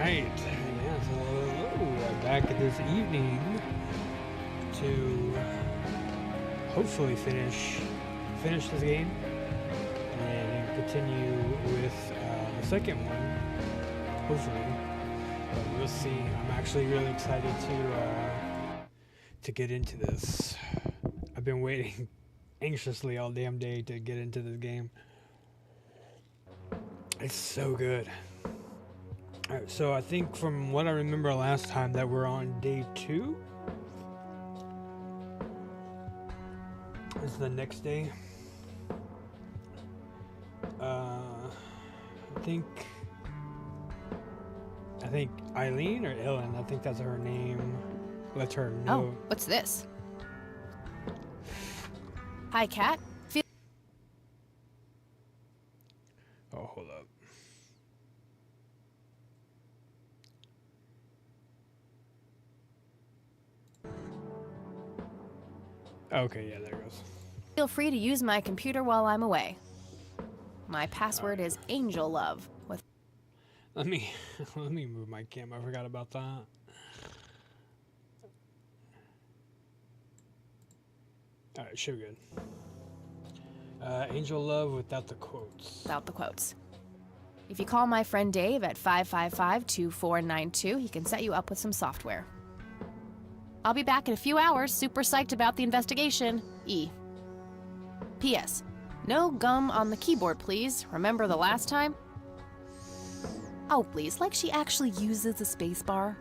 right. Yeah, so we're back this evening to hopefully finish this game and continue with the second one. Hopefully, but we'll see. I'm actually really excited to get into this. I've been waiting anxiously all damn day to get into this game. It's so good. Alright, so I think from what I remember last time that we're on day 2 is the next day. I think Eileen or Ellen, I think that's her name. Let her know. Oh, what's this? Hi, Kat. Oh, hold up. Okay, yeah, there it goes. Feel free to use my computer while I'm away. My password is Angel Love. With Let me move my camera. I forgot about that. Alright, show good. Angel Love without the quotes. without the quotes. If you call my friend Dave at 555-2492, he can set you up with some software. I'll be back in a few hours, super psyched about the investigation. E. P.S. No gum on the keyboard, please. Remember the last time? Oh, please, like she actually uses the spacebar.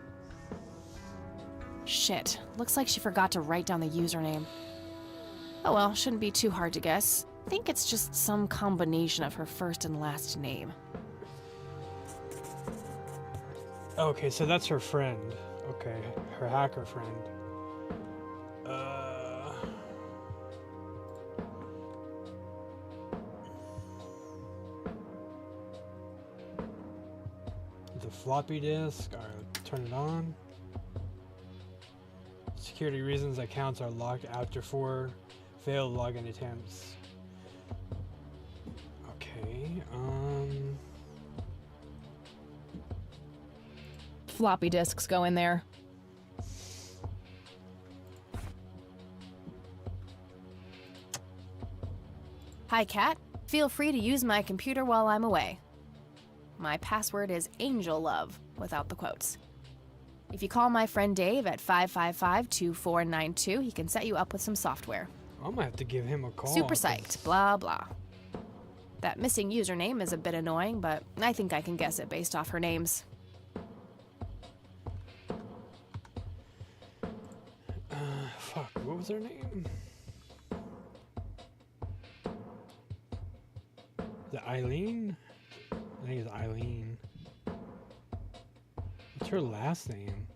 Shit, looks like she forgot to write down the username. Oh well, shouldn't be too hard to guess. I think it's just some combination of her first and last name. Okay, so that's her friend. Okay, her hacker friend. The floppy disk. Alright, turn it on. Security reasons accounts are locked after 4 failed login attempts. Okay, Floppy disks go in there. Hi, Kat. Feel free to use my computer while I'm away. My password is Angel Love, without the quotes. If you call my friend Dave at 555-2492, he can set you up with some software. I'm gonna have to give him a call. Super psyched, blah, blah. That missing username is a bit annoying, but I think I can guess it based off her names. Fuck, what was her name? Is it Eileen? I think it's Eileen. What's her last name?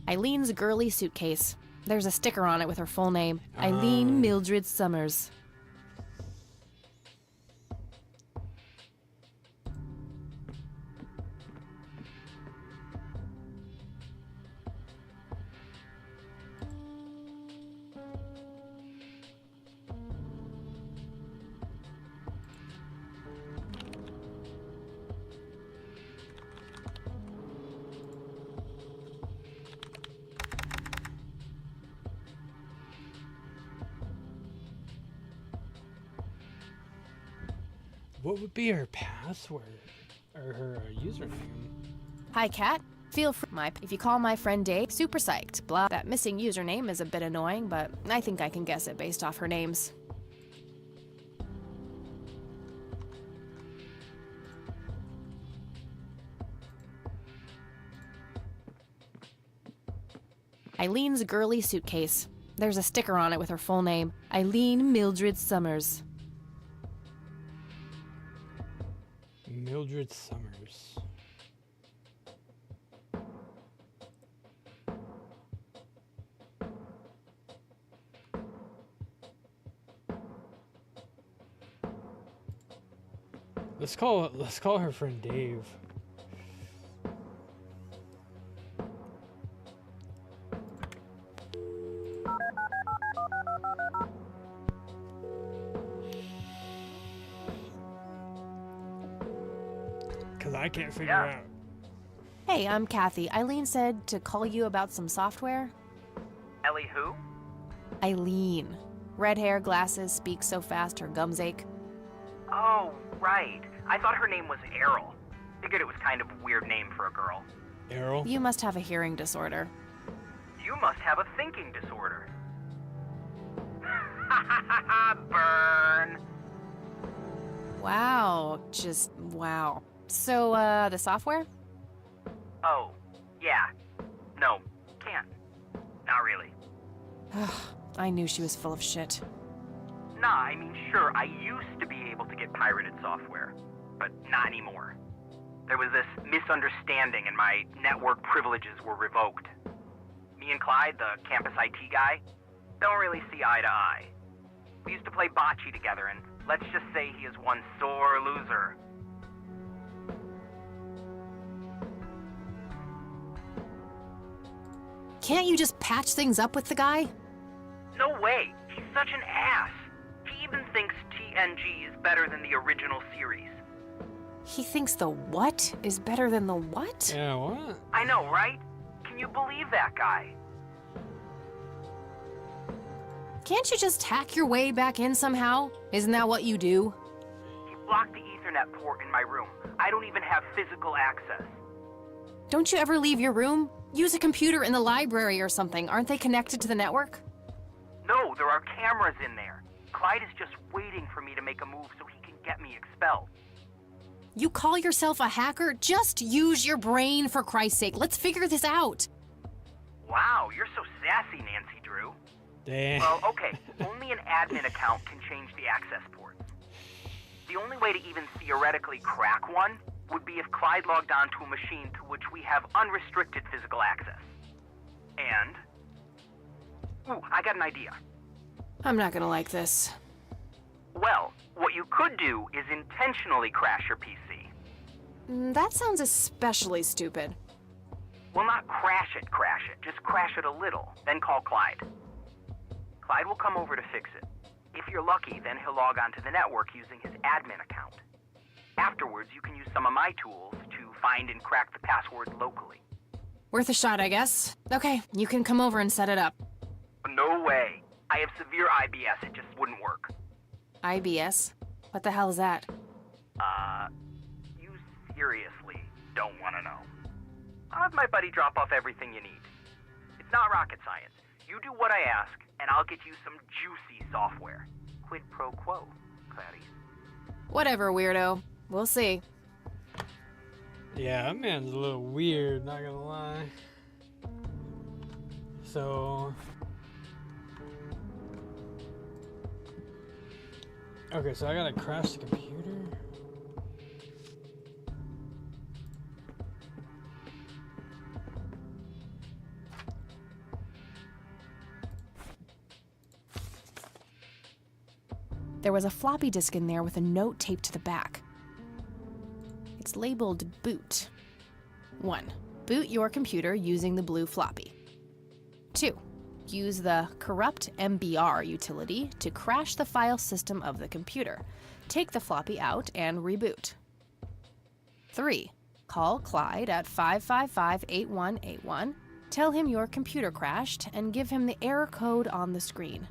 Eileen's girly suitcase. There's a sticker on it with her full name. Eileen Mildred Summers. What would be her password? Or her username? Hi, Kat. Feel free. If you call my friend Dave, super psyched, blah. That missing username is a bit annoying, but I think I can guess it based off her names. Eileen's girly suitcase. There's a sticker on it with her full name. Eileen Mildred Summers. Mildred Summers. Let's call her friend Dave. I can't figure Yeah. out. Hey, I'm Kathy. Eileen said to call you about some software. Ellie who? Eileen. Red hair, glasses, speaks so fast her gums ache. Oh, right. I thought her name was Errol. Figured it was kind of a weird name for a girl. Errol? You must have a hearing disorder. You must have a thinking disorder. Burn. Wow, just wow. So, the software? Oh, yeah. No, can't. Not really. I knew she was full of shit. Nah, I mean, sure, I used to be able to get pirated software, but not anymore. There was this misunderstanding and my network privileges were revoked. Me and Clyde, the campus IT guy, don't really see eye to eye. We used to play bocce together, and let's just say he is one sore loser. Can't you just patch things up with the guy? No way, he's such an ass. He even thinks TNG is better than the original series. He thinks the what is better than the what? Yeah, what? I know, right? Can you believe that guy? Can't you just hack your way back in somehow? Isn't that what you do? He blocked the Ethernet port in my room. I don't even have physical access. Don't you ever leave your room? Use a computer in the library or something. Aren't they connected to the network? No, there are cameras in there. Clyde is just waiting for me to make a move so he can get me expelled. You call yourself a hacker? Just use your brain, for Christ's sake. Let's figure this out. Wow, you're so sassy, Nancy Drew. Damn. Well, okay, only an admin account can change the access ports. The only way to even theoretically crack one would be if Clyde logged onto a machine to which we have unrestricted physical access. And... Ooh, I got an idea. I'm not gonna like this. Well, what you could do is intentionally crash your PC. That sounds especially stupid. Well, not crash it, just crash it a little, then call Clyde. Clyde will come over to fix it. If you're lucky, then he'll log onto the network using his admin account. Afterwards, you can use some of my tools to find and crack the password locally. Worth a shot, I guess. Okay, you can come over and set it up. No way. I have severe IBS, it just wouldn't work. IBS? What the hell is that? You seriously don't want to know. I'll have my buddy drop off everything you need. It's not rocket science. You do what I ask, and I'll get you some juicy software. Quid pro quo, Clarice. Whatever, weirdo. We'll see. Yeah, that man's a little weird, not gonna lie. So... Okay, so I gotta crash the computer? There was a floppy disk in there with a note taped to the back. It's labeled boot. 1. Boot your computer using the blue floppy. 2. Use the corrupt MBR utility to crash the file system of the computer. Take the floppy out and reboot. 3. Call Clyde at 555-8181. Tell him your computer crashed and give him the error code on the screen.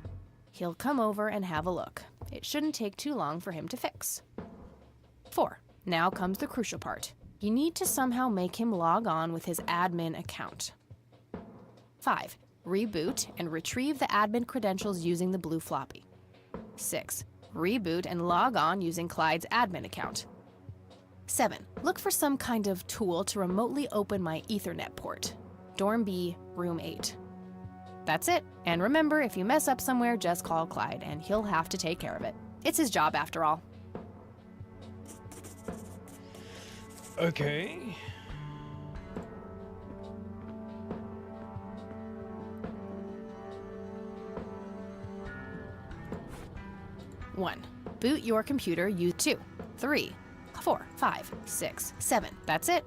He'll come over and have a look. It shouldn't take too long for him to fix. 4. Now comes the crucial part. You need to somehow make him log on with his admin account. 5. Reboot and retrieve the admin credentials using the blue floppy. 6. Reboot and log on using Clyde's admin account. 7. Look for some kind of tool to remotely open my Ethernet port. Dorm B, room 8. That's it. And remember, if you mess up somewhere, just call Clyde, and he'll have to take care of it. It's his job, after all. Okay. One. Boot your computer. Use 2, 3, 4, 5, 6, 7. That's it.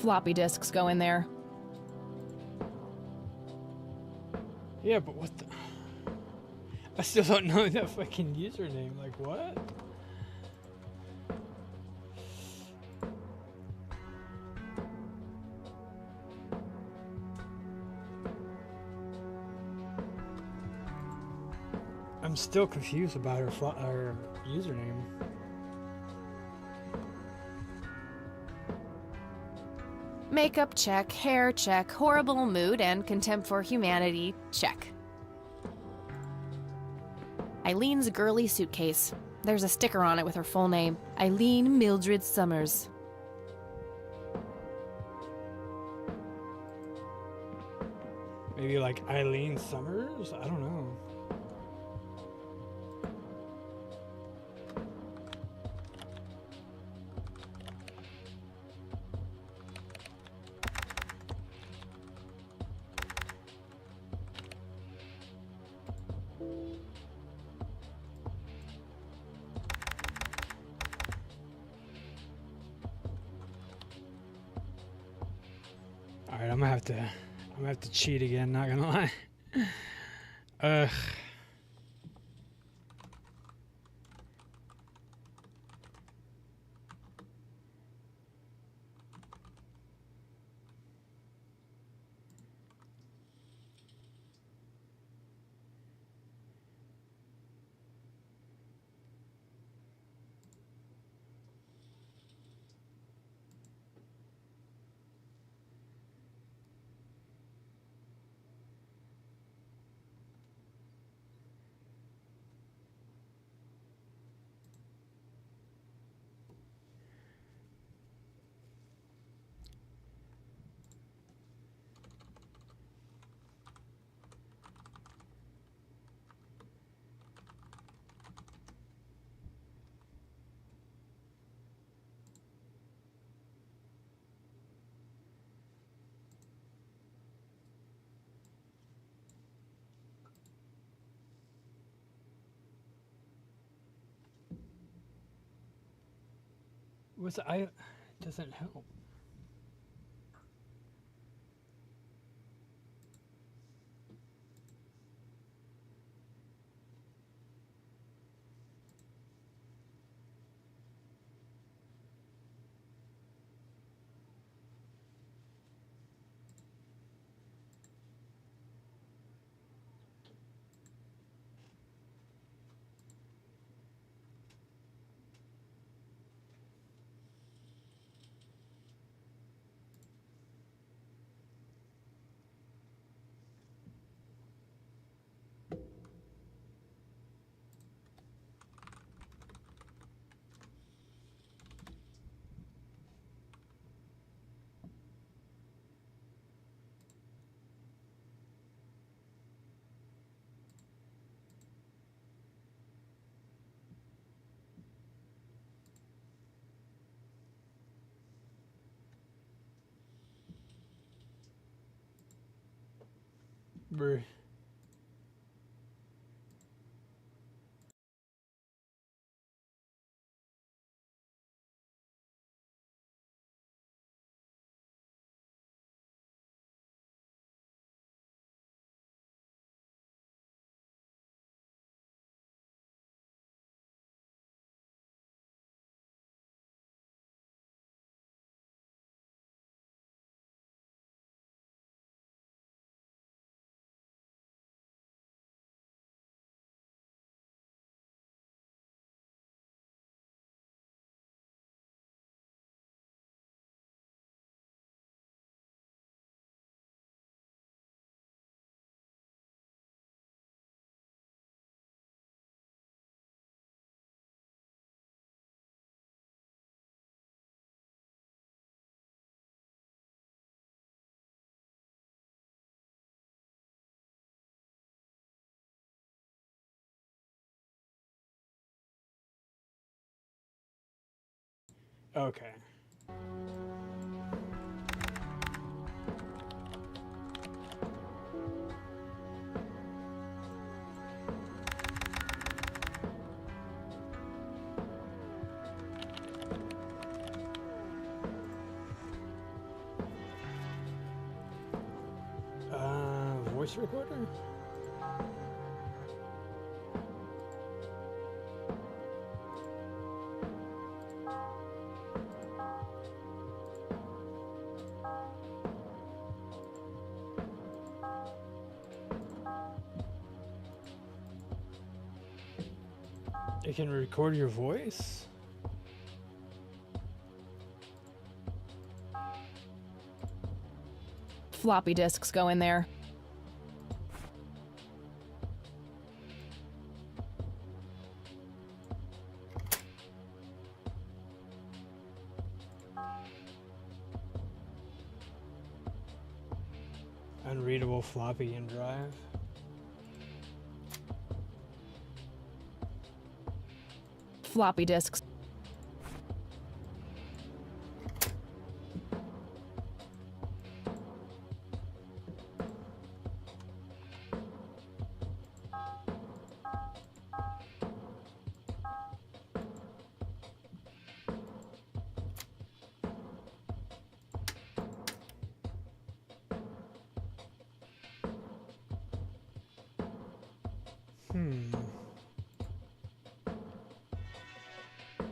floppy disks go in there. Yeah, but what the... I still don't know that fucking username. Like, what? I'm still confused about her username. Makeup check, hair check, horrible mood, and contempt for humanity check. Eileen's girly suitcase. There's a sticker on it with her full name, Eileen Mildred Summers. Maybe like Eileen Summers? I don't know. Alright, I'm gonna have to cheat again, not gonna lie. Ugh. What's I doesn't help. Bruh. Okay. voice recorder? It can record your voice? Floppy disks go in there. Unreadable floppy in drive. Floppy disks.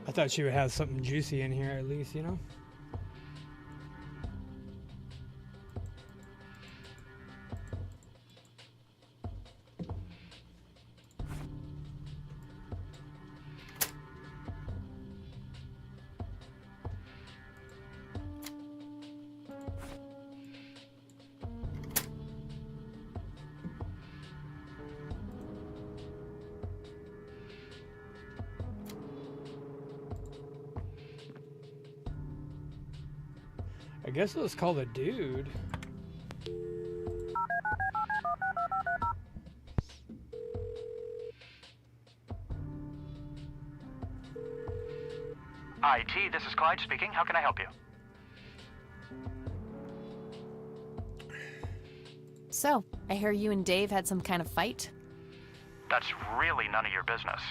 I thought she would have something juicy in here at least, you know? I guess it was called a dude. IT, this is Clyde speaking. How can I help you? So, I hear you and Dave had some kind of fight? That's really none of your business.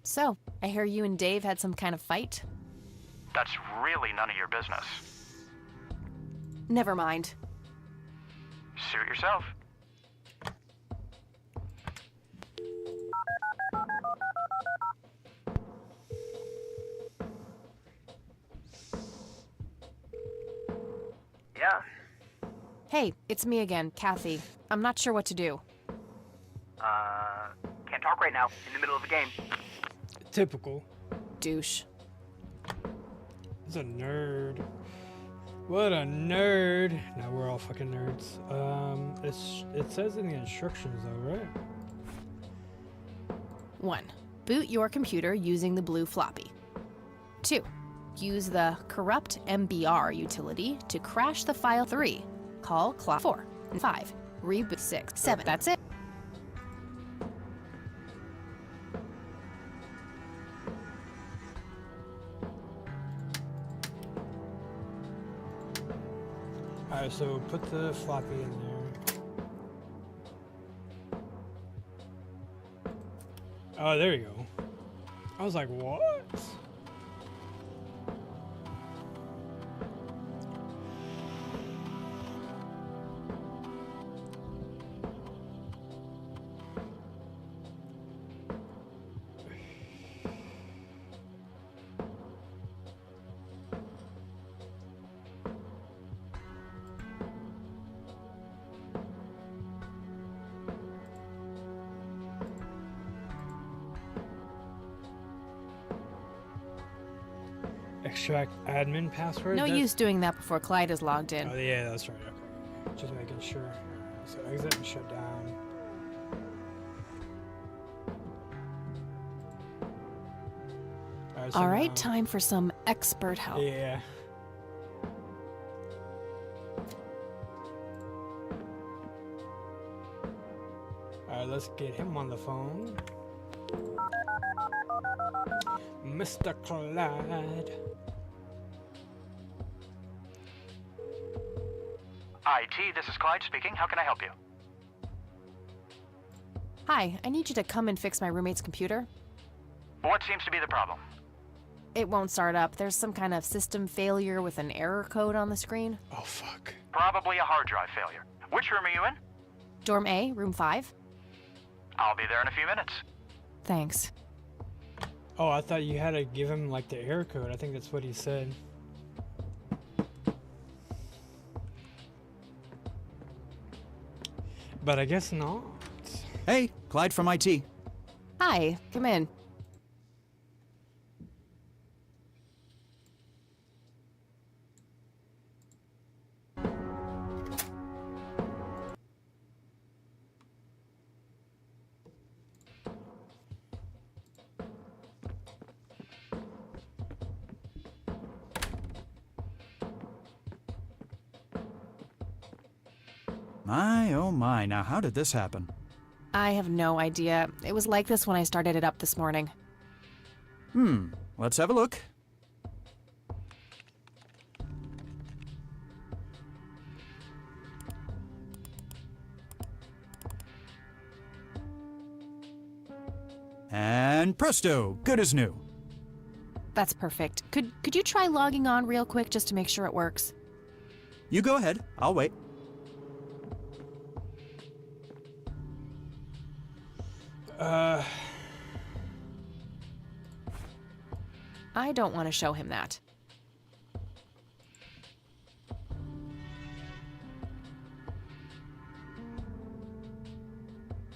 So, I hear you and Dave had some kind of fight? That's really none of your business. Never mind. Suit yourself. Yeah? Hey, it's me again, Kathy. I'm not sure what to do. Can't talk right now. In the middle of a game. Typical. Douche. He's a nerd. What a nerd. Now we're all fucking nerds. It says in the instructions though, right? 1. Boot your computer using the blue floppy. 2. Use the corrupt MBR utility to crash the file. 3. Call clock. 4. And 5. Reboot. 6. 7. That's it. Alright, so put the floppy in there. Oh, there you go. I was like, what? Extract admin password? No use doing that before Clyde is logged in. Oh, yeah, that's right. Okay. Just making sure. Alright, so exit and shut down. All right, time for some expert help. Yeah. Alright, let's get him on the phone. Mr. Clyde. IT, this is Clyde speaking. How can I help you? Hi, I need you to come and fix my roommate's computer. What seems to be the problem? It won't start up. There's some kind of system failure with an error code on the screen. Oh, fuck. Probably a hard drive failure. Which room are you in? Dorm A, room 5. I'll be there in a few minutes. Thanks. Oh, I thought you had to give him, like, the error code. I think that's what he said. But I guess not. Hey, Clyde from IT. Hi, come in. My, oh my, now how did this happen? I have no idea. It was like this when I started it up this morning. Let's have a look. And presto, good as new. That's perfect. Could you try logging on real quick just to make sure it works? You go ahead, I'll wait. I don't want to show him that.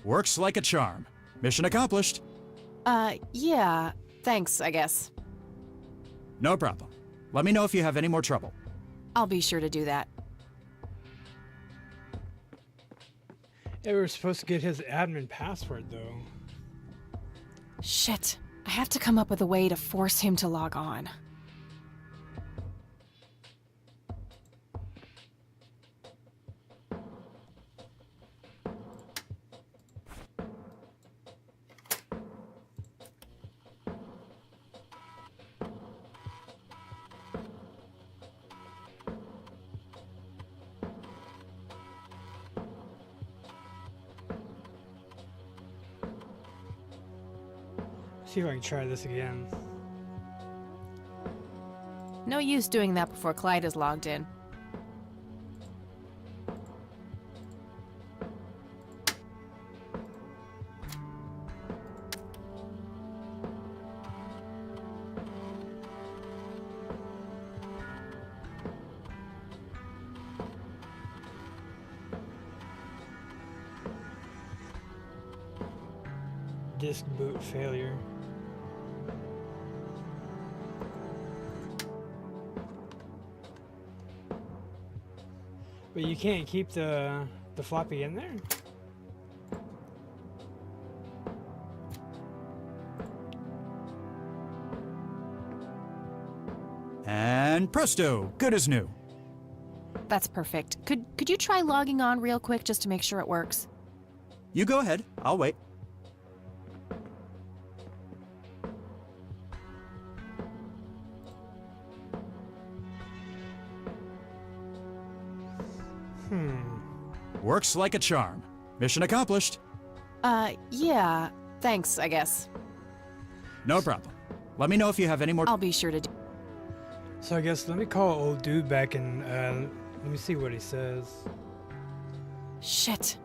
Works like a charm. Mission accomplished. Yeah. Thanks, I guess. No problem. Let me know if you have any more trouble. I'll be sure to do that. Yeah, we were supposed to get his admin password, though. Shit. I have to come up with a way to force him to log on. See if I can try this again. No use doing that before Clyde is logged in. Disk boot failure. But you can't keep the floppy in there? And presto, good as new. That's perfect. Could you try logging on real quick just to make sure it works? You go ahead, I'll wait. Works like a charm. Mission accomplished. Yeah. Thanks, I guess. No problem. Let me know if you have any more. I'll be sure to do. So I guess let me call old dude back and let me see what he says. Shit.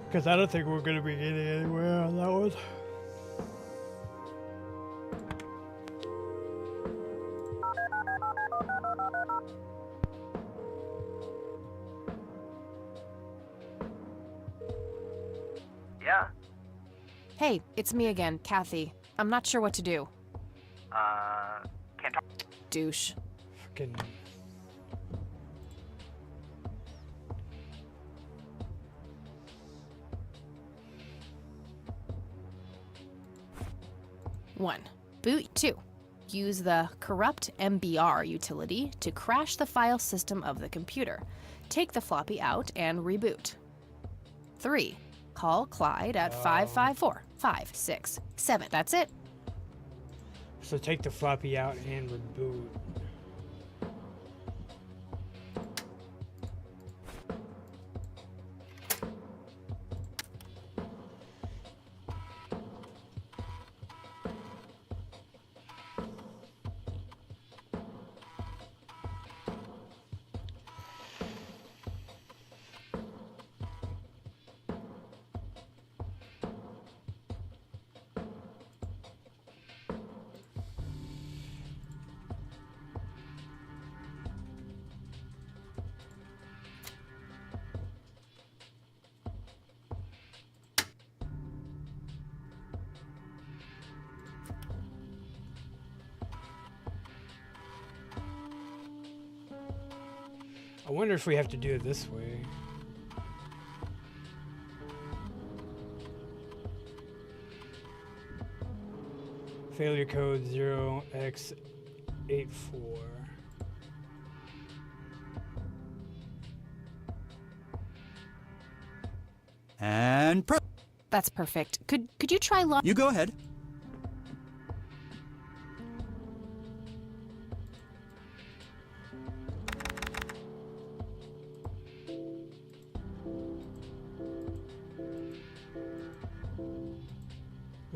Because I don't think we're going to be getting anywhere on that one. Yeah? Hey, it's me again, Kathy. I'm not sure what to do. Can't talk. Douche. Fucking. One. Boot. 2. Use the corrupt MBR utility to crash the file system of the computer. Take the floppy out and reboot. 3. Call Clyde at 554-567. That's it. So take the floppy out and reboot. I wonder if we have to do it this way. Failure code 0x84. And That's perfect. Could you try you go ahead.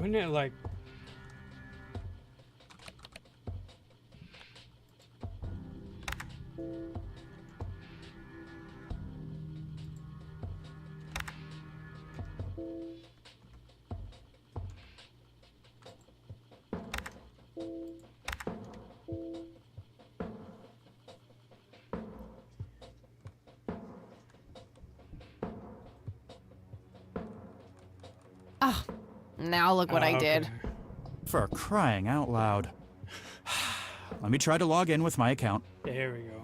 Wouldn't it like... Oh, now look what I did. okay. For crying out loud. Let me try to log in with my account. There we go.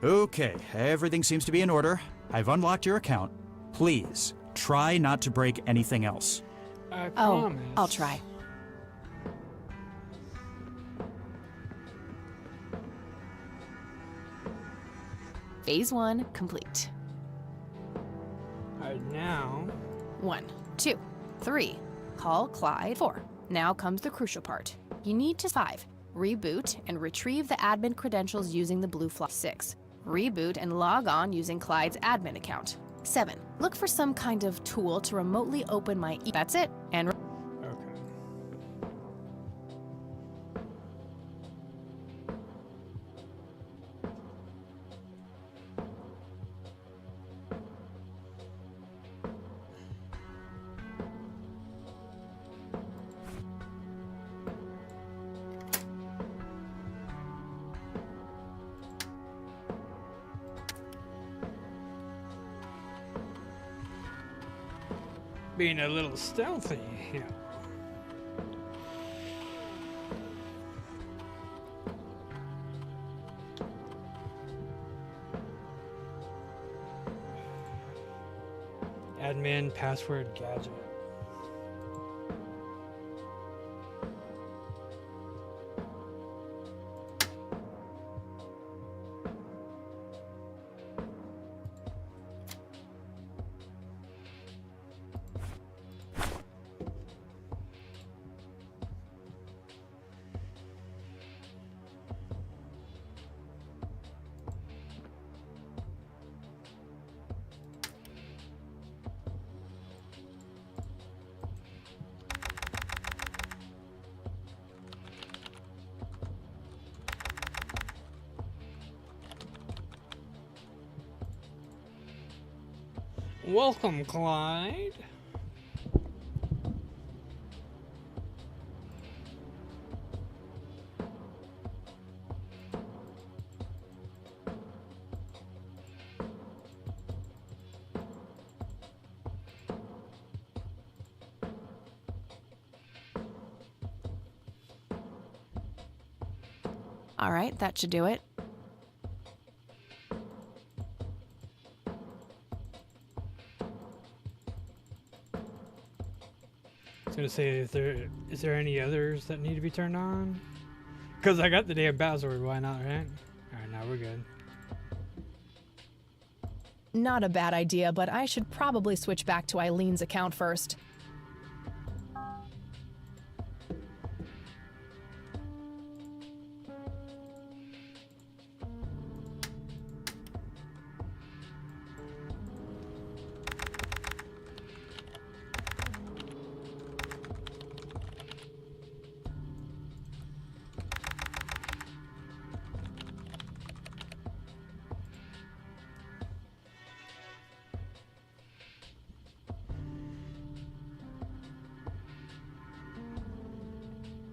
Okay, everything seems to be in order. I've unlocked your account. Please, try not to break anything else. I Oh, promise. I'll try. Phase 1 complete. Alright, now... 1, 2, 3. Call Clyde. 4. Now comes the crucial part. You need to 5. Reboot and retrieve the admin credentials using the blue flag. 6. Reboot and log on using Clyde's admin account. 7. Look for some kind of tool to remotely open my That's it. And Okay. Being a little stealthy, you know. Admin password gadget. Welcome, Clyde. all right, that should do it. I was gonna say, is there any others that need to be turned on? Cause I got the damn password. Why not, right? All right, now we're good. Not a bad idea, but I should probably switch back to Eileen's account first.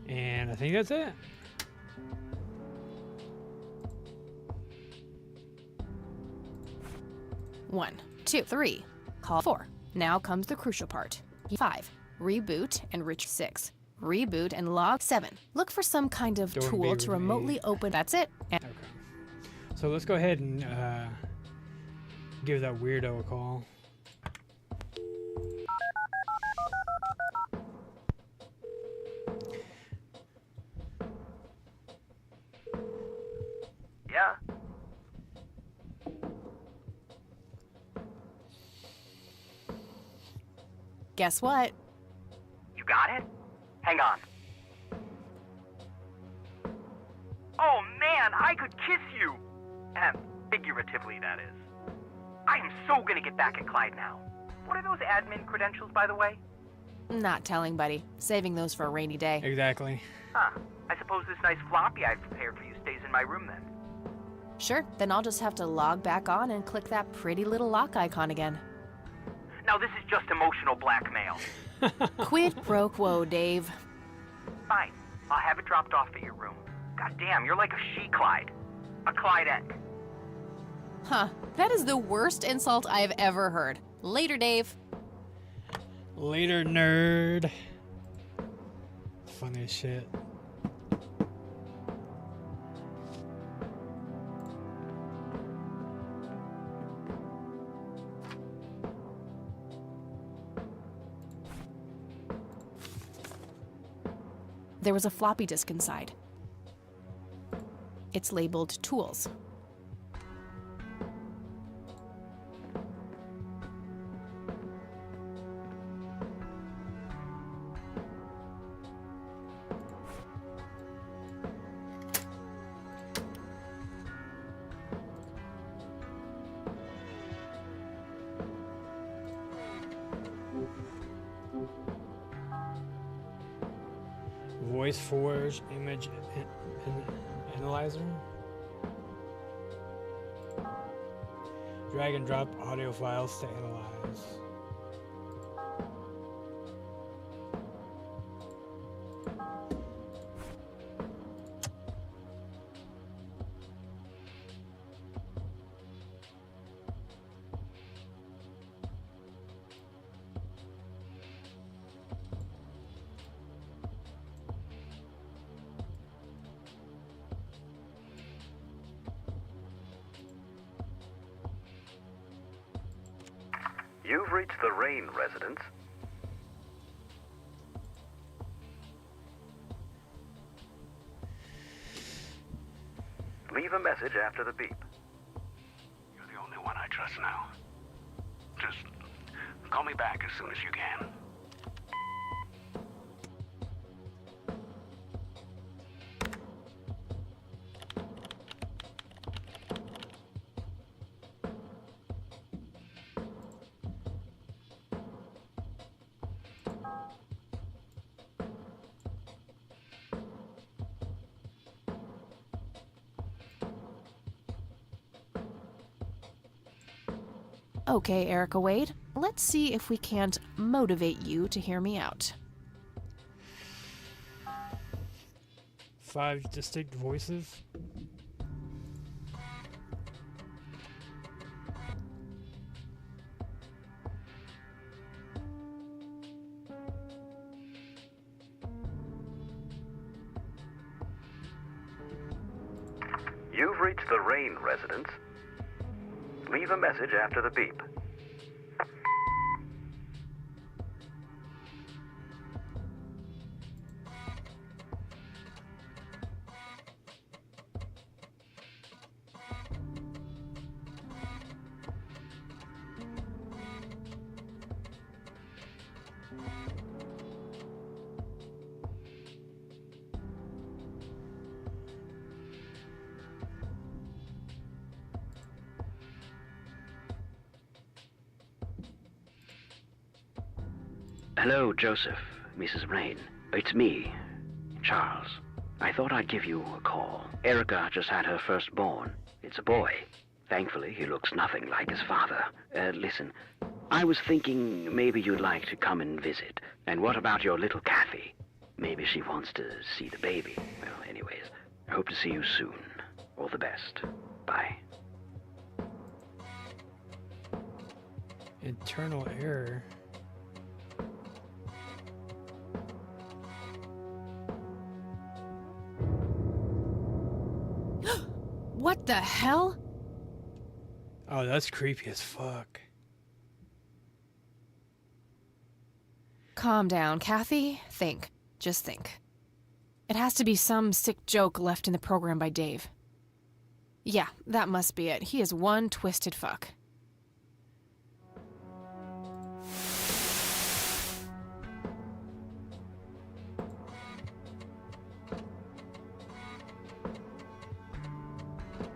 And I think that's it. One, two, three. Call 4. Now comes the crucial part. 5. Reboot and reach 6. Reboot and log 7. Look for some kind of Don't tool be to remotely open. That's it. And Okay. So let's go ahead and give that weirdo a call. Yeah? guess what? You got it? Hang on. Oh man, I could kiss you! Figuratively, that is. I am so gonna get back at Clyde now. What are those admin credentials, by the way? Not telling, buddy. Saving those for a rainy day. Exactly. Huh. I suppose this nice floppy I've prepared for you stays in my room then. Sure, then I'll just have to log back on and click that pretty little lock icon again. Now this is just emotional blackmail. Quid pro quo, Dave. Fine. I'll have it dropped off at your room. God damn, you're like a she-Clyde. A Clydette. Huh, that is the worst insult I have ever heard. Later, Dave. Later, nerd. Funny as shit. There was a floppy disk inside. It's labeled Tools. Voice Forge image analyzer. Drag and drop audio files to analyze. You've reached the Rain residence. Leave a message after the beep. You're the only one I trust now. Just call me back as soon as you can. Okay, Erica Wade, let's see if we can't motivate you to hear me out. 5 distinct voices. You've reached the Rain residence. Leave a message after the beep. Hello, Joseph, Mrs. Rain. It's me, Charles. I thought I'd give you a call. Erica just had her firstborn. It's a boy. Thankfully, he looks nothing like his father. Listen, I was thinking maybe you'd like to come and visit. And what about your little Kathy? Maybe she wants to see the baby. Well, anyways, I hope to see you soon. All the best. Bye. Internal error. What the hell? Oh, that's creepy as fuck. Calm down, Kathy. Think. Just think. It has to be some sick joke left in the program by Dave. Yeah, that must be it. He is one twisted fuck.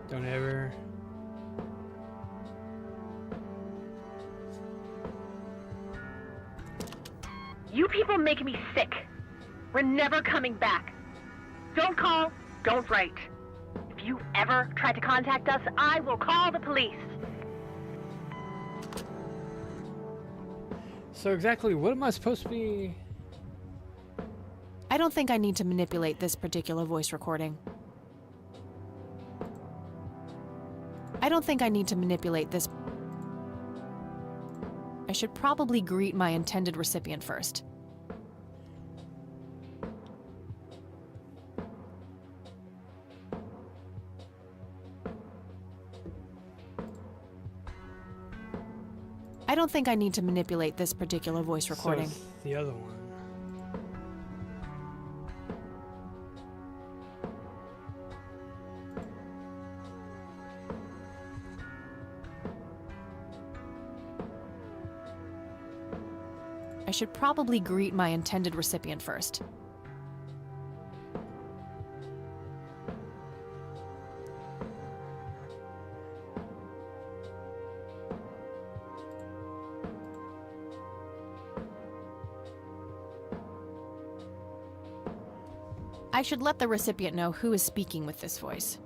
Don't ever. You people make me sick. We're never coming back. Don't call, don't write. If you ever try to contact us, I will call the police. So exactly what am I supposed to be? I don't think I need to manipulate this particular voice recording. I don't think I need to manipulate this. I should probably greet my intended recipient first. I don't think I need to manipulate this particular voice recording. So it's the other one. I should probably greet my intended recipient first. I should let the recipient know who is speaking with this voice.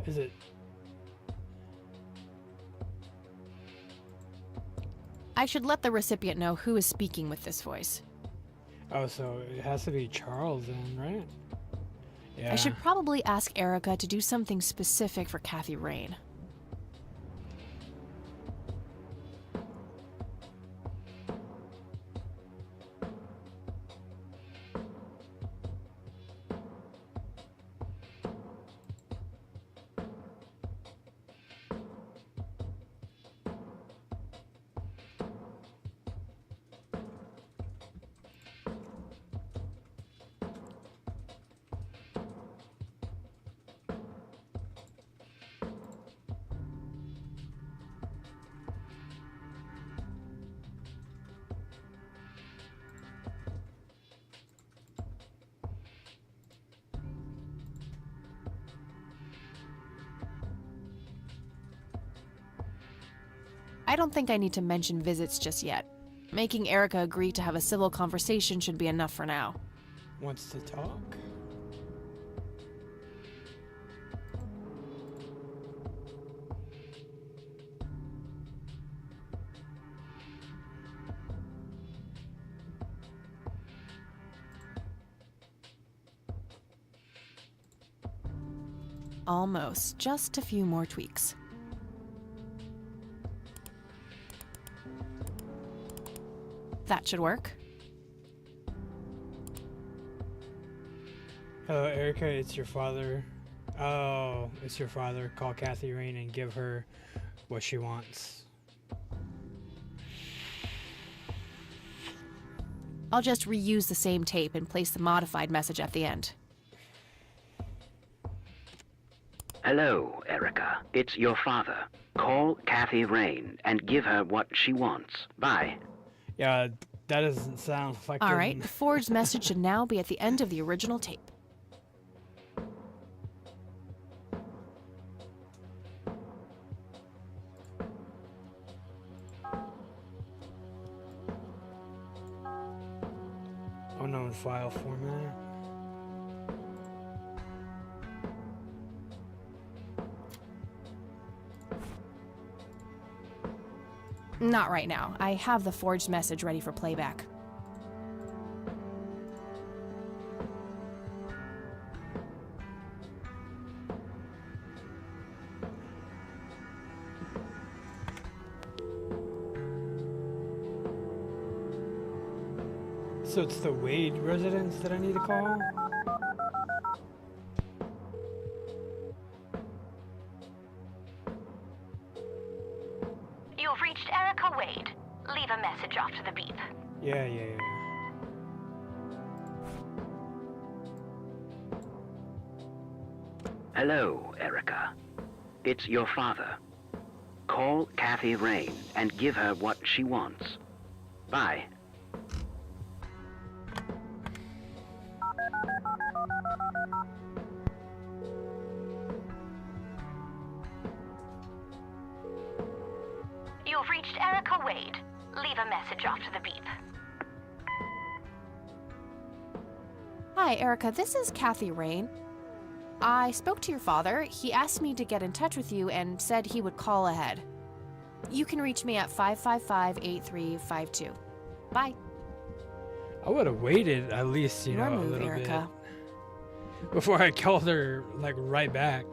Is it? I should let the recipient know who is speaking with this voice. Oh, so it has to be Charles then, right? Yeah. I should probably ask Erica to do something specific for Kathy Rain. I don't think I need to mention visits just yet. Making Erica agree to have a civil conversation should be enough for now. Wants to talk? Almost. Just a few more tweaks. That should work. Hello, Erica, it's your father. Oh, it's your father. Call Kathy Rain and give her what she wants. I'll just reuse the same tape and place the modified message at the end. Hello, Erica. It's your father. Call Kathy Rain and give her what she wants. Bye. Yeah, that doesn't sound like. All right, the forged message should now be at the end of the original tape. Unknown file format. Not right now. I have the forged message ready for playback. So it's the Wade residence that I need to call? You've reached Erica Wade. Leave a message after the beep. Yeah. Hello, Erica. It's your father. Call Kathy Rain and give her what she wants. Bye. You've reached Erica Wade. Leave a message after the beep. Hi, Erica. This is Kathy Rain. I spoke to your father. He asked me to get in touch with you and said he would call ahead. You can reach me at 555-8352. Bye. I would have waited at least, you Your know, a move, little Erica. bit before I called her, like, right back.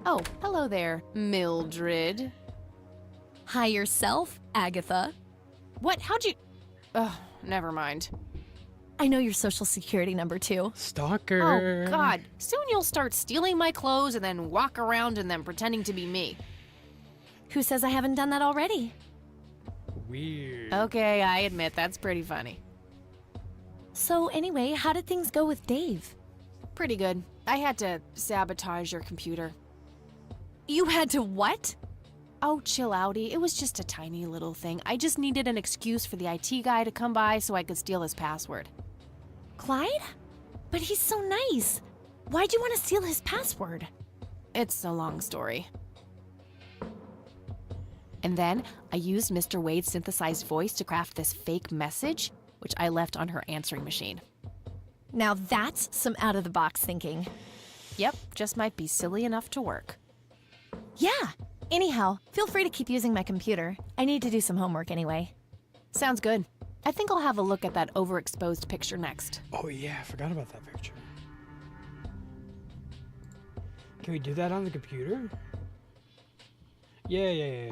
Oh, hello there, Mildred. Hi yourself, Agatha. What? How'd you... Oh, never mind. I know your social security number too. Stalker. Oh, God. Soon you'll start stealing my clothes and then walk around in them pretending to be me. Who says I haven't done that already? Weird. Okay, I admit that's pretty funny. So anyway, how did things go with Dave? Pretty good. I had to sabotage your computer. You had to what? Oh, chill outy. It was just a tiny little thing. I just needed an excuse for the IT guy to come by so I could steal his password. Clyde? But he's so nice. Why'd you want to steal his password? It's a long story. And then I used Mr. Wade's synthesized voice to craft this fake message, which I left on her answering machine. Now that's some out-of-the-box thinking. Yep, just might be silly enough to work. Yeah. Anyhow, feel free to keep using my computer. I need to do some homework anyway. Sounds good. I think I'll have a look at that overexposed picture next. Oh, yeah, I forgot about that picture. Can we do that on the computer? Yeah.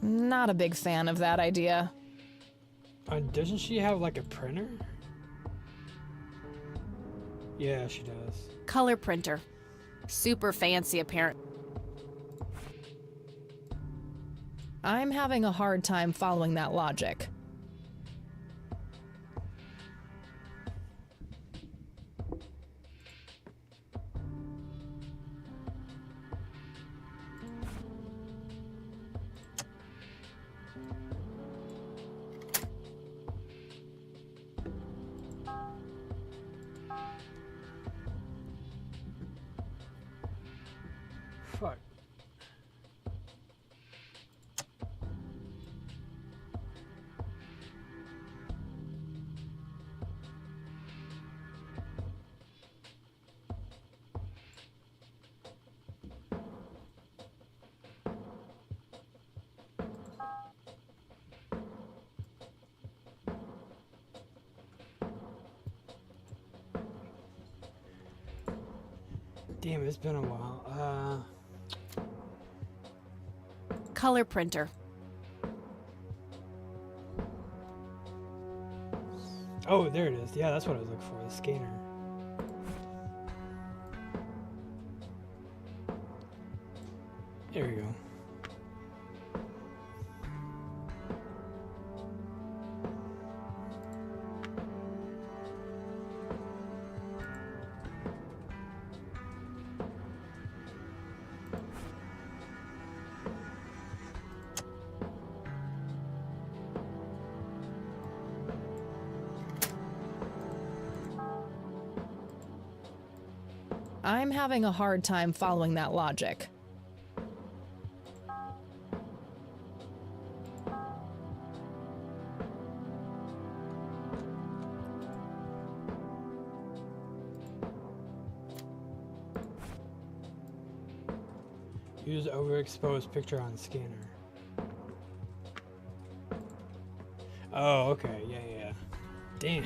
Not a big fan of that idea. Doesn't she have, like, a printer? Yeah, she does. Color printer. Super fancy, apparent. I'm having a hard time following that logic. Fuck. Damn, it's been a while. Color printer. Oh, there it is. Yeah, that's what I was looking for, the scanner. There we go. I'm having a hard time following that logic. Use overexposed picture on scanner. Oh, okay. Yeah. Damn.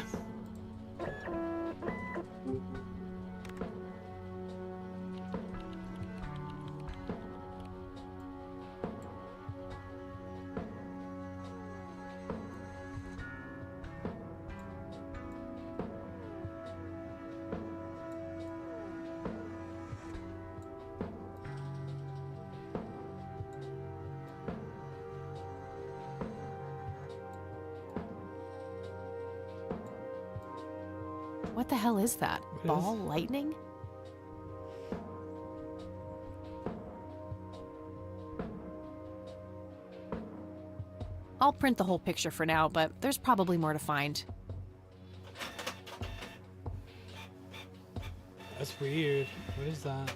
What the hell is that? Ball lightning? I'll print the whole picture for now, but there's probably more to find. That's weird. What is that?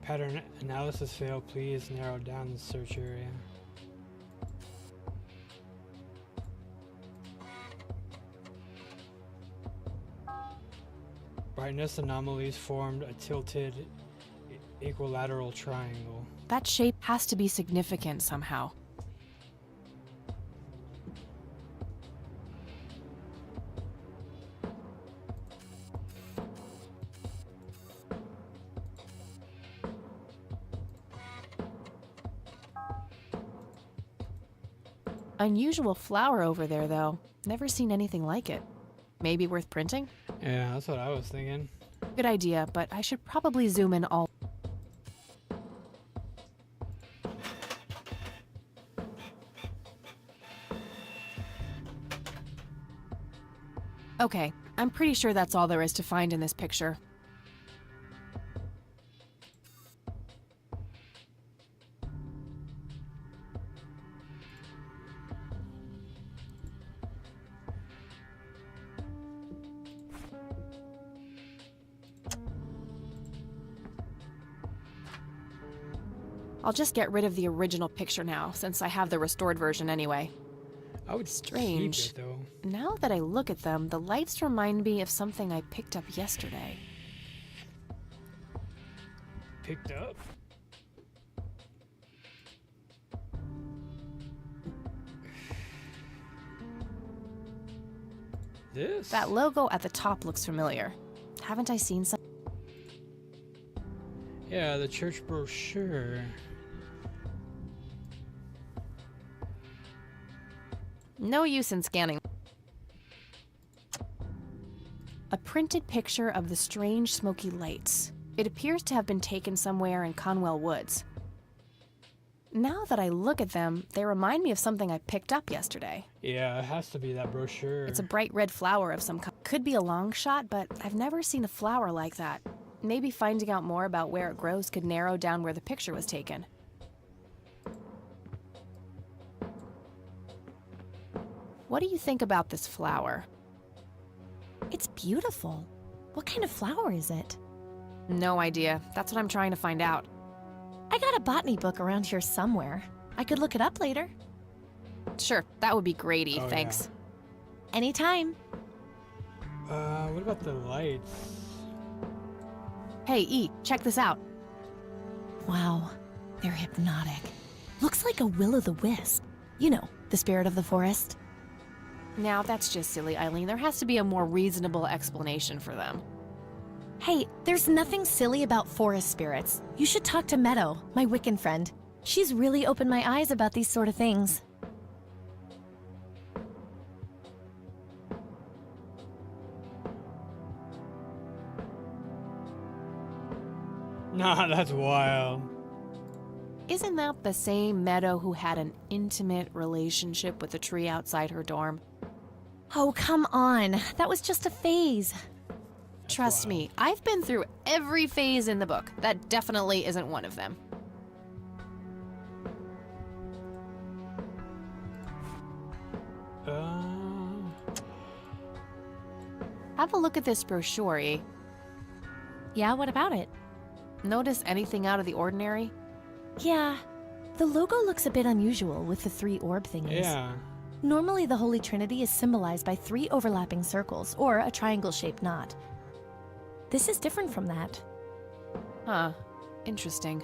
Pattern analysis failed. Please narrow down the search area. Brightness anomalies formed a tilted equilateral triangle. That shape has to be significant somehow. Unusual flower over there, though. Never seen anything like it. Maybe worth printing? Yeah, that's what I was thinking. Good idea, but I should probably zoom in all. Okay, I'm pretty sure that's all there is to find in this picture. I'll just get rid of the original picture now, since I have the restored version anyway. I would Strange. keep it, though. Now that I look at them, the lights remind me of something I picked up yesterday. Picked up? This? That logo at the top looks familiar. Haven't I seen some? Yeah, the church brochure. No use in scanning. A printed picture of the strange smoky lights. It appears to have been taken somewhere in Conwell Woods. Now that I look at them, they remind me of something I picked up yesterday. Yeah, it has to be that brochure. It's a bright red flower of some kind. Could be a long shot, but I've never seen a flower like that. Maybe finding out more about where it grows could narrow down where the picture was taken. What do you think about this flower? It's beautiful. What kind of flower is it? No idea. That's what I'm trying to find out. I got a botany book around here somewhere. I could look it up later. Sure, that would be great, E. Oh, Thanks. Anytime. What about the lights? Hey, E, check this out. Wow, they're hypnotic. Looks like a will-o'-the-wisp. You know, the spirit of the forest. Now, that's just silly, Eileen. There has to be a more reasonable explanation for them. Hey, there's nothing silly about forest spirits. You should talk to Meadow, my Wiccan friend. She's really opened my eyes about these sort of things. Nah, that's wild. Isn't that the same Meadow who had an intimate relationship with the tree outside her dorm? Oh, come on. That was just a phase. Trust me, I've been through every phase in the book. That definitely isn't one of them. Have a look at this brochure, E. Yeah, what about it? Notice anything out of the ordinary? Yeah. The logo looks a bit unusual with the 3 orb thingies. Yeah. Normally, the Holy Trinity is symbolized by 3 overlapping circles, or a triangle-shaped knot. This is different from that. Huh. Interesting.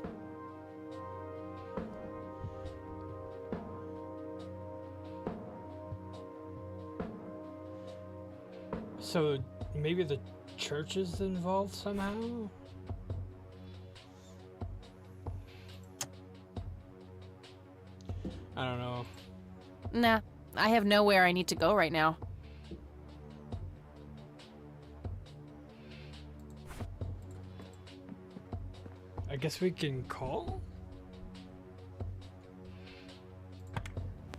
So maybe the church is involved somehow? I don't know. Nah, I have nowhere I need to go right now. I guess we can call?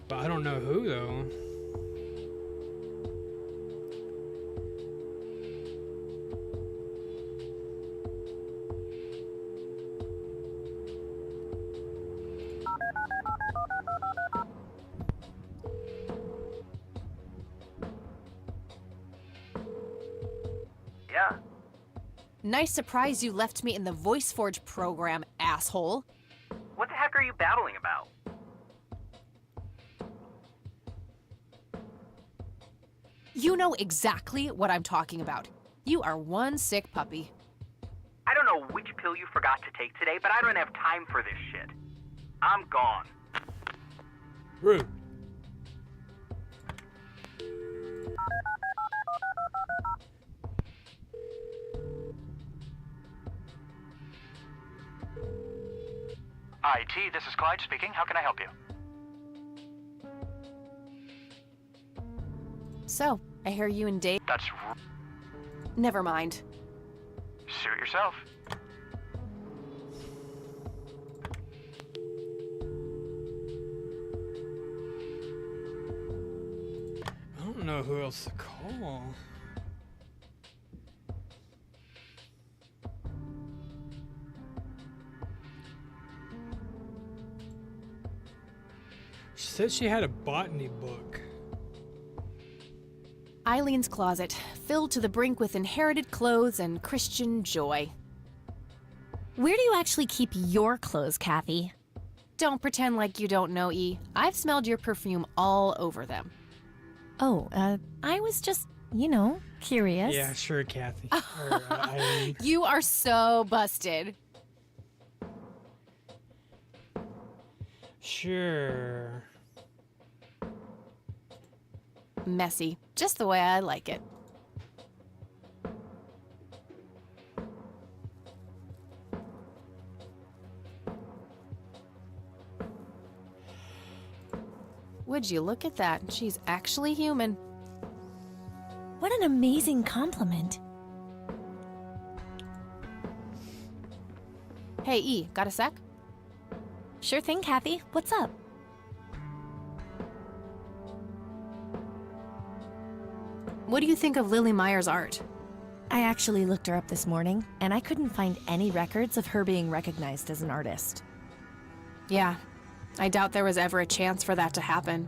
But I don't know who though. Yeah? Nice surprise you left me in the VoiceForge program, asshole. What the heck are you babbling about? You know exactly what I'm talking about. You are one sick puppy. I don't know which pill you forgot to take today, but I don't have time for this shit. I'm gone. Rude. IT, this is Clyde speaking. How can I help you? So, I hear you and Dave. That's Never mind. suit yourself. I don't know who else to call. She said she had a botany book. Eileen's closet, filled to the brink with inherited clothes and Christian joy. Where do you actually keep your clothes, Kathy? Don't pretend like you don't know, E. I've smelled your perfume all over them. Oh, I was just, curious. Yeah, sure, Kathy. Or, Eileen. You are so busted. Sure. Messy, just the way I like it. Would you look at that? She's actually human. What an amazing compliment. Hey, E, got a sec? Sure thing, Kathy. What's up? What do you think of Lily Meyer's art? I actually looked her up this morning, and I couldn't find any records of her being recognized as an artist. Yeah, I doubt there was ever a chance for that to happen.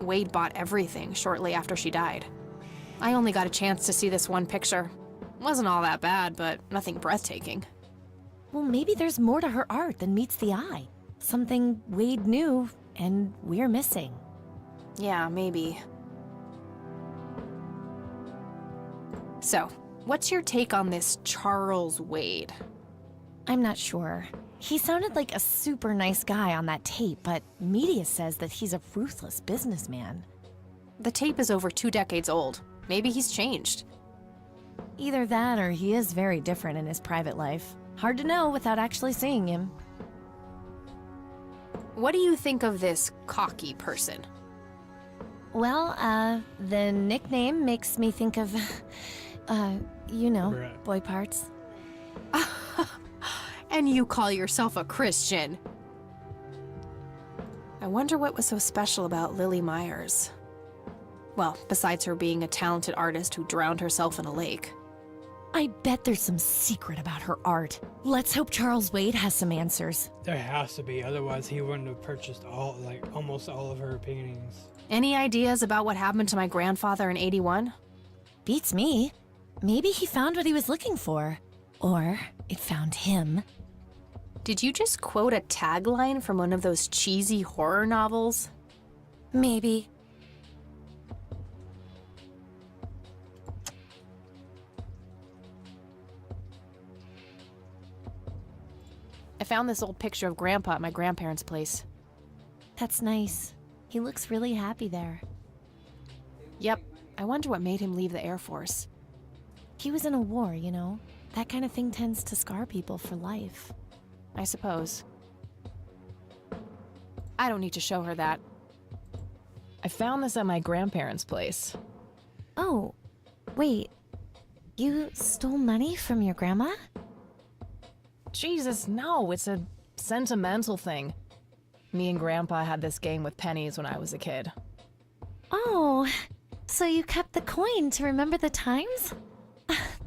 Wade bought everything shortly after she died. I only got a chance to see this one picture. Wasn't all that bad, but nothing breathtaking. Well, maybe there's more to her art than meets the eye. Something Wade knew, and we're missing. Yeah, maybe. So, what's your take on this Charles Wade? I'm not sure. He sounded like a super nice guy on that tape, but media says that he's a ruthless businessman. The tape is over 2 decades old. Maybe he's changed. Either that or he is very different in his private life. Hard to know without actually seeing him. What do you think of this cocky person? Well, the nickname makes me think of, Bruh. boy parts. And you call yourself a Christian. I wonder what was so special about Lily Myers. Well, besides her being a talented artist who drowned herself in a lake. I bet there's some secret about her art. Let's hope Charles Wade has some answers. There has to be, otherwise he wouldn't have purchased almost all of her paintings. Any ideas about what happened to my grandfather in '81? Beats me. Maybe he found what he was looking for. Or it found him. Did you just quote a tagline from one of those cheesy horror novels? Maybe. I found this old picture of Grandpa at my grandparents' place. That's nice. He looks really happy there. Yep. I wonder what made him leave the Air Force. He was in a war, you know? That kind of thing tends to scar people for life. I suppose. I don't need to show her that. I found this at my grandparents' place. Oh, wait. You stole money from your grandma? Jesus, no, it's a sentimental thing. Me and Grandpa had this game with pennies when I was a kid. Oh, so you kept the coin to remember the times?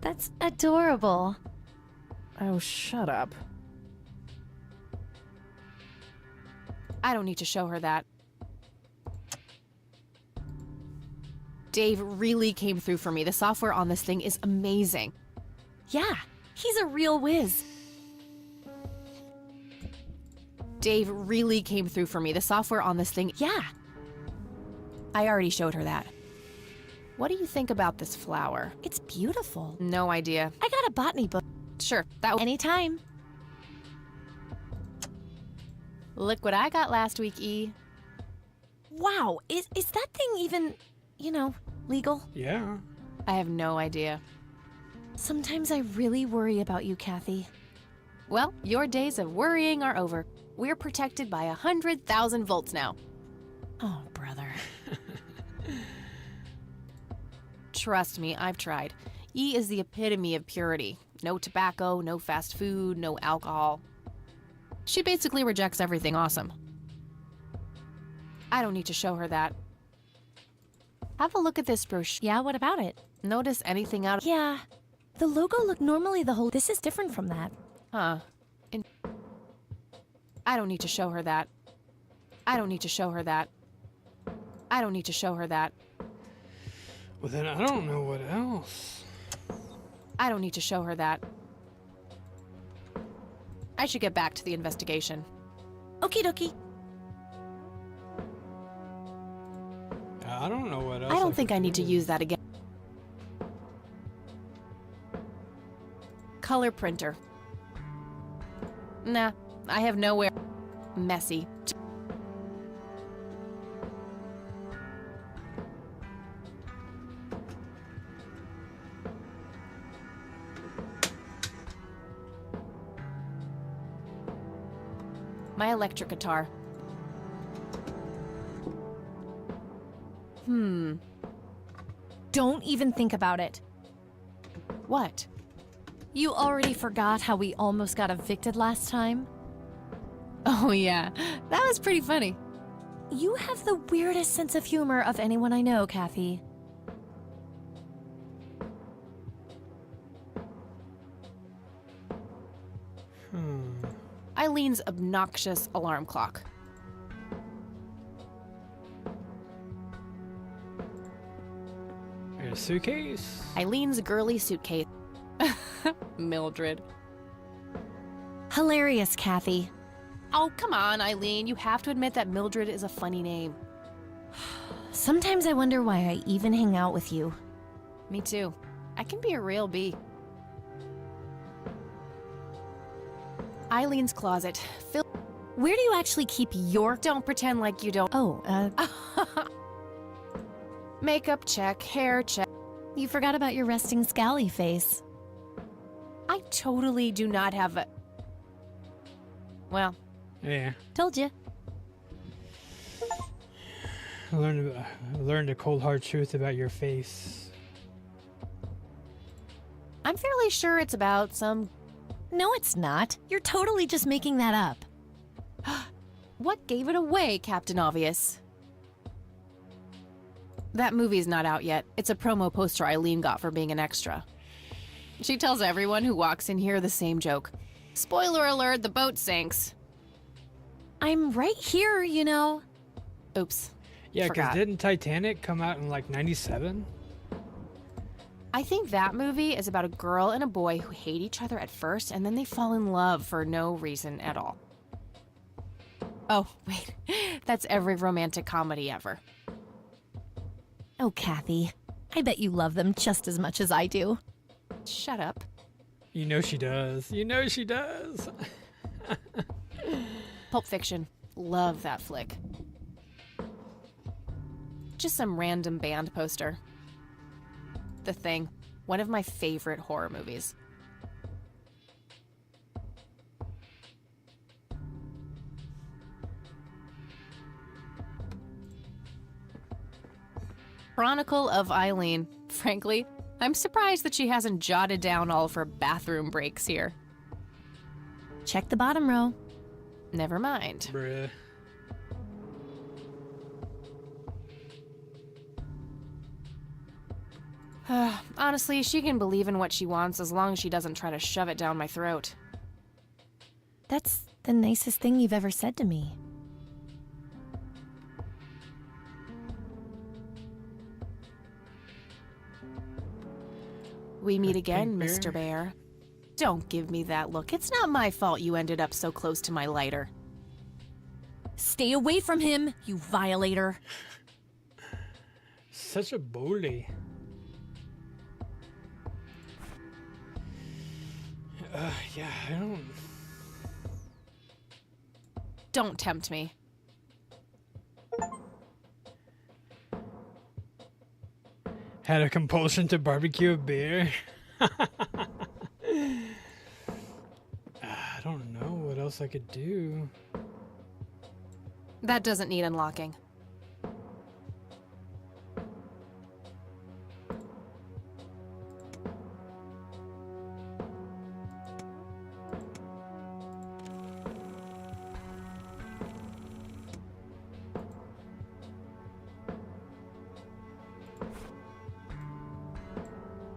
That's adorable. Oh, shut up. I don't need to show her that. Dave really came through for me. The software on this thing is amazing. Yeah, he's a real whiz. Dave really came through for me. The software on this thing, Yeah. I already showed her that. What do you think about this flower? It's beautiful. No idea. I got a botany book. Sure, that Anytime. Look what I got last week, E. Wow, is that thing even, legal? Yeah. I have no idea. Sometimes I really worry about you, Kathy. Well, your days of worrying are over. We're protected by 100,000 volts now. Oh, brother. Trust me, I've tried. E is the epitome of purity. No tobacco, no fast food, no alcohol. She basically rejects everything awesome. I don't need to show her that. Have a look at this brochure. Yeah, what about it? Notice anything out of... Yeah. The logo looked normally the whole... This is different from that. Huh. I don't need to show her that. I don't need to show her that. I don't need to show her that. Well, then I don't know what else. I don't need to show her that. I should get back to the investigation. Okie dokie. I don't know what else. I don't think could I need to do. use that again. Color printer. Nah, I have nowhere. Messy. My electric guitar. Don't even think about it. What? You already forgot how we almost got evicted last time? Oh yeah, that was pretty funny. You have the weirdest sense of humor of anyone I know, Kathy. Eileen's obnoxious alarm clock. A suitcase. Eileen's girly suitcase. Mildred. Hilarious, Kathy. Oh, come on, Eileen. You have to admit that Mildred is a funny name. Sometimes I wonder why I even hang out with you. Me too. I can be a real bee. Eileen's closet. Where do you actually keep your... Don't pretend like you don't. Oh, Makeup check, hair check. you forgot about your resting scally face. I totally do not have a... Well, Yeah. Told you. I learned a cold hard truth about your face. I'm fairly sure it's about some... No, it's not. You're totally just making that up. What gave it away, Captain Obvious? That movie's not out yet. It's a promo poster Eileen got for being an extra. She tells everyone who walks in here the same joke. Spoiler alert, the boat sinks. I'm right here, you know. Oops. Yeah, because Forgot. didn't Titanic come out in like '97? I think that movie is about a girl and a boy who hate each other at first and then they fall in love for no reason at all. Oh, wait. That's every romantic comedy ever. Oh, Kathy. I bet you love them just as much as I do. Shut up. You know she does. You know she does. Pulp Fiction. Love that flick. Just some random band poster. The Thing. One of my favorite horror movies. Chronicle of Eileen. Frankly, I'm surprised that she hasn't jotted down all of her bathroom breaks here. Check the bottom row. Never mind. Bruh. Honestly, she can believe in what she wants as long as she doesn't try to shove it down my throat. That's the nicest thing you've ever said to me. We meet again, Bear. Mr. Bear. Don't give me that look. It's not my fault you ended up so close to my lighter. Stay away from him, you violator. Such a bully. Yeah, I don't... Don't tempt me. Had a compulsion to barbecue a bear. I don't know what else I could do. That doesn't need unlocking.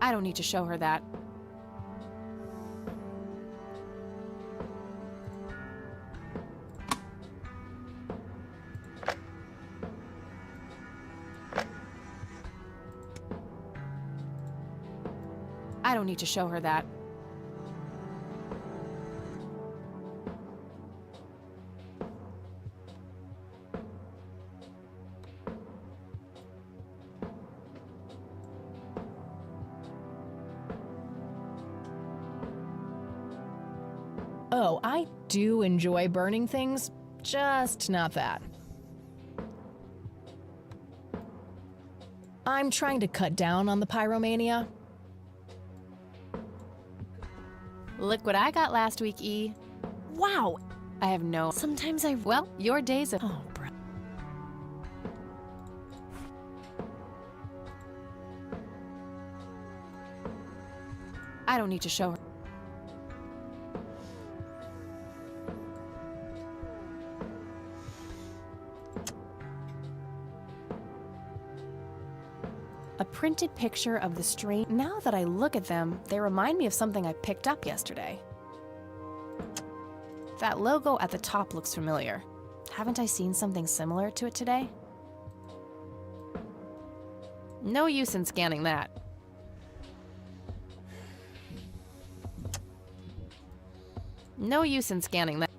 I don't need to show her that. I don't need to show her that. Oh, I do enjoy burning things, just not that. I'm trying to cut down on the pyromania. Look what I got last week, E. Wow. I have no... Sometimes I... Well, your days of... Oh, bro. I don't need to show her. A printed picture of the strange... Now that I look at them, they remind me of something I picked up yesterday. That logo at the top looks familiar. Haven't I seen something similar to it today? No use in scanning that. No use in scanning that.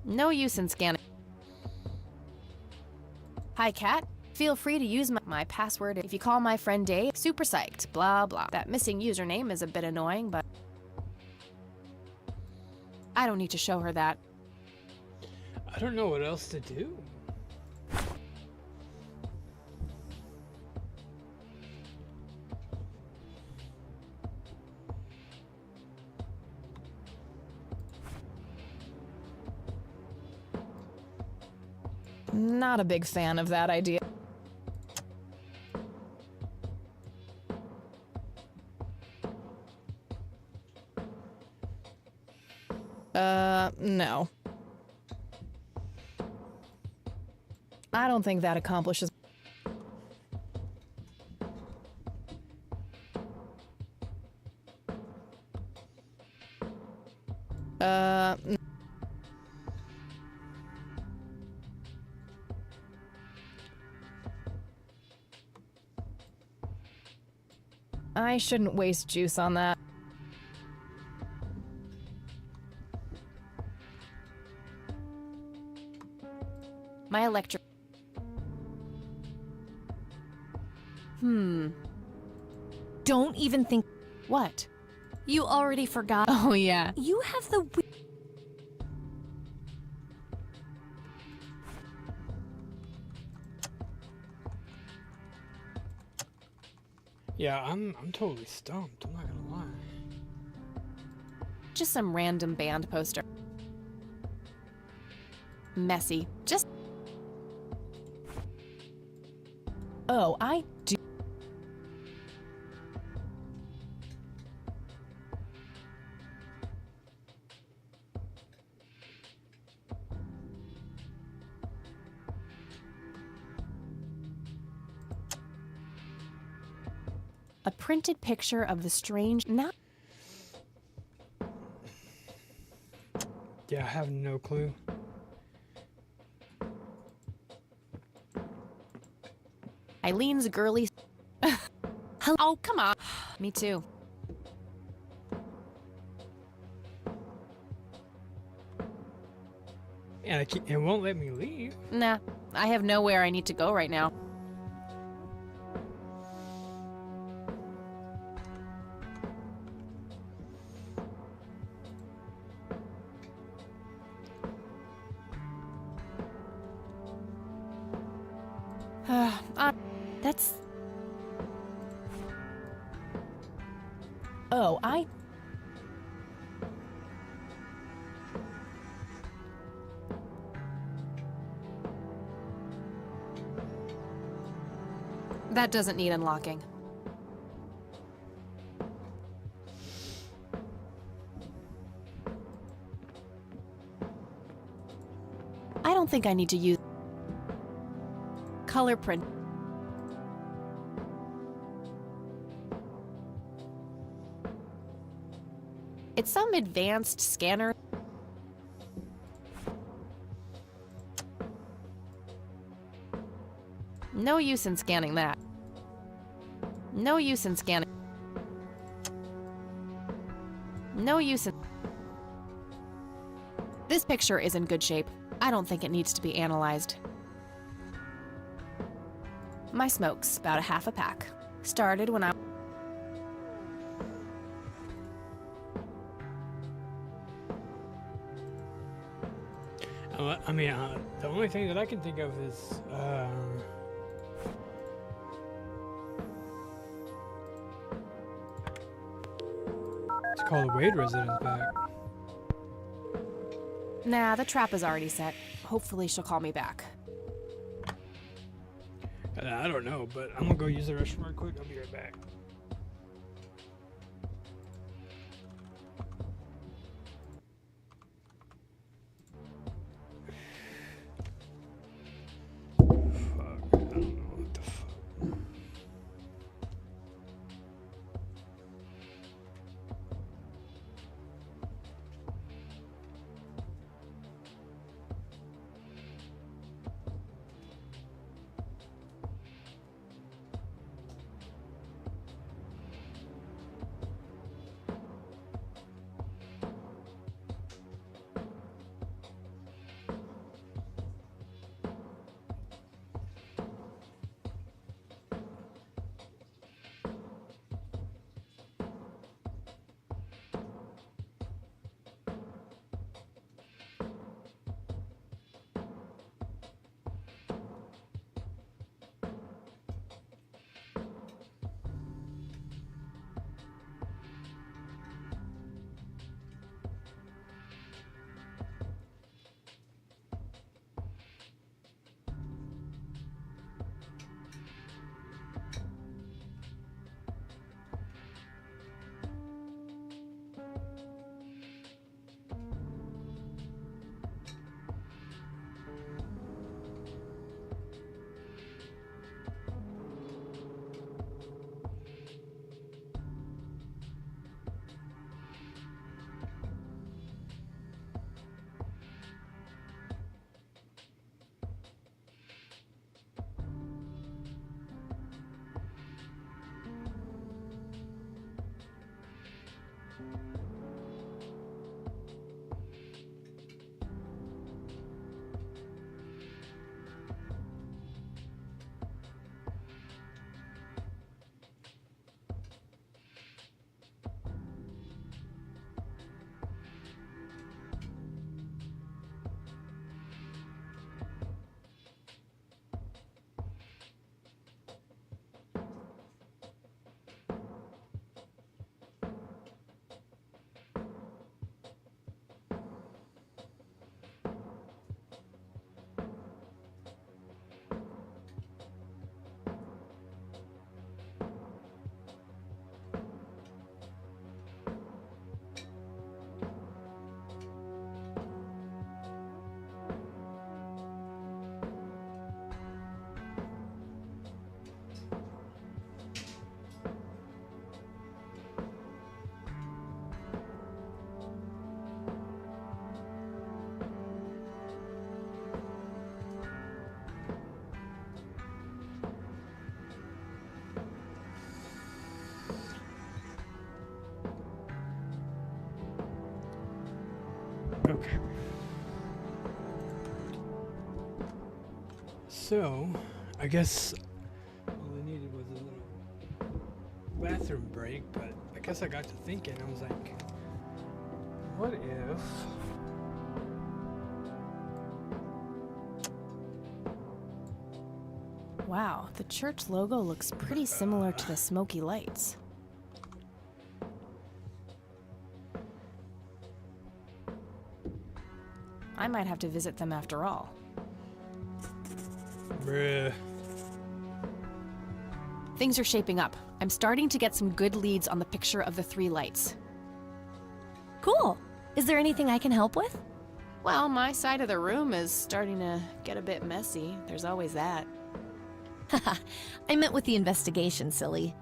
No use in scanning. Hi, Cat. Feel free to use my password if you call my friend Dave. Super psyched, blah blah. That missing username is a bit annoying, but I don't need to show her that. I don't know what else to do. Not a big fan of that idea. No. I don't think that accomplishes... I shouldn't waste juice on that. My electric... Don't even think... What? You already forgot. Oh, yeah. You have the. Yeah, I'm totally stumped. I'm not gonna lie. Just some random band poster. Messy. Just. Oh, I do. A printed picture of the strange. Not. Yeah, I have no clue. Eileen's girly. Oh, come on. Me too. And it won't let me leave. Nah, I have nowhere I need to go right now. That's. Oh, I. That doesn't need unlocking. I don't think I need to use color print. It's some advanced scanner. No use in scanning that. No use in scanning. No use in... This picture is in good shape. I don't think it needs to be analyzed. My smoke's about a half a pack. Started when I... I mean, the only thing that I can think of is, let's call the Wade residence back. Nah, the trap is already set. Hopefully she'll call me back. I don't know, but I'm gonna go use the restroom real quick. I'll be right back. Okay. So, I guess all I needed was a little bathroom break, but I guess I got to thinking, I was like, what if... Wow, the church logo looks pretty similar to the smoky lights. I might have to visit them after all. Bruh. Things are shaping up. I'm starting to get some good leads on the picture of the three lights. Cool. Is there anything I can help with? Well, my side of the room is starting to get a bit messy. There's always that. Haha, I meant with the investigation, silly.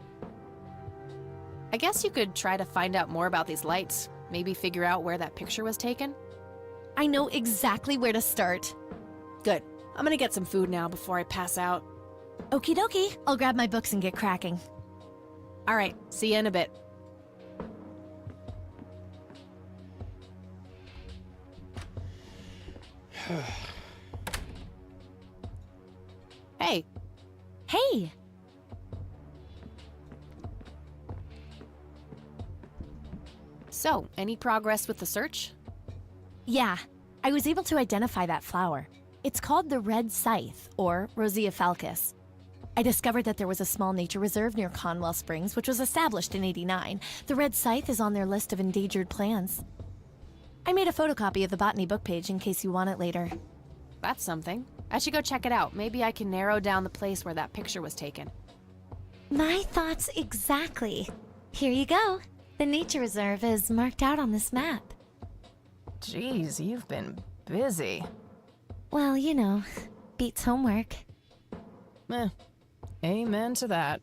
I guess you could try to find out more about these lights. Maybe figure out where that picture was taken. I know exactly where to start. Good. I'm gonna get some food now before I pass out. Okie dokie. I'll grab my books and get cracking. All right, see you in a bit. Hey. Hey! So, any progress with the search? Yeah, I was able to identify that flower. It's called the red scythe, or Rosea falcus. I discovered that there was a small nature reserve near Conwell Springs, which was established in '89. The red scythe is on their list of endangered plants. I made a photocopy of the botany book page in case you want it later. That's something. I should go check it out. Maybe I can narrow down the place where that picture was taken. My thoughts exactly. Here you go. The nature reserve is marked out on this map. Jeez, you've been busy. Well, you know, beats homework. Amen to that.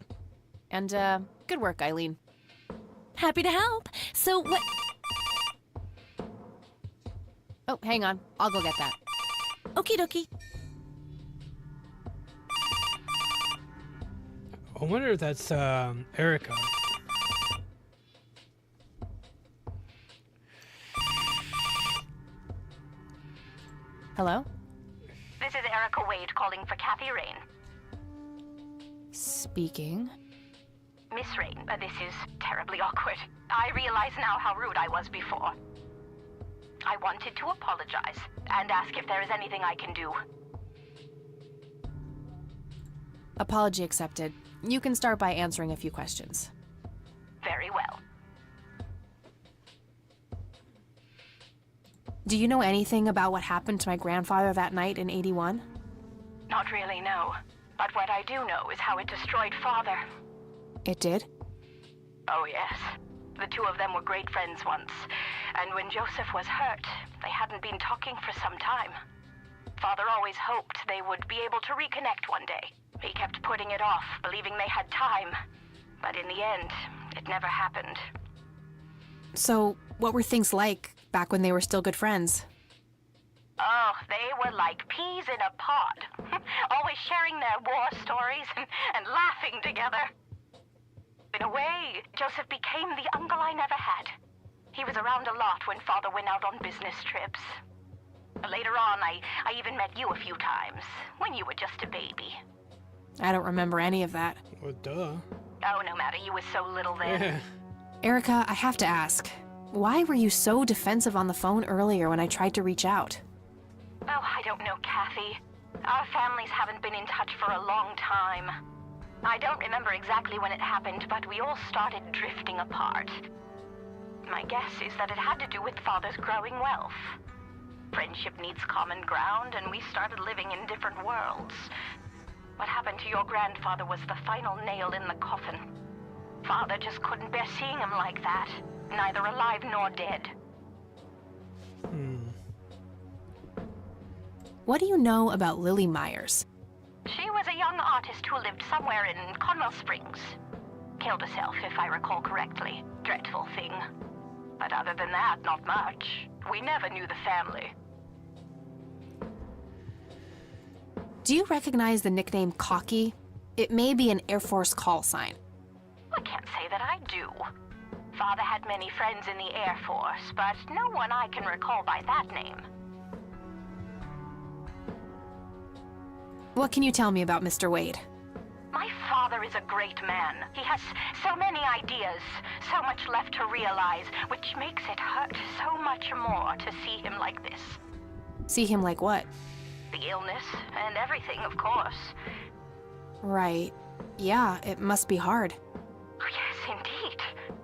And, good work, Eileen. Happy to help. So what... Oh, hang on. I'll go get that. Okie dokie. I wonder if that's, Erica. Hello? This is Erica Wade calling for Kathy Rain. Speaking. Miss Rain, this is terribly awkward. I realize now how rude I was before. I wanted to apologize and ask if there is anything I can do. Apology accepted. You can start by answering a few questions. Very well. Do you know anything about what happened to my grandfather that night in '81? Not really, no. But what I do know is how it destroyed Father. It did? Oh, yes. The two of them were great friends once. And when Joseph was hurt, they hadn't been talking for some time. Father always hoped they would be able to reconnect one day. He kept putting it off, believing they had time. But in the end, it never happened. So, what were things like back when they were still good friends? Oh, they were like peas in a pod. Always sharing their war stories and laughing together. In a way, Joseph became the uncle I never had. He was around a lot when Father went out on business trips. Later on, I even met you a few times, when you were just a baby. I don't remember any of that. Well, duh. Oh, no matter, you were so little then. Yeah. Erica, I have to ask, why were you so defensive on the phone earlier when I tried to reach out? Oh, I don't know, Kathy. Our families haven't been in touch for a long time. I don't remember exactly when it happened, but we all started drifting apart. My guess is that it had to do with Father's growing wealth. Friendship needs common ground, and we started living in different worlds. What happened to your grandfather was the final nail in the coffin. Father just couldn't bear seeing him like that, neither alive nor dead. What do you know about Lily Myers? She was a young artist who lived somewhere in Conwell Springs. Killed herself, if I recall correctly. Dreadful thing. But other than that, not much. We never knew the family. Do you recognize the nickname Cocky? It may be an Air Force call sign. I can't say that I do. Father had many friends in the Air Force, but no one I can recall by that name. What can you tell me about Mr. Wade? My father is a great man. He has so many ideas, so much left to realize, which makes it hurt so much more to see him like this. See him like what? The illness and everything, of course. Right. Yeah, it must be hard. Yes, indeed.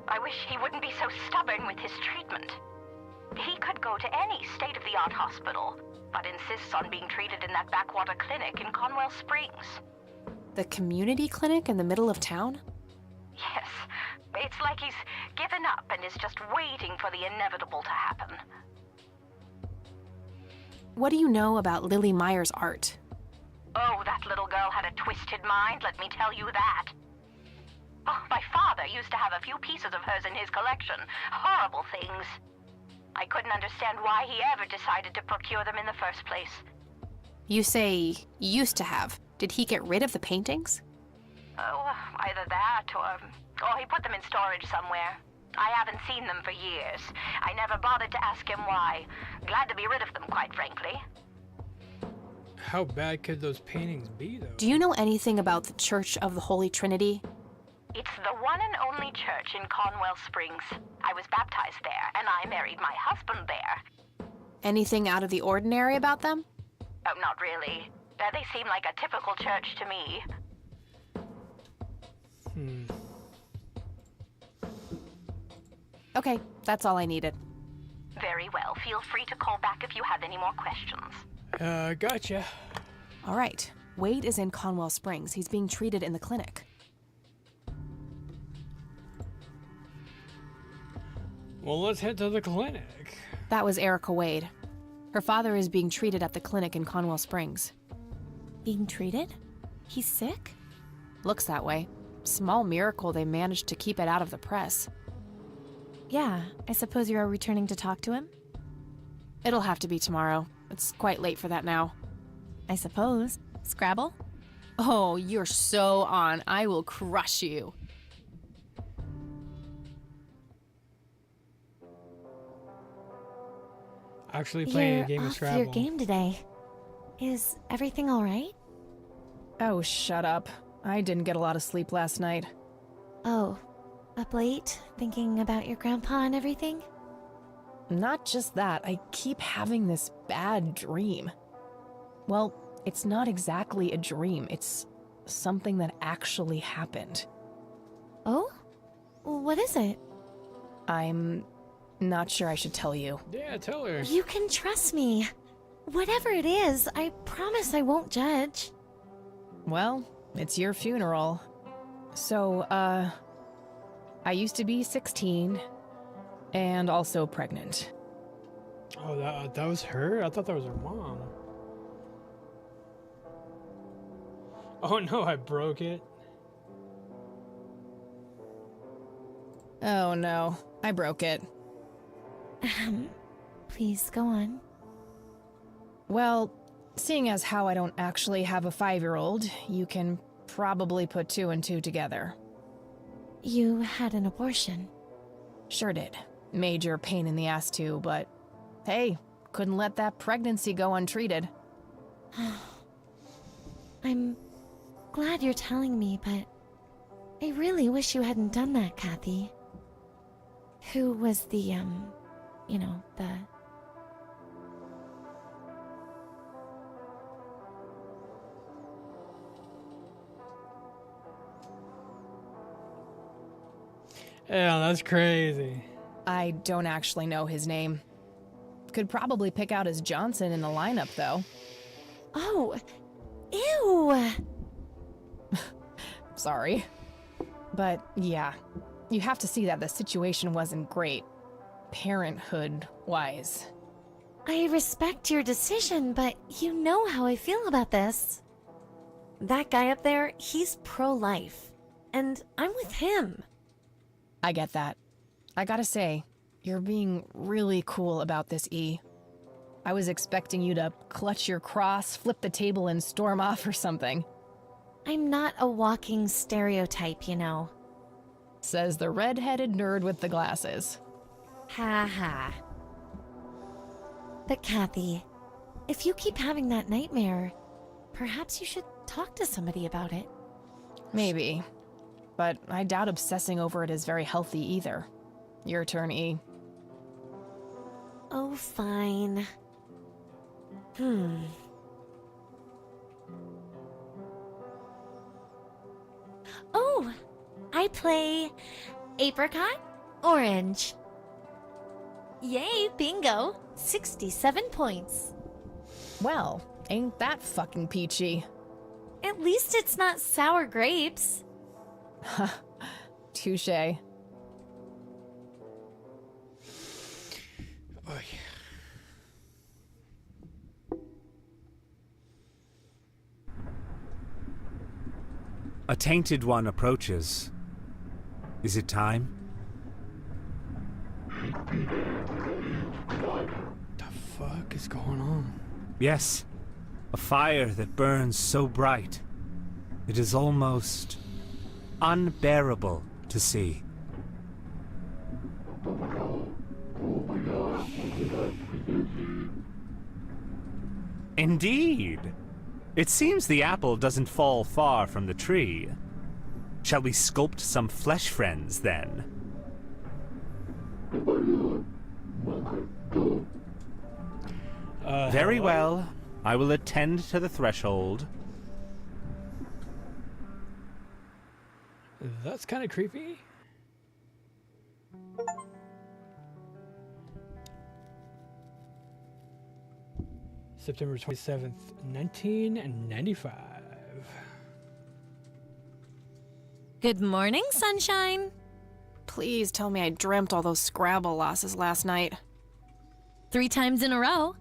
I wish he wouldn't be so stubborn with his treatment. He could go to any state-of-the-art hospital, but insists on being treated in that backwater clinic in Conwell Springs. The community clinic in the middle of town? Yes. It's like he's given up and is just waiting for the inevitable to happen. What do you know about Lily Meyer's art? Oh, that little girl had a twisted mind, let me tell you that. Oh, my father used to have a few pieces of hers in his collection. Horrible things. I couldn't understand why he ever decided to procure them in the first place. You say used to have. Did he get rid of the paintings? Oh, either that or he put them in storage somewhere. I haven't seen them for years. I never bothered to ask him why. Glad to be rid of them, quite frankly. How bad could those paintings be, though? Do you know anything about the Church of the Holy Trinity? It's the one and only church in Conwell Springs. I was baptized there, and I married my husband there. Anything out of the ordinary about them? Oh, not really. They seem like a typical church to me. Okay, that's all I needed. Very well. Feel free to call back if you have any more questions. Gotcha. All right. Wade is in Conwell Springs. He's being treated in the clinic. Well, let's head to the clinic. That was Erica Wade. Her father is being treated at the clinic in Conwell Springs. Being treated? He's sick? Looks that way. Small miracle they managed to keep it out of the press. Yeah, I suppose you are returning to talk to him? It'll have to be tomorrow. It's quite late for that now. I suppose. Scrabble? Oh, you're so on. I will crush you. Actually playing a game You're of off Scrabble. your game today. Is everything all right? Oh, shut up. I didn't get a lot of sleep last night. Oh, up late, thinking about your grandpa and everything? Not just that, I keep having this bad dream. Well, it's not exactly a dream, it's something that actually happened. Oh? What is it? I'm not sure I should tell you. Yeah, tell her. You can trust me. Whatever it is, I promise I won't judge. Well, it's your funeral. So, I used to be 16 and also pregnant. Oh, that was her? I thought that was her mom. Oh no, I broke it. Oh no, I broke it. Please go on. Well, seeing as how I don't actually have a 5-year-old, you can probably put 2 and 2 together. You had an abortion. Sure did. Major pain in the ass too, but hey, couldn't let that pregnancy go untreated. I'm glad you're telling me, but I really wish you hadn't done that, Kathy. Who was the, the... Yeah, that's crazy. I don't actually know his name. Could probably pick out his Johnson in the lineup, though. Oh, ew! Sorry. But yeah, you have to see that the situation wasn't great, parenthood-wise. I respect your decision, but you know how I feel about this. That guy up there, he's pro-life, and I'm with him. I get that. I gotta say, you're being really cool about this, E. I was expecting you to clutch your cross, flip the table, and storm off or something. I'm not a walking stereotype, you know. Says the red-headed nerd with the glasses. Ha ha. But Kathy, if you keep having that nightmare, perhaps you should talk to somebody about it. Maybe. But I doubt obsessing over it is very healthy either. Your turn, E. Oh, fine. Oh, I play apricot, orange. Yay, bingo. 67 points. Well, ain't that fucking peachy. At least it's not sour grapes. Touché. A tainted one approaches. Is it time? What the fuck is going on? Yes. A fire that burns so bright. It is almost unbearable to see. Indeed. It seems the apple doesn't fall far from the tree. Shall we sculpt some flesh friends, then? Very well. I will attend to the threshold. That's kind of creepy. September 27th, 1995. Good morning, sunshine. Please tell me I dreamt all those Scrabble losses last night. 3 times in a row.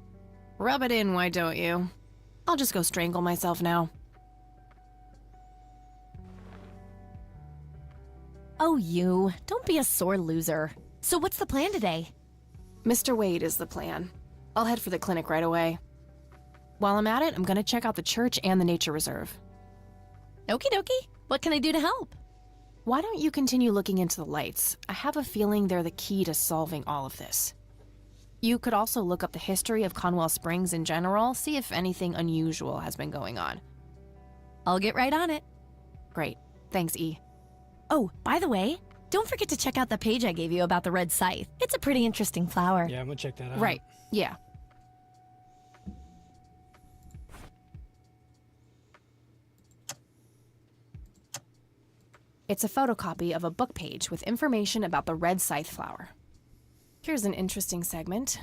Rub it in, why don't you? I'll just go strangle myself now. Oh, you. Don't be a sore loser. So what's the plan today? Mr. Wade is the plan. I'll head for the clinic right away. While I'm at it, I'm gonna check out the church and the nature reserve. Okie dokie. What can I do to help? Why don't you continue looking into the lights? I have a feeling they're the key to solving all of this. You could also look up the history of Conwell Springs in general, see if anything unusual has been going on. I'll get right on it. Great. Thanks, E. Oh, by the way, don't forget to check out the page I gave you about the red scythe. It's a pretty interesting flower. Yeah, I'm gonna check that out. Right. Yeah. It's a photocopy of a book page with information about the red scythe flower. Here's an interesting segment.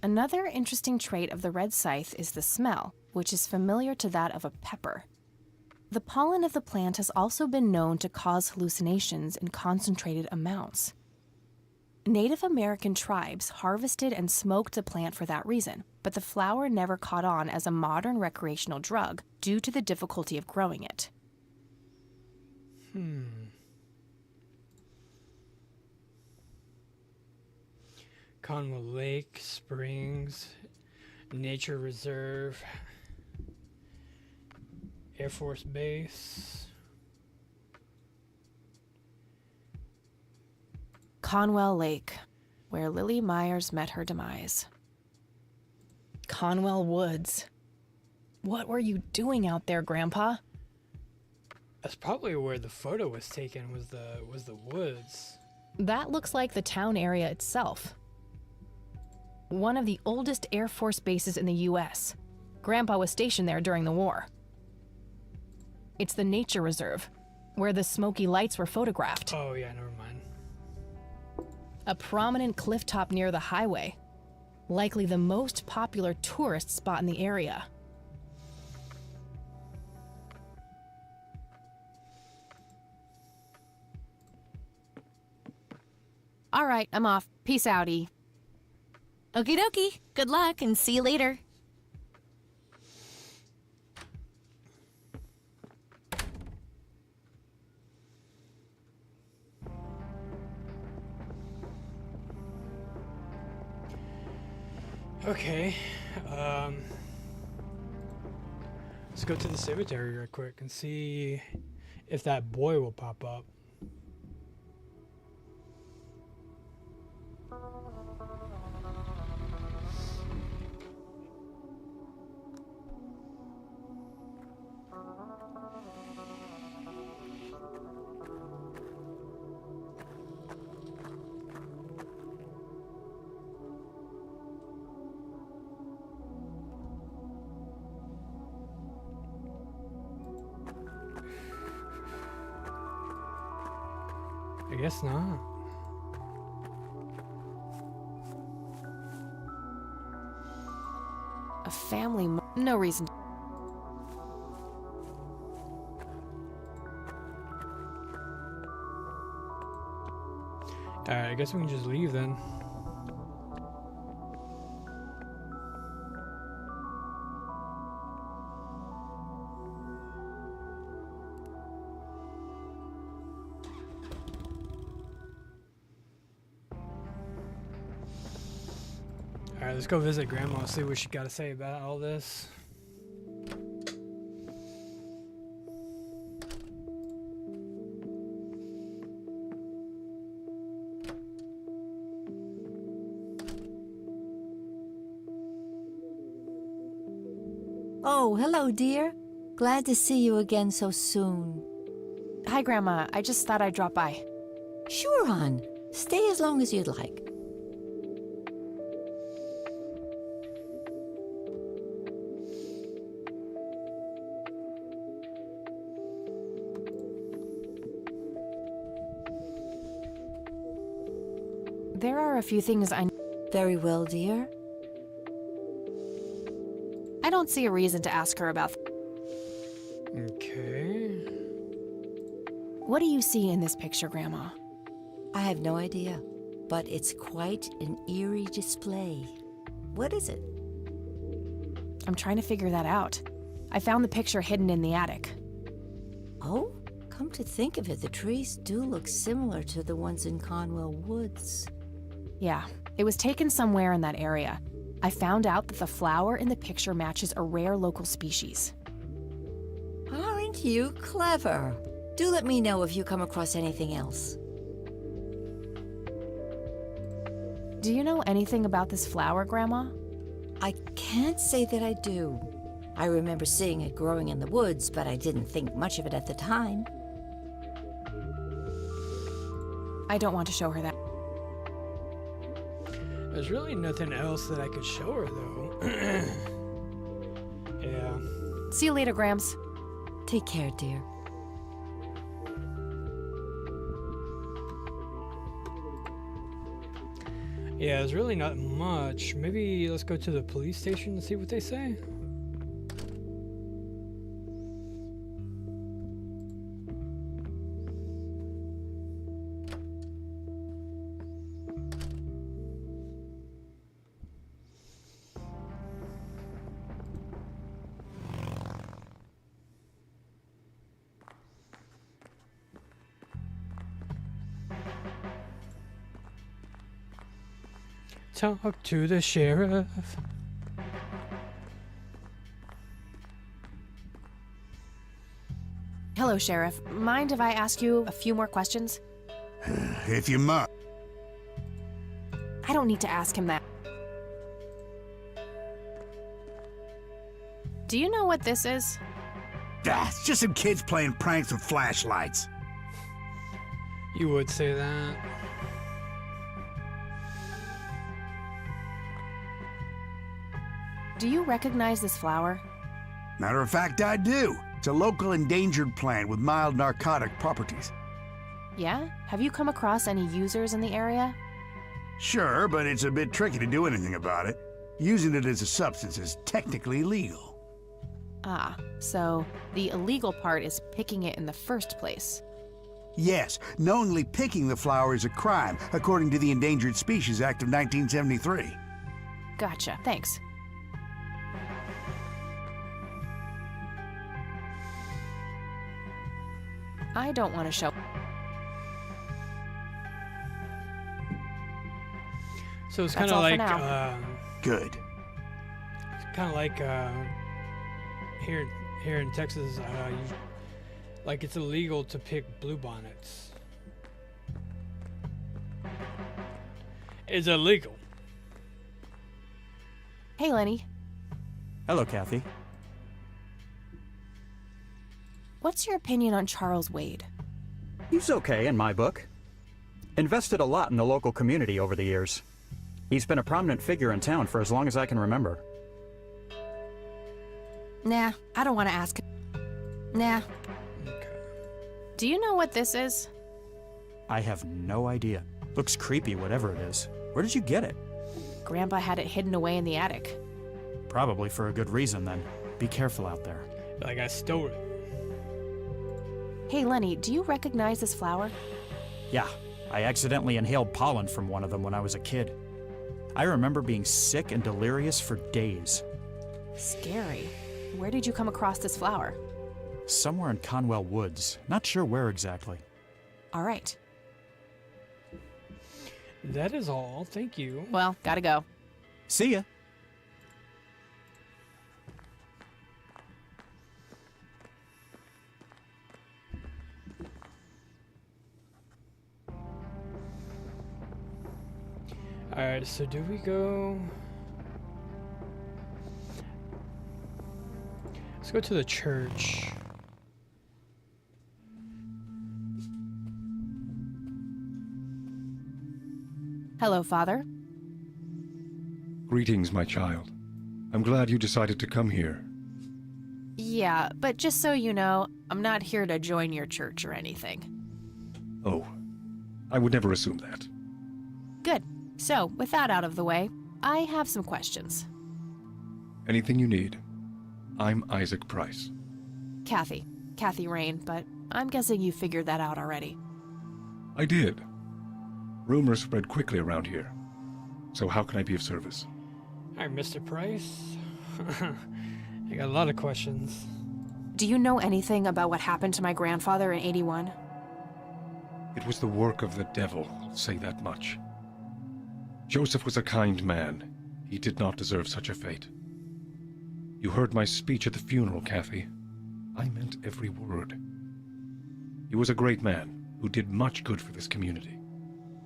Another interesting trait of the red scythe is the smell, which is familiar to that of a pepper. The pollen of the plant has also been known to cause hallucinations in concentrated amounts. Native American tribes harvested and smoked the plant for that reason, but the flower never caught on as a modern recreational drug due to the difficulty of growing it. Conwell Lake, Springs, Nature Reserve, Air Force Base. Conwell Lake, where Lily Myers met her demise. Conwell Woods. What were you doing out there, Grandpa? That's probably where the photo was taken, was the woods. That looks like the town area itself. One of the oldest Air Force bases in the US. Grandpa was stationed there during the war. It's the nature reserve, where the smoky lights were photographed. Oh yeah, never mind. A prominent cliff top near the highway. Likely the most popular tourist spot in the area. All right, I'm off. Peace out, E. Okie dokie. Good luck and see you later. Okay, let's go to the cemetery real quick and see if that boy will pop up. guess not. A family. No reason. Alright, I guess we can just leave then. Alright, let's go visit Grandma, see what she got to say about all this. Oh, hello, dear. Glad to see you again so soon. Hi, Grandma. I just thought I'd drop by. Sure, hon. Stay as long as you'd like. There are a few things I... Very well, dear. I don't see a reason to ask her about... Okay. What do you see in this picture, Grandma? I have no idea, but it's quite an eerie display. What is it? I'm trying to figure that out. I found the picture hidden in the attic. Oh, come to think of it, the trees do look similar to the ones in Conwell Woods. Yeah, it was taken somewhere in that area. I found out that the flower in the picture matches a rare local species. Aren't you clever? Do let me know if you come across anything else. Do you know anything about this flower, Grandma? I can't say that I do. I remember seeing it growing in the woods, but I didn't think much of it at the time. I don't want to show her that. There's really nothing else that I could show her, though. Yeah. See you later, Grams. Take care, dear. Yeah, there's really not much. Maybe let's go to the police station and see what they say. Talk to the sheriff. Hello, Sheriff. Mind if I ask you a few more questions? If you must. I don't need to ask him that. Do you know what this is? It's just some kids playing pranks with flashlights. You would say that. Do you recognize this flower? Matter of fact, I do. It's a local endangered plant with mild narcotic properties. Yeah? Have you come across any users in the area? Sure, but it's a bit tricky to do anything about it. Using it as a substance is technically illegal. Ah, so the illegal part is picking it in the first place. Yes, knowingly picking the flower is a crime, according to the Endangered Species Act of 1973. Gotcha, thanks. I don't want to show. So it's That's kind of all for like now. Good. It's kind of like here in Texas, like it's illegal to pick bluebonnets. It's illegal. Hey, Lenny. Hello, Kathy. What's your opinion on Charles Wade? He's okay in my book. Invested a lot in the local community over the years. He's been a prominent figure in town for as long as I can remember. Nah, I don't want to ask. Nah. Okay. Do you know what this is? I have no idea. Looks creepy, whatever it is. Where did you get it? Grandpa had it hidden away in the attic. Probably for a good reason, then. Be careful out there. Like I stole it. Hey, Lenny, do you recognize this flower? Yeah, I accidentally inhaled pollen from one of them when I was a kid. I remember being sick and delirious for days. Scary. Where did you come across this flower? Somewhere in Conwell Woods. Not sure where exactly. All right. That is all. Thank you. Well, gotta go. See ya. Alright, so do we go... Let's go to the church. Hello, Father. Greetings, my child. I'm glad you decided to come here. Yeah, but just so you know, I'm not here to join your church or anything. Oh, I would never assume that. Good. So, with that out of the way, I have some questions. Anything you need. I'm Isaac Price. Kathy Rain, but I'm guessing you figured that out already. I did. Rumors spread quickly around here. So how can I be of service? Alright, Mr. Price. I got a lot of questions. Do you know anything about what happened to my grandfather in '81? It was the work of the devil, I'll say that much. Joseph was a kind man. He did not deserve such a fate. You heard my speech at the funeral, Kathy. I meant every word. He was a great man who did much good for this community.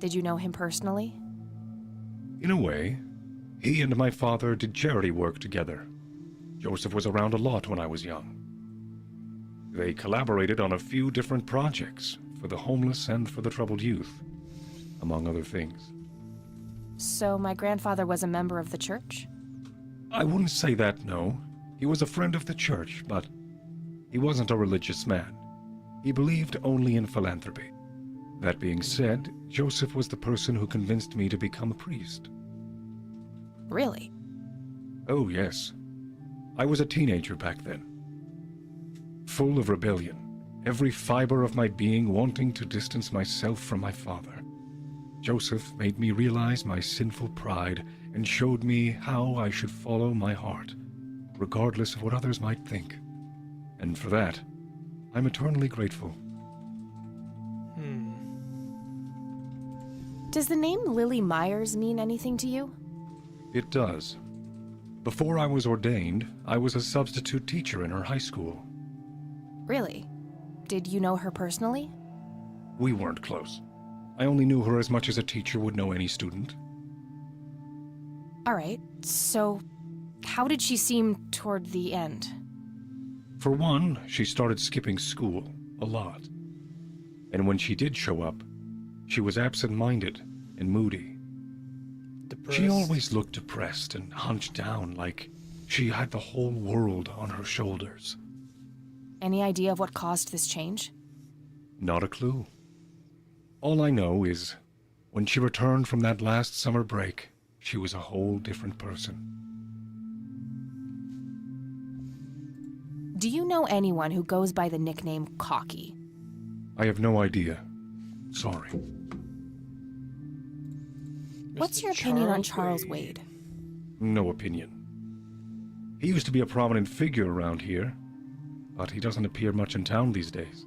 Did you know him personally? In a way, he and my father did charity work together. Joseph was around a lot when I was young. They collaborated on a few different projects for the homeless and for the troubled youth, among other things. So my grandfather was a member of the church? I wouldn't say that, no. He was a friend of the church, but he wasn't a religious man. He believed only in philanthropy. That being said, Joseph was the person who convinced me to become a priest. Really? Oh, yes. I was a teenager back then. Full of rebellion, every fiber of my being wanting to distance myself from my father. Joseph made me realize my sinful pride and showed me how I should follow my heart, regardless of what others might think. And for that, I'm eternally grateful. Does the name Lily Myers mean anything to you? It does. Before I was ordained, I was a substitute teacher in her high school. Really? Did you know her personally? We weren't close. I only knew her as much as a teacher would know any student. All right, so how did she seem toward the end? For one, she started skipping school a lot. And when she did show up, she was absent-minded and moody. Depressed. She always looked depressed and hunched down like she had the whole world on her shoulders. Any idea of what caused this change? Not a clue. All I know is, when she returned from that last summer break, she was a whole different person. Do you know anyone who goes by the nickname Cocky? I have no idea. Sorry. What's your opinion on Charles Wade? No opinion. He used to be a prominent figure around here, but he doesn't appear much in town these days.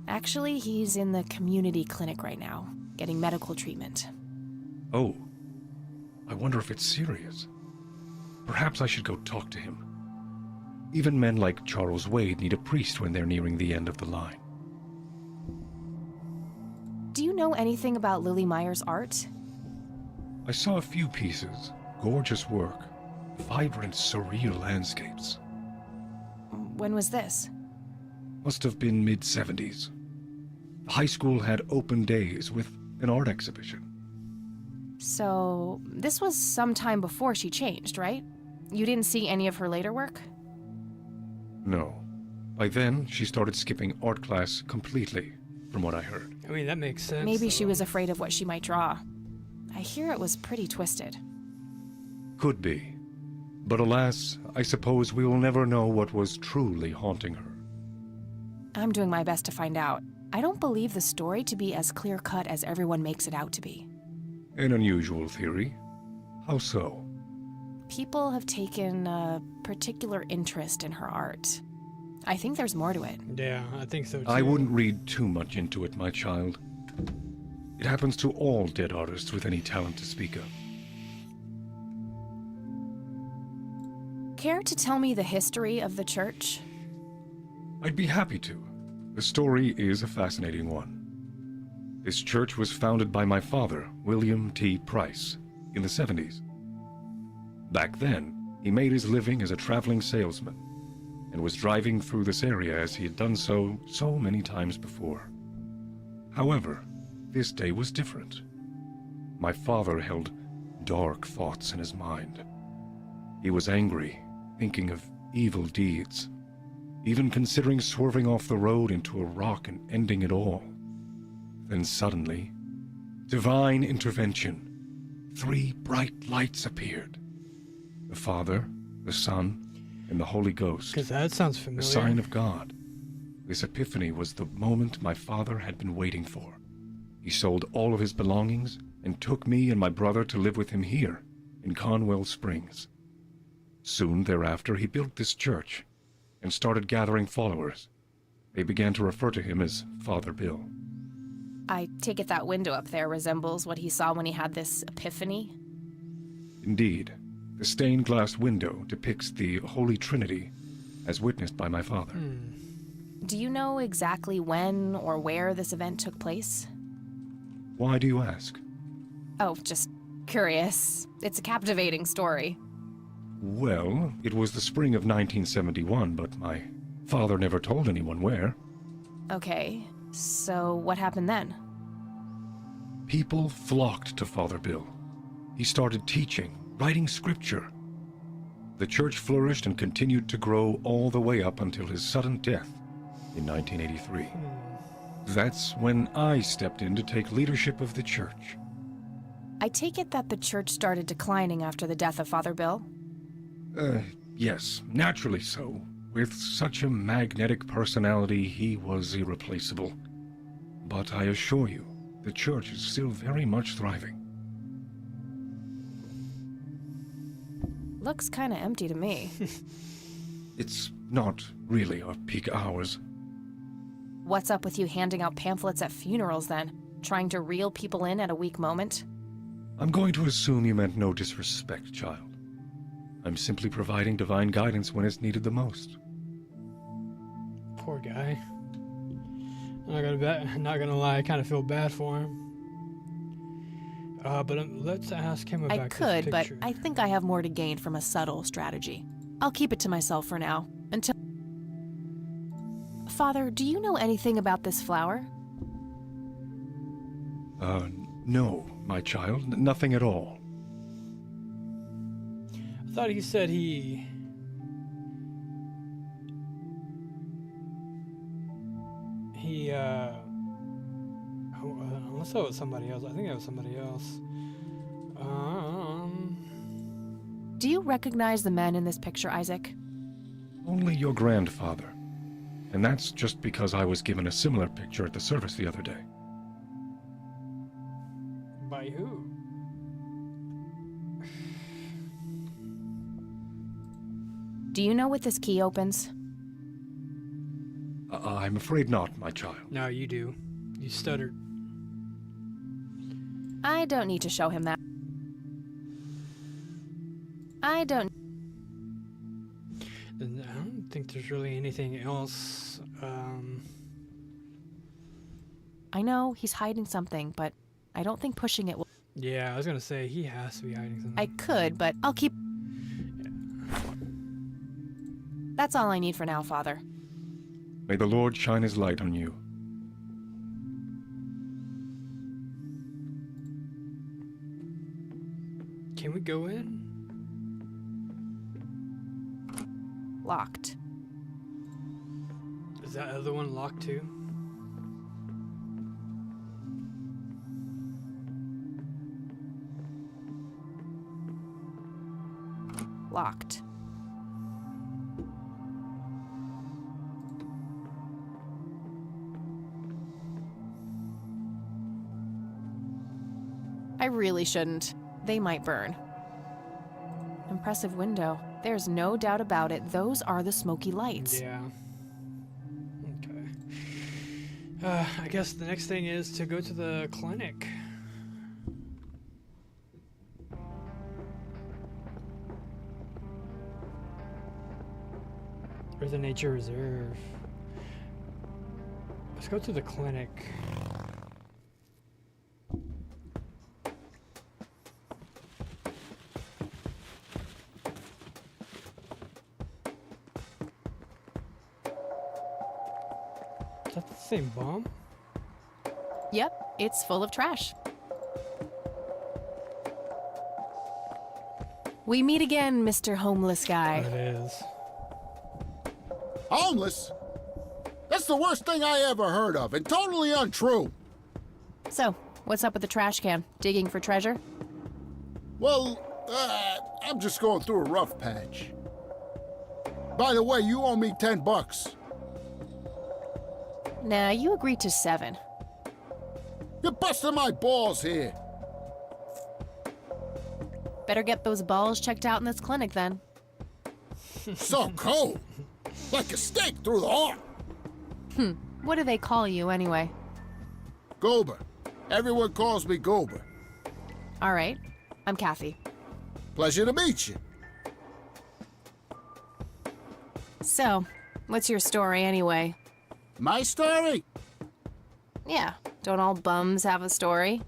Actually, he's in the community clinic right now, getting medical treatment. Oh. I wonder if it's serious. Perhaps I should go talk to him. Even men like Charles Wade need a priest when they're nearing the end of the line. Do you know anything about Lily Myers' art? I saw a few pieces. Gorgeous work. Vibrant, surreal landscapes. When was this? Must have been mid-70s. The high school had open days with an art exhibition. So, this was some time before she changed, right? You didn't see any of her later work? No. By then, she started skipping art class completely. from what I heard. I mean, that makes sense. Maybe she was afraid of what she might draw. I hear it was pretty twisted. Could be. But alas, I suppose we will never know what was truly haunting her. I'm doing my best to find out. I don't believe the story to be as clear-cut as everyone makes it out to be. An unusual theory. How so? People have taken a particular interest in her art. I think there's more to it. Yeah, I think so too. I wouldn't read too much into it, my child. It happens to all dead artists with any talent to speak of. Care to tell me the history of the church? I'd be happy to. The story is a fascinating one. This church was founded by my father, William T. Price, in the 70s. Back then, he made his living as a traveling salesman and was driving through this area as he had done so many times before. However, this day was different. My father held dark thoughts in his mind. He was angry, thinking of evil deeds, even considering swerving off the road into a rock and ending it all. Then suddenly, divine intervention. 3 bright lights appeared. The Father, the Son, and the Holy Ghost. Because that sounds familiar. The sign of God. This epiphany was the moment my father had been waiting for. He sold all of his belongings and took me and my brother to live with him here, in Conwell Springs. Soon thereafter, he built this church and started gathering followers. They began to refer to him as Father Bill. I take it that window up there resembles what he saw when he had this epiphany? Indeed. The stained glass window depicts the Holy Trinity, as witnessed by my father. Do you know exactly when or where this event took place? Why do you ask? Oh, just curious. It's a captivating story. Well, it was the spring of 1971, but my father never told anyone where. Okay, so what happened then? People flocked to Father Bill. He started teaching, writing scripture. The church flourished and continued to grow all the way up until his sudden death in 1983. That's when I stepped in to take leadership of the church. I take it that the church started declining after the death of Father Bill? Yes, naturally so. With such a magnetic personality, he was irreplaceable. But I assure you, the church is still very much thriving. Looks kinda empty to me. It's not really our peak hours. What's up with you handing out pamphlets at funerals then? Trying to reel people in at a weak moment? I'm going to assume you meant no disrespect, child. I'm simply providing divine guidance when it's needed the most. Poor guy. I'm not gonna lie, I kind of feel bad for him. But let's ask him about I could, but I think I have more to gain from a subtle strategy. I'll keep it to myself for now, until... Father, do you know anything about this flower? No, my child, nothing at all. I thought he said he... unless that was somebody else. I think that was somebody else. Do you recognize the men in this picture, Isaac? Only your grandfather. And that's just because I was given a similar picture at the service the other day. By who? Do you know what this key opens? I'm afraid not, my child. No, you do. You stuttered. I don't need to show him that. I don't think there's really anything else. I know he's hiding something, but I don't think pushing it will... Yeah, I was gonna say, he has to be hiding something. I could, but I'll keep... That's all I need for now, Father. May the Lord shine his light on you. Can we go in? Locked. Is that other one locked too? Locked. I really shouldn't. They might burn. Impressive window. There's no doubt about it. Those are the smoky lights. Yeah. Okay. I guess the next thing is to go to the clinic. Or the nature reserve. Let's go to the clinic. Is that the same bomb? Yep, it's full of trash. We meet again, Mr. Homeless Guy. It is. Homeless? That's the worst thing I ever heard of, and totally untrue. So, what's up with the trash can? Digging for treasure? Well, I'm just going through a rough patch. By the way, you owe me $10. Nah, you agreed to 7. You're busting my balls here. Better get those balls checked out in this clinic then. So cold. Like a stake through the heart. What do they call you anyway? Gober. Everyone calls me Gober. All right, I'm Kathy. Pleasure to meet you. So, what's your story anyway? My story? Yeah, don't all bums have a story?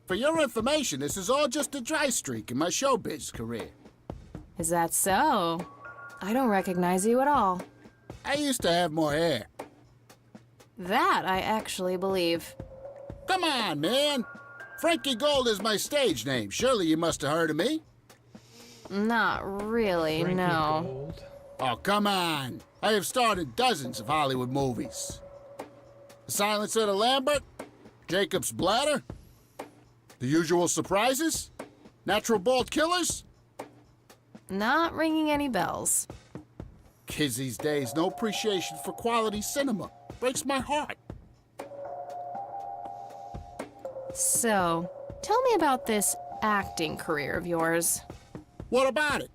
For your information, this is all just a dry streak in my showbiz career. Is that so? I don't recognize you at all. I used to have more hair. That I actually believe. Come on, man. Frankie Gold is my stage name. Surely you must have heard of me. Not really, Frankie no. Gold. Oh, come on. I have starred in dozens of Hollywood movies. The Silence of the Lambert, Jacob's Bladder, The Usual Surprises, Natural Bald Killers. Not ringing any bells. Kids these days, no appreciation for quality cinema. Breaks my heart. So, tell me about this acting career of yours. What about it?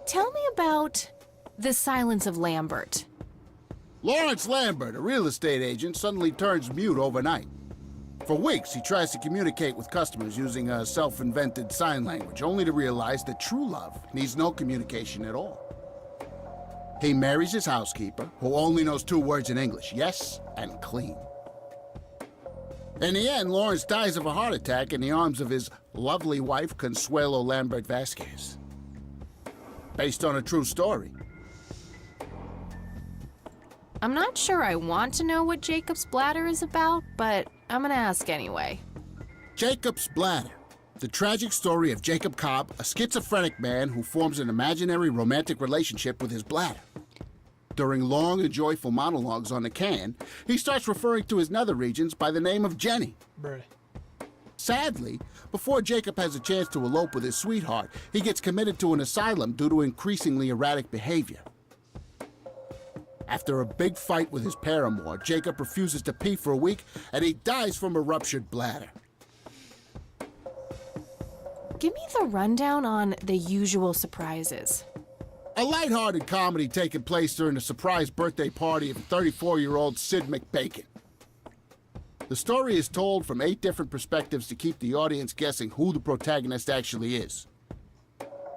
Tell me about The Silence of Lambert. Lawrence Lambert, a real estate agent, suddenly turns mute overnight. For weeks, he tries to communicate with customers using a self-invented sign language, only to realize that true love needs no communication at all. He marries his housekeeper, who only knows 2 words in English, yes and clean. In the end, Lawrence dies of a heart attack in the arms of his lovely wife, Consuelo Lambert Vasquez. Based on a true story. I'm not sure I want to know what Jacob's Bladder is about, but I'm gonna ask anyway. Jacob's Bladder. The tragic story of Jacob Cobb, a schizophrenic man who forms an imaginary romantic relationship with his bladder. During long and joyful monologues on the can, he starts referring to his nether regions by the name of Jenny. Bruh. Sadly, before Jacob has a chance to elope with his sweetheart, he gets committed to an asylum due to increasingly erratic behavior. After a big fight with his paramour, Jacob refuses to pee for a week, and he dies from a ruptured bladder. Give me the rundown on The Usual Surprises. A lighthearted comedy taking place during the surprise birthday party of 34-year-old Sid McBacon. The story is told from 8 different perspectives to keep the audience guessing who the protagonist actually is.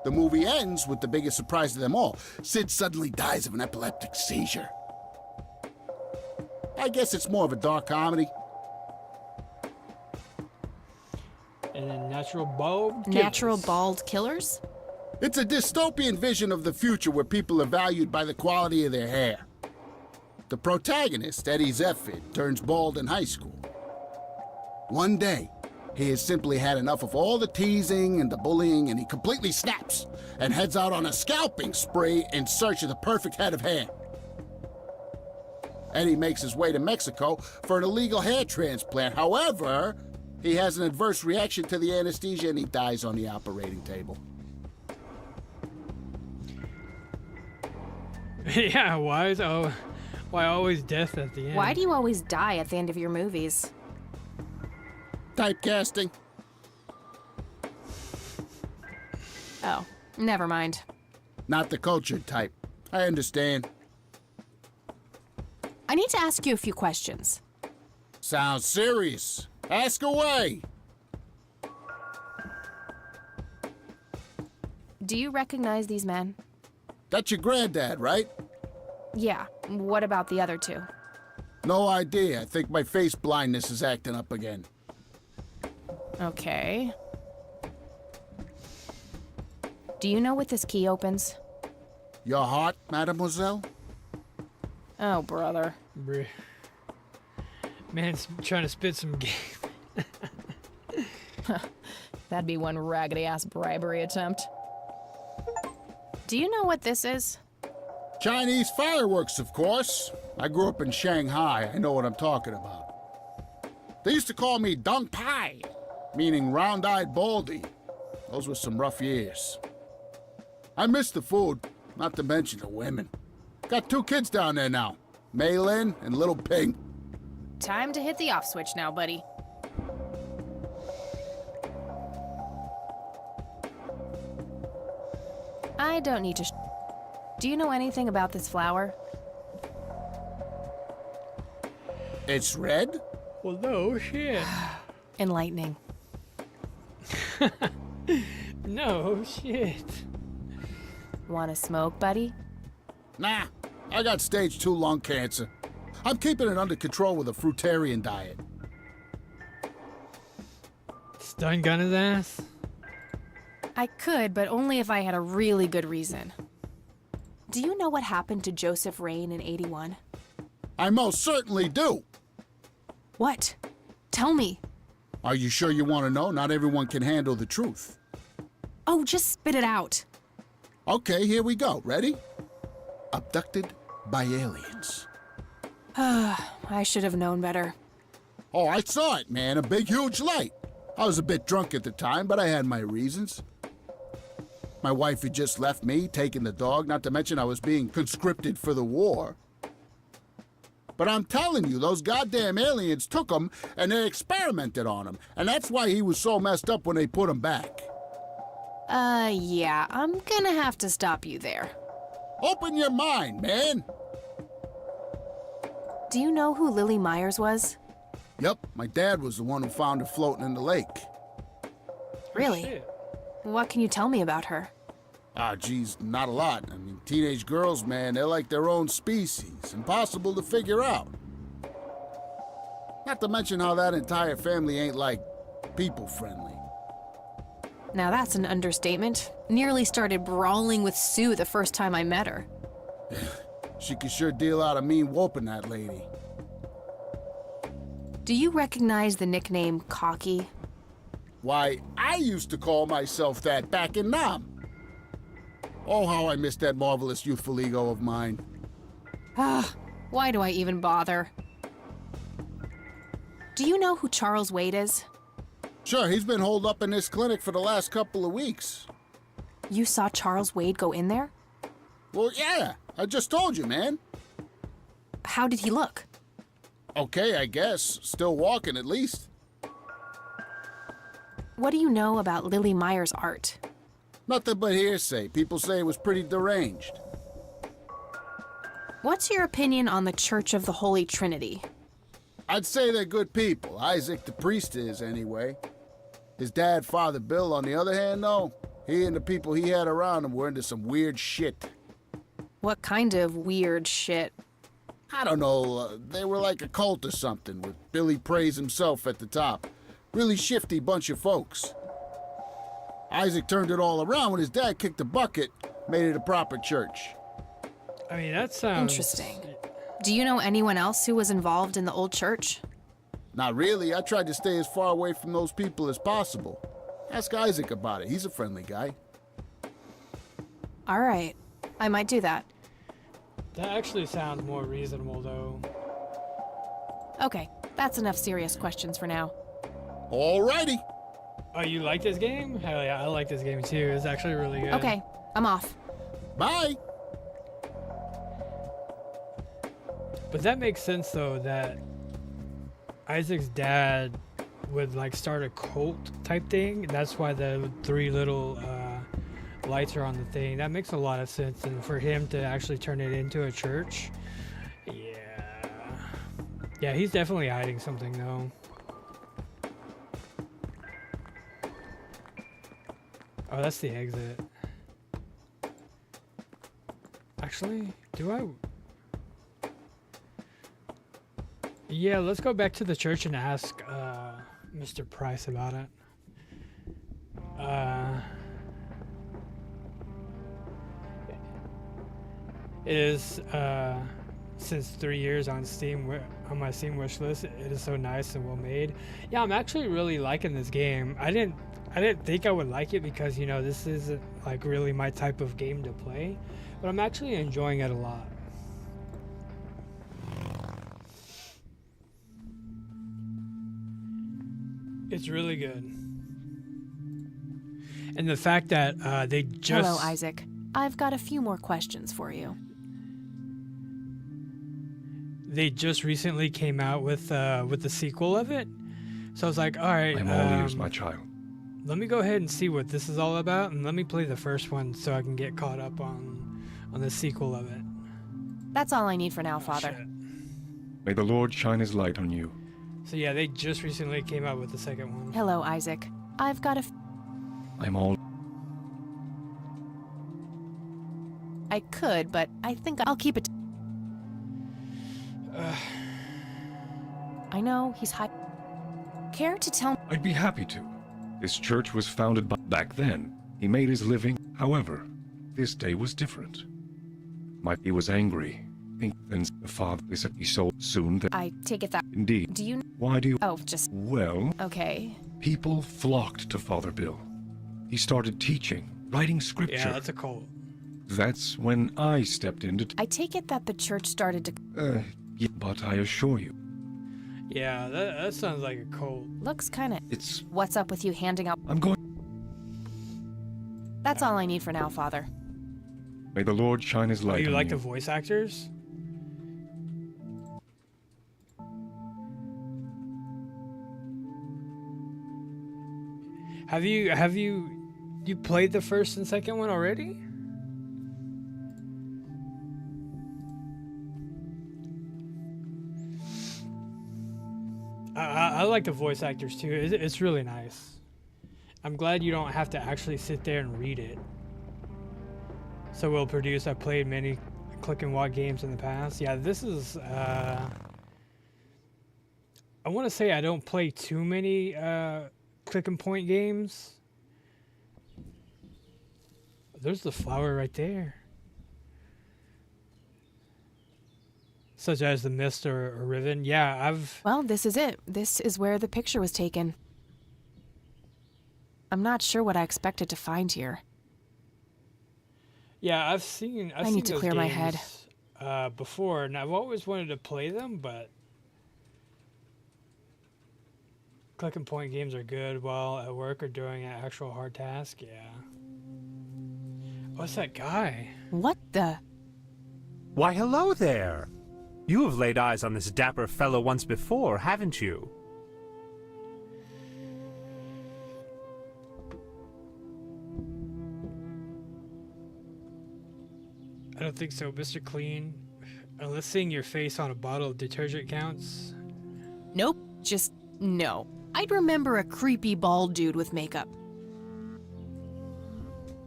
The movie ends with the biggest surprise of them all. Sid suddenly dies of an epileptic seizure. I guess it's more of a dark comedy. And then Natural Bald Killers. Natural Bald Killers? It's a dystopian vision of the future where people are valued by the quality of their hair. The protagonist, Eddie Zephyr, turns bald in high school. One day, he has simply had enough of all the teasing and the bullying, and he completely snaps and heads out on a scalping spree in search of the perfect head of hair. Eddie makes his way to Mexico for an illegal hair transplant. However, He has an adverse reaction to the anesthesia and he dies on the operating table. Yeah, why always death at the end? Why do you always die at the end of your movies? Typecasting. Oh, never mind. Not the cultured type. I understand. I need to ask you a few questions. Sounds serious. Ask away. Do you recognize these men? That's your granddad, right? Yeah. What about the other two? No idea. I think my face blindness is acting up again. Okay. Do you know what this key opens? Your heart, mademoiselle? Oh, brother. Man's trying to spit some game. That'd be one raggedy-ass bribery attempt. Do you know what this is? Chinese fireworks, of course. I grew up in Shanghai. I know what I'm talking about. They used to call me Dong Pai, meaning round-eyed baldy. Those were some rough years. I miss the food, not to mention the women. Got 2 kids down there now, Mei Lin and Little Ping. Time to hit the off switch now, buddy. I don't need to Do you know anything about this flower? It's red? Well, no shit. Enlightening. No shit. Want to smoke, buddy? Nah, I got stage 2 lung cancer. I'm keeping it under control with a fruitarian diet. Stun gun his ass? I could, but only if I had a really good reason. Do you know what happened to Joseph Rain in '81? I most certainly do. What? Tell me. Are you sure you want to know? Not everyone can handle the truth. Oh, just spit it out. Okay, here we go. Ready? Abducted by aliens. I should have known better. Oh, I saw it, man. A big, huge light. I was a bit drunk at the time, but I had my reasons. My wife had just left me, taking the dog, not to mention I was being conscripted for the war. But I'm telling you, those goddamn aliens took him and they experimented on him. And that's why he was so messed up when they put him back. Yeah, I'm gonna have to stop you there. Open your mind, man. Do you know who Lily Myers was? Yep, my dad was the one who found her floating in the lake. Really? Shit. What can you tell me about her? Ah, geez, not a lot. I mean, teenage girls, man, they're like their own species. Impossible to figure out. Not to mention how that entire family ain't, like, people-friendly. Now that's an understatement. Nearly started brawling with Sue the first time I met her. She could sure deal out a mean whooping, that lady. Do you recognize the nickname Cocky? Why, I used to call myself that back in Nam. Oh, how I miss that marvelous youthful ego of mine. Why do I even bother? Do you know who Charles Wade is? Sure, he's been holed up in this clinic for the last couple of weeks. You saw Charles Wade go in there? Well, yeah, I just told you, man. How did he look? Okay, I guess. Still walking, at least. What do you know about Lily Myers' art? Nothing but hearsay. People say it was pretty deranged. What's your opinion on the Church of the Holy Trinity? I'd say they're good people. Isaac the priest is, anyway. His dad, Father Bill, on the other hand, though, he and the people he had around him were into some weird shit. What kind of weird shit? I don't know, they were like a cult or something, with Billy Praise himself at the top. Really shifty bunch of folks. Isaac turned it all around when his dad kicked the bucket, made it a proper church. I mean, that sounds... Interesting. Do you know anyone else who was involved in the old church? Not really. I tried to stay as far away from those people as possible. Ask Isaac about it. He's a friendly guy. All right. I might do that. That actually sounds more reasonable, though. Okay, that's enough serious questions for now. Alrighty. Oh, you like this game? Hell yeah, I like this game too. It's actually really good. Okay, I'm off. Bye. But that makes sense though, that Isaac's dad would like start a cult type thing. That's why the 3 little lights are on the thing. That makes a lot of sense. And for him to actually turn it into a church, yeah, he's definitely hiding something though. Oh, that's the exit. Actually, do I? Yeah, let's go back to the church and ask Mr. Price about it. It is since 3 years on Steam, on my Steam wish list. It is so nice and well made. Yeah, I'm actually really liking this game. I didn't think I would like it because, you know, this isn't like really my type of game to play, but I'm actually enjoying it a lot. It's really good. And the fact that they just... Hello, Isaac. I've got a few more questions for you. They just recently came out with the sequel of it. So I was like, all right. I'm all ears, my child. Let me go ahead and see what this is all about, and let me play the first one so I can get caught up on the sequel of it. That's all I need for now, Father. Shit. May the Lord shine his light on you. So yeah, they just recently came out with the second one. Hello, Isaac. I've got a... I'm all... I could, but I think I'll keep it... I know, he's high... Care to tell me... I'd be happy to. This church was founded back then. He made his living. However, this day was different. He was angry. Then the father said he sold soon that... I take it that... Indeed. Do you... Why do you... Oh, just... Well... Okay. People flocked to Father Bill. He started teaching, writing scripture. Yeah, that's a cult. That's when I stepped in to... I take it that the church started to... Yeah, but I assure you... Yeah, that sounds like a cult. Looks kinda... It's... What's up with you handing out... I'm going... That's all I need for now, Father. May the Lord shine his light on you. Do you like the voice actors? Have you played the first and second one already? I like the voice actors too. It's really nice. I'm glad you don't have to actually sit there and read it. So well produced. I've played many click and walk games in the past. Yeah, this is I want to say I don't play too many click and point games. There's the flower right there. Such as the mist or ribbon. Yeah, Well, this is it. This is where the picture was taken. I'm not sure what I expected to find here. Yeah, I've seen I need to those clear my head. Before, and I've always wanted to play them, but click and point games are good while at work or doing an actual hard task. Yeah. What's that guy? What the? Why, hello there. You have laid eyes on this dapper fellow once before, haven't you? I don't think so, Mr. Clean. Unless seeing your face on a bottle of detergent counts. Nope, just no. I'd remember a creepy bald dude with makeup.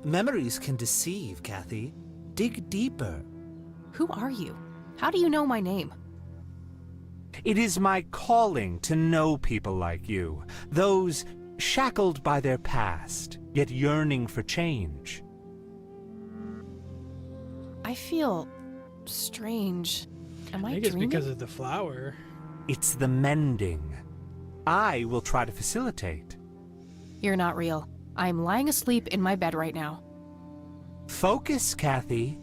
Memories can deceive, Kathy. Dig deeper. Who are you? How do you know my name? It is my calling to know people like you, those shackled by their past, yet yearning for change. I feel strange. Am I think it's dreaming? because of the flower. It's the mending. I will try to facilitate. You're not real. I'm lying asleep in my bed right now. Focus, Kathy.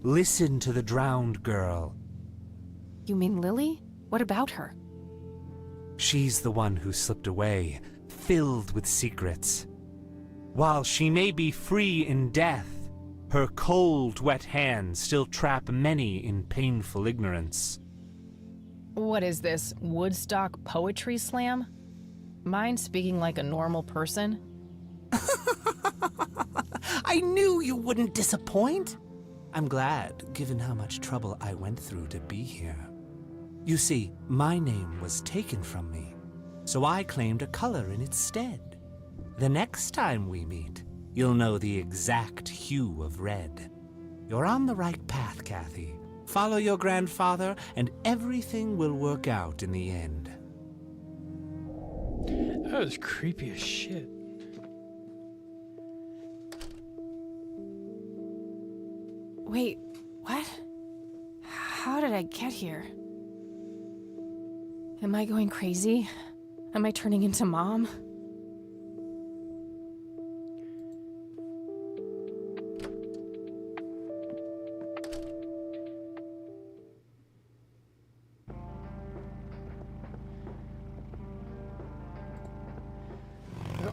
Listen to the drowned girl. You mean Lily? What about her? She's the one who slipped away, filled with secrets. While she may be free in death, her cold, wet hands still trap many in painful ignorance. What is this, Woodstock Poetry Slam? Mind speaking like a normal person? I knew you wouldn't disappoint. I'm glad, given how much trouble I went through to be here. You see, my name was taken from me, so I claimed a color in its stead. The next time we meet, you'll know the exact hue of red. You're on the right path, Kathy. Follow your grandfather, and everything will work out in the end. That was creepy as shit. Wait, what? How did I get here? Am I going crazy? Am I turning into Mom?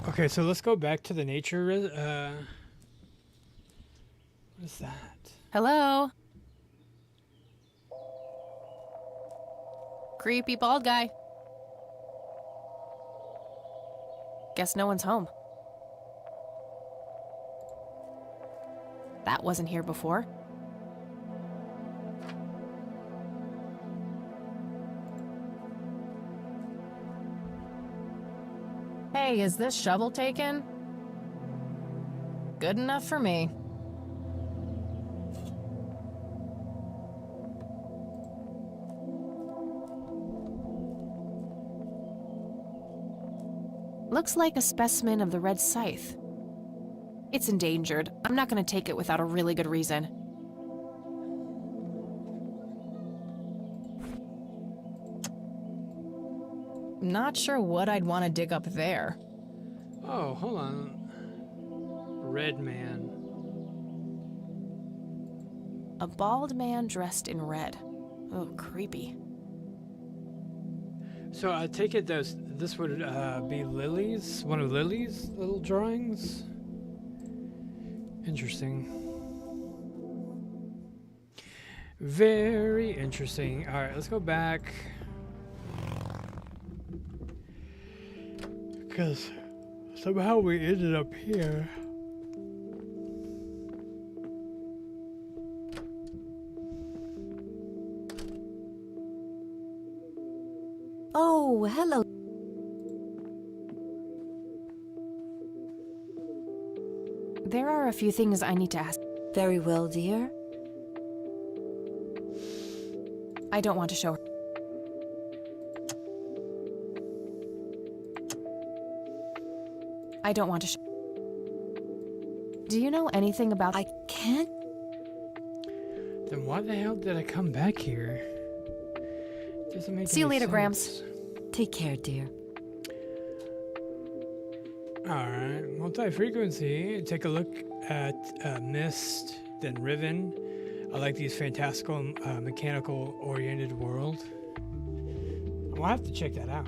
Okay, so let's go back to the nature. What is that? Hello? Creepy bald guy. Guess no one's home. That wasn't here before. Hey, is this shovel taken? Good enough for me. Looks like a specimen of the red scythe. It's endangered. I'm not going to take it without a really good reason. Not sure what I'd want to dig up there. Oh, hold on. Red man. A bald man dressed in red. Oh, creepy. So I take it this would be Lily's, one of Lily's little drawings? Interesting. Very interesting. Alright, let's go back. Because somehow we ended up here. Oh, hello. There are a few things I need to ask. Very well, dear. I don't want to show her. I don't want to show. Do you know anything about... I can't... Then why the hell did I come back here? Doesn't make See you any later, sense. Grams. Take care, dear. Alright, multi-frequency. Take a look at Mist, then Riven. I like these fantastical, mechanical-oriented world. I'll have to check that out.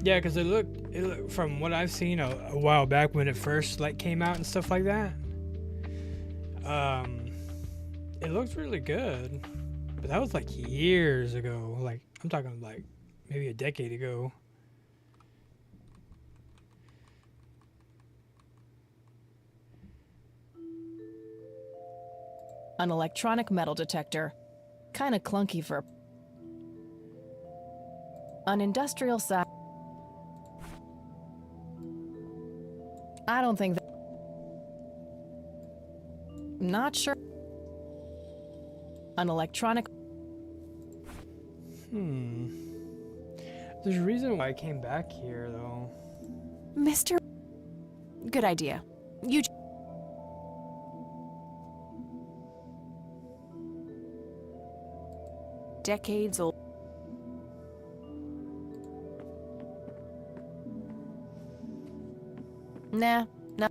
Yeah, because it looked, from what I've seen a while back when it first came out and stuff like that. It looked really good, but that was years ago. I'm talking maybe a decade ago. An electronic metal detector. Kinda clunky for... An industrial side... I don't think that... Not sure... An electronic... There's a reason why I came back here, though. Mr. Good idea. You... Decades old. Nah, no.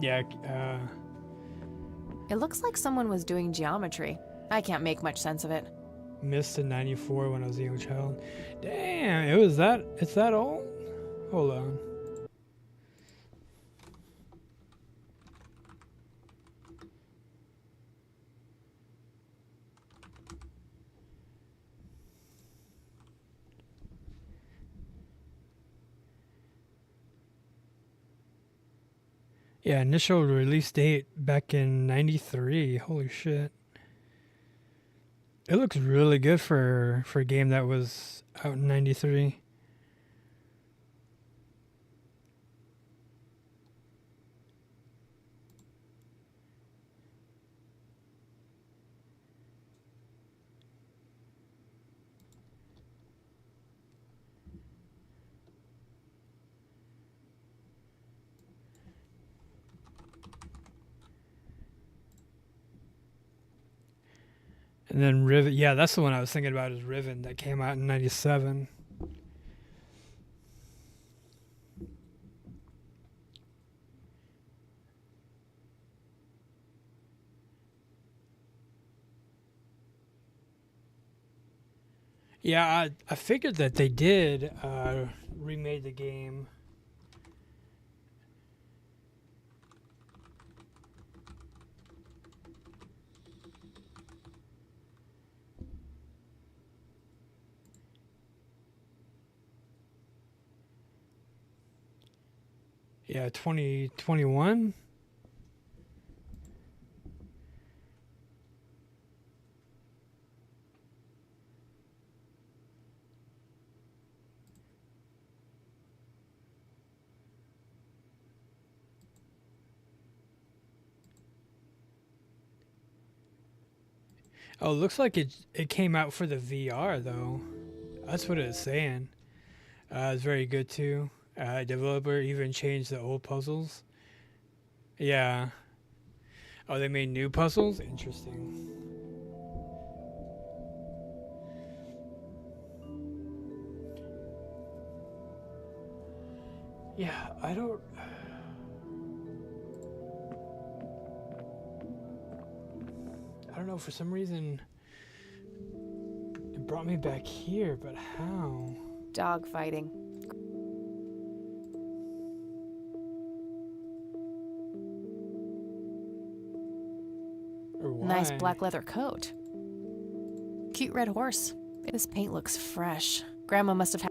Yeah, It looks like someone was doing geometry. I can't make much sense of it. Missed in 94 when I was a young child. Damn, it was that. It's that old? Hold on. Yeah, initial release date back in 93. Holy shit. It looks really good for a game that was out in 93. And then Riven, yeah, that's the one I was thinking about, is Riven, that came out in 97. Yeah, I figured that they did remade the game. Yeah, 2021. Oh, looks like it came out for the VR though. That's what it's saying. It's very good too. Developer even changed the old puzzles. Yeah. Oh, they made new puzzles? Interesting. Yeah, I don't know, for some reason it brought me back here, but how? Dog fighting. Nice black leather coat. Cute red horse. This paint looks fresh. Grandma must have had.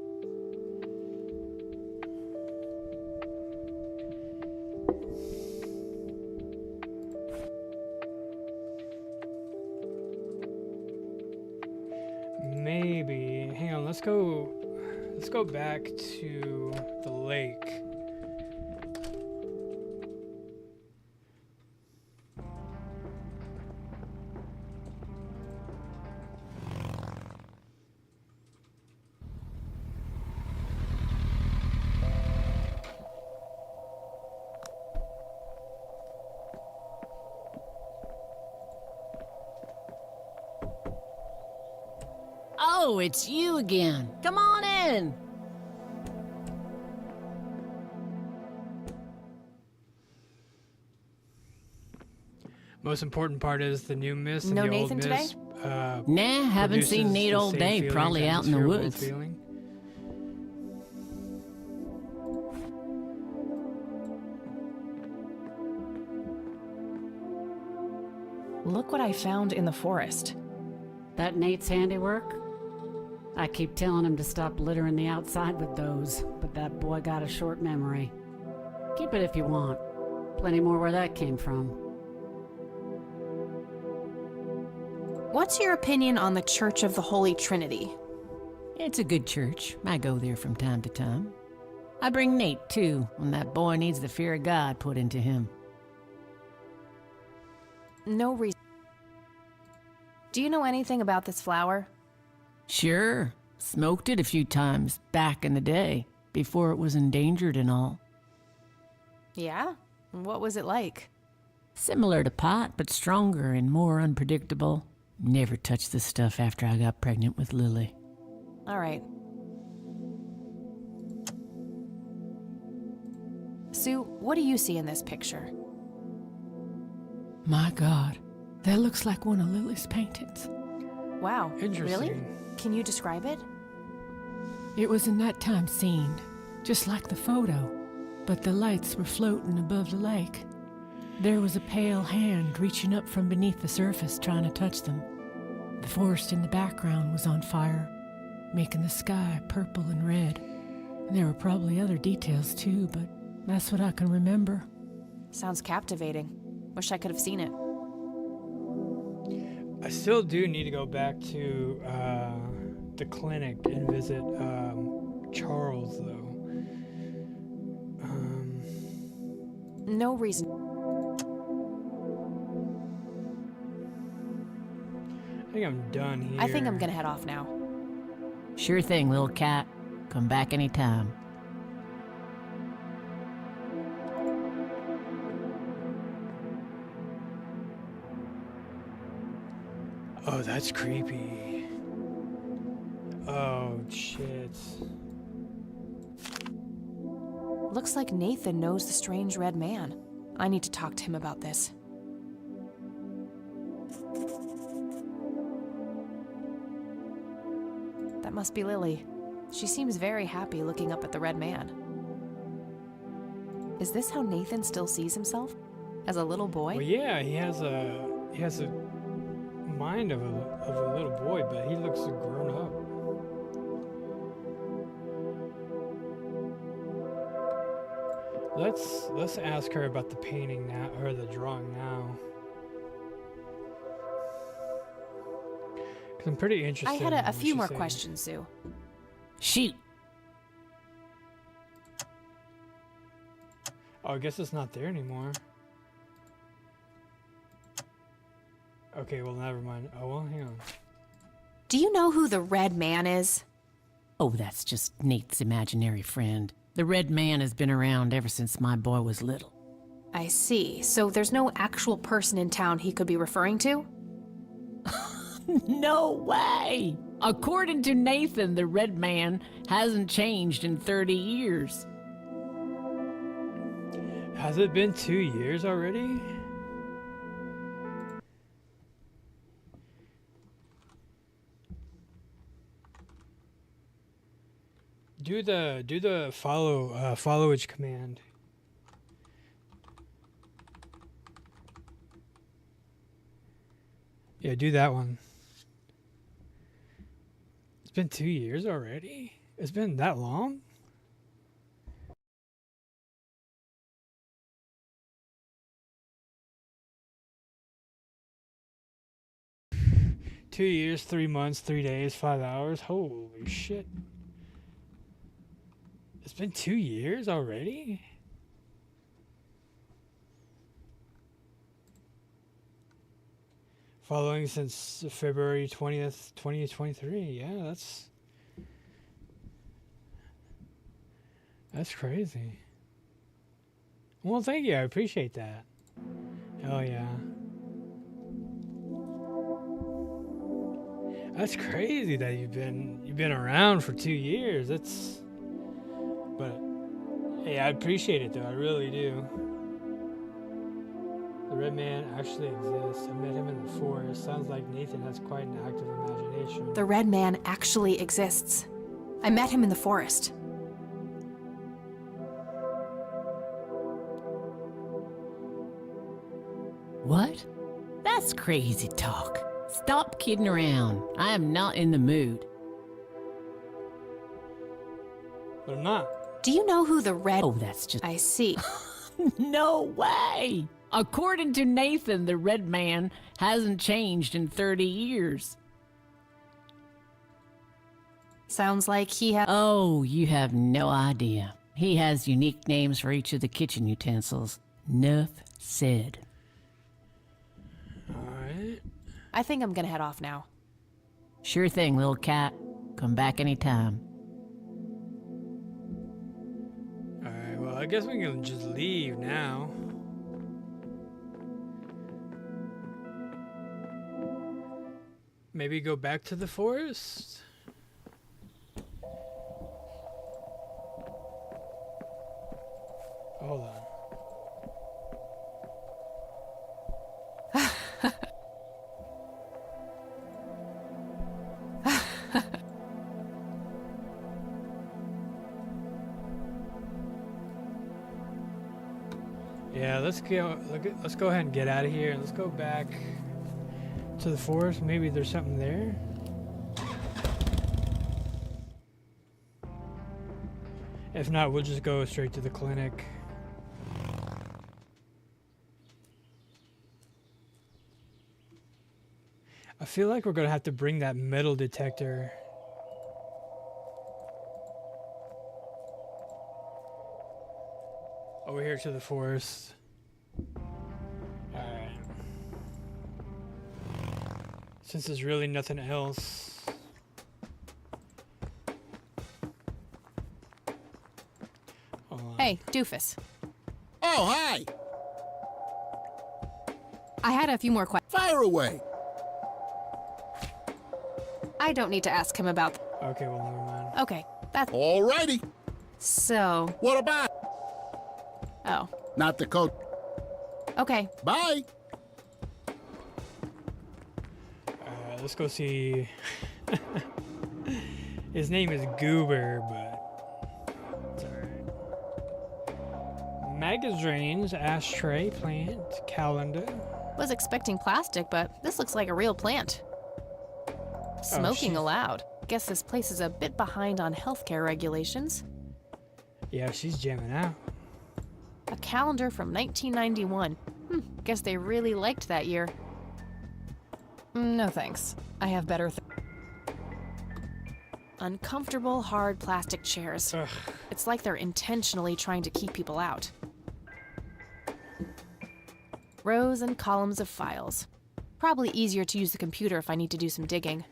Maybe. Hang on, let's go back to the lake. Oh, it's you again. Come on in. Most important part is the new Mist and No the Nathan old today? Mist. Nah, haven't seen Nate all day. Probably out in the woods. Look what I found in the forest. That Nate's handiwork? I keep telling him to stop littering the outside with those, but that boy got a short memory. Keep it if you want. Plenty more where that came from. What's your opinion on the Church of the Holy Trinity? It's a good church. I go there from time to time. I bring Nate, too, when that boy needs the fear of God put into him. No reason. Do you know anything about this flower? Sure. Smoked it a few times back in the day, before it was endangered and all. Yeah? What was it like? Similar to pot, but stronger and more unpredictable. Never touched the stuff after I got pregnant with Lily. All right. Sue, what do you see in this picture? My God, that looks like one of Lily's paintings. Wow. Interesting. Really? Can you describe it? It was a nighttime scene, just like the photo, but the lights were floating above the lake. There was a pale hand reaching up from beneath the surface trying to touch them. The forest in the background was on fire, making the sky purple and red. And there were probably other details too, but that's what I can remember. Sounds captivating. Wish I could have seen it. I still do need to go back to the clinic and visit Charles, though. No reason. I think I'm done here. I think I'm gonna head off now. Sure thing, little cat. Come back anytime. Oh, that's creepy. Oh, shit. Looks like Nathan knows the strange red man. I need to talk to him about this. That must be Lily. She seems very happy looking up at the red man. Is this how Nathan still sees himself? As a little boy? Well, yeah, he has a mind of a little boy, but he looks grown up. Let's ask her about the painting now, or the drawing now. 'Cause I'm pretty interested. I had in a what few she's more saying. questions, Sue. Shoot. Oh, I guess it's not there anymore. Okay, well, never mind. Oh, well, hang on. Do you know who the red man is? Oh, that's just Nate's imaginary friend. The red man has been around ever since my boy was little. I see. So there's no actual person in town he could be referring to? No way! According to Nathan, the red man hasn't changed in 30 years. Has it been 2 years already? Do the followage command. Yeah, do that one. It's been 2 years already? It's been that long? Two years, 3 months, 3 days, 5 hours. Holy shit. It's been 2 years already? Following since February 20th, 2023. Yeah, that's crazy. Well, thank you. I appreciate that. Hell yeah. That's crazy that you've been around for 2 years. But hey, I appreciate it though. I really do. The red man actually exists. I met him in the forest. Sounds like Nathan has quite an active imagination. The red man actually exists. I met him in the forest. What? That's crazy talk. Stop kidding around. I am not in the mood. But I'm not. Do you know who the red... Oh, that's just... I see. No way! According to Nathan, the red man hasn't changed in 30 years. Sounds like he has... Oh, you have no idea. He has unique names for each of the kitchen utensils. Nuff said. Alright. I think I'm gonna head off now. Sure thing, little cat. Come back anytime. Alright, well, I guess we can just leave now. Maybe go back to the forest? Hold on. let's go. Let's go ahead and get out of here, and let's go back to the forest. Maybe there's something there. If not, we'll just go straight to the clinic. I feel like we're gonna have to bring that metal detector. Over here to the forest. Alright. Since there's really nothing else. Hey, Doofus. Oh, hi! I had a few more questions. Fire away! I don't need to ask him about. Okay, well, never mind. Okay, that's. Alrighty. So. What about? Oh. Not the coat. Okay. Bye. Let's go see. His name is Goober, but it's alright. Magazines, ashtray, plant, calendar. Was expecting plastic, but this looks like a real plant. Smoking allowed. Guess this place is a bit behind on healthcare regulations. Yeah, she's jamming out. A calendar from 1991. Guess they really liked that year. No thanks. I have better Uncomfortable, hard plastic chairs. Ugh. It's like they're intentionally trying to keep people out. Rows and columns of files. Probably easier to use the computer if I need to do some digging.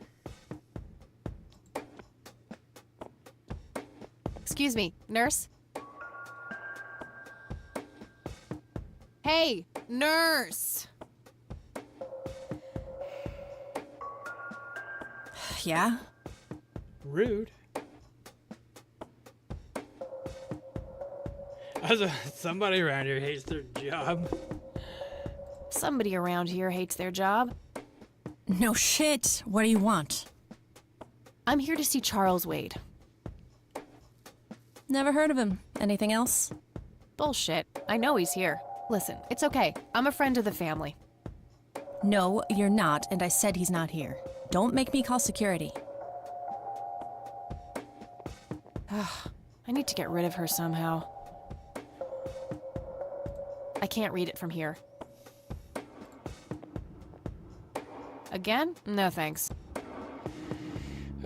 Excuse me, nurse? Hey, nurse! Yeah? Rude. Somebody around here hates their job. Somebody around here hates their job. No shit. What do you want? I'm here to see Charles Wade. Never heard of him. Anything else? Bullshit. I know he's here. Listen, it's okay. I'm a friend of the family. No, you're not, and I said he's not here. Don't make me call security. I need to get rid of her somehow. I can't read it from here. Again? No thanks.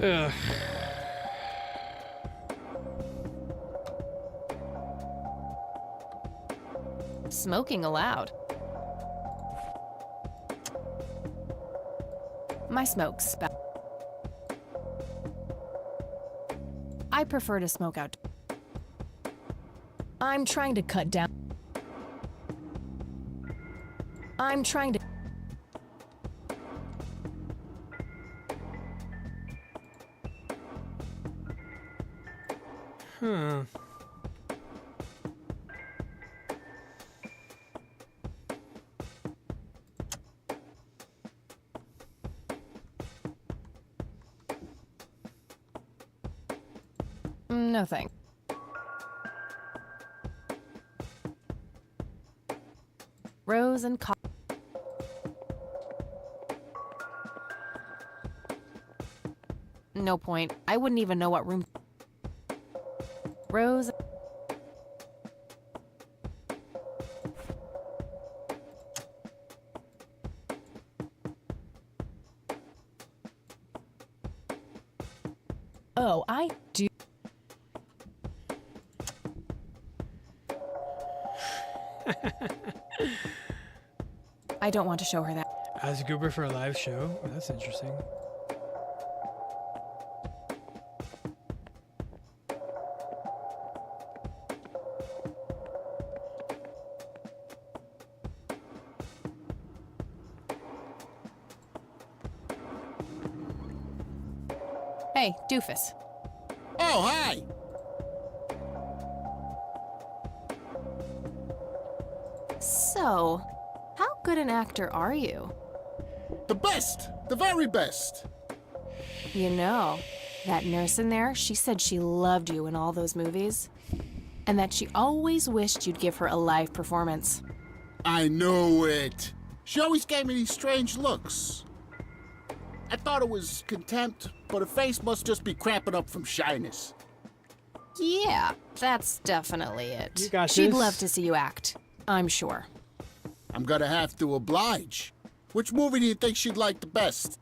Ugh. Smoking allowed. My smoke's I prefer to smoke out. I'm trying to cut down. I'm trying to. No thanks. Rose and no point. I wouldn't even know what room. Rose. Oh, I do. I don't want to show her that. Ask Goober for a live show? Oh, that's interesting. Hey, Doofus. Oh, hi! So, how good an actor are you? The best! The very best! You know, that nurse in there, she said she loved you in all those movies. And that she always wished you'd give her a live performance. I knew it. She always gave me these strange looks. I thought it was contempt, but her face must just be cramping up from shyness. Yeah, that's definitely it. You got She'd this. love to see you act, I'm sure. I'm gonna have to oblige. Which movie do you think she'd like the best?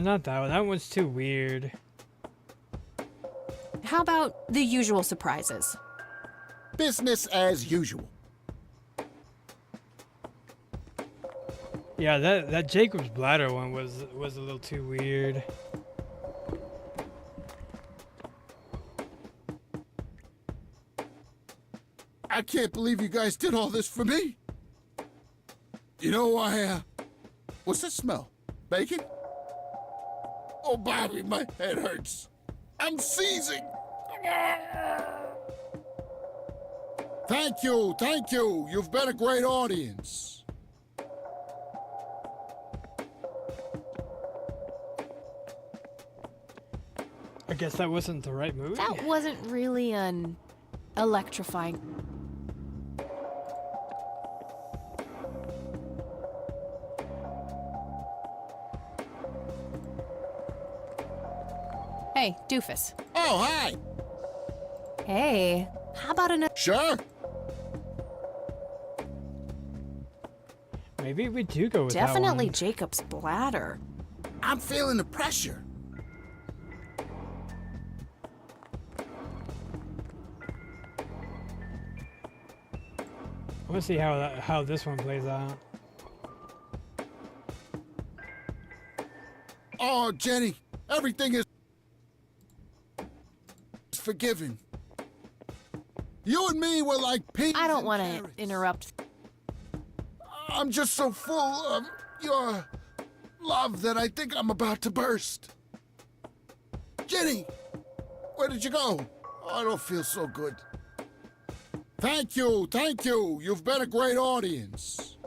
Not that one. That one's too weird. How about the usual surprises? Business as usual. Yeah, that Jacob's Bladder one was a little too weird. I can't believe you guys did all this for me. You know, what's that smell? Bacon? Oh, Bobby, my head hurts. I'm seizing. Thank you, thank you. You've been a great audience. I guess that wasn't the right movie. That wasn't really an electrifying. Hey, doofus. Oh, hi. Hey, how about an... Sure. Maybe we do go with Definitely that Jacob's Bladder. I'm feeling the pressure. I want to see how this one plays out. Oh, Jenny, everything is forgiven. You and me were like peas. I don't want to interrupt. I'm just so full of your love that I think I'm about to burst. Jenny, where did you go? Oh, I don't feel so good. Thank you, thank you. You've been a great audience.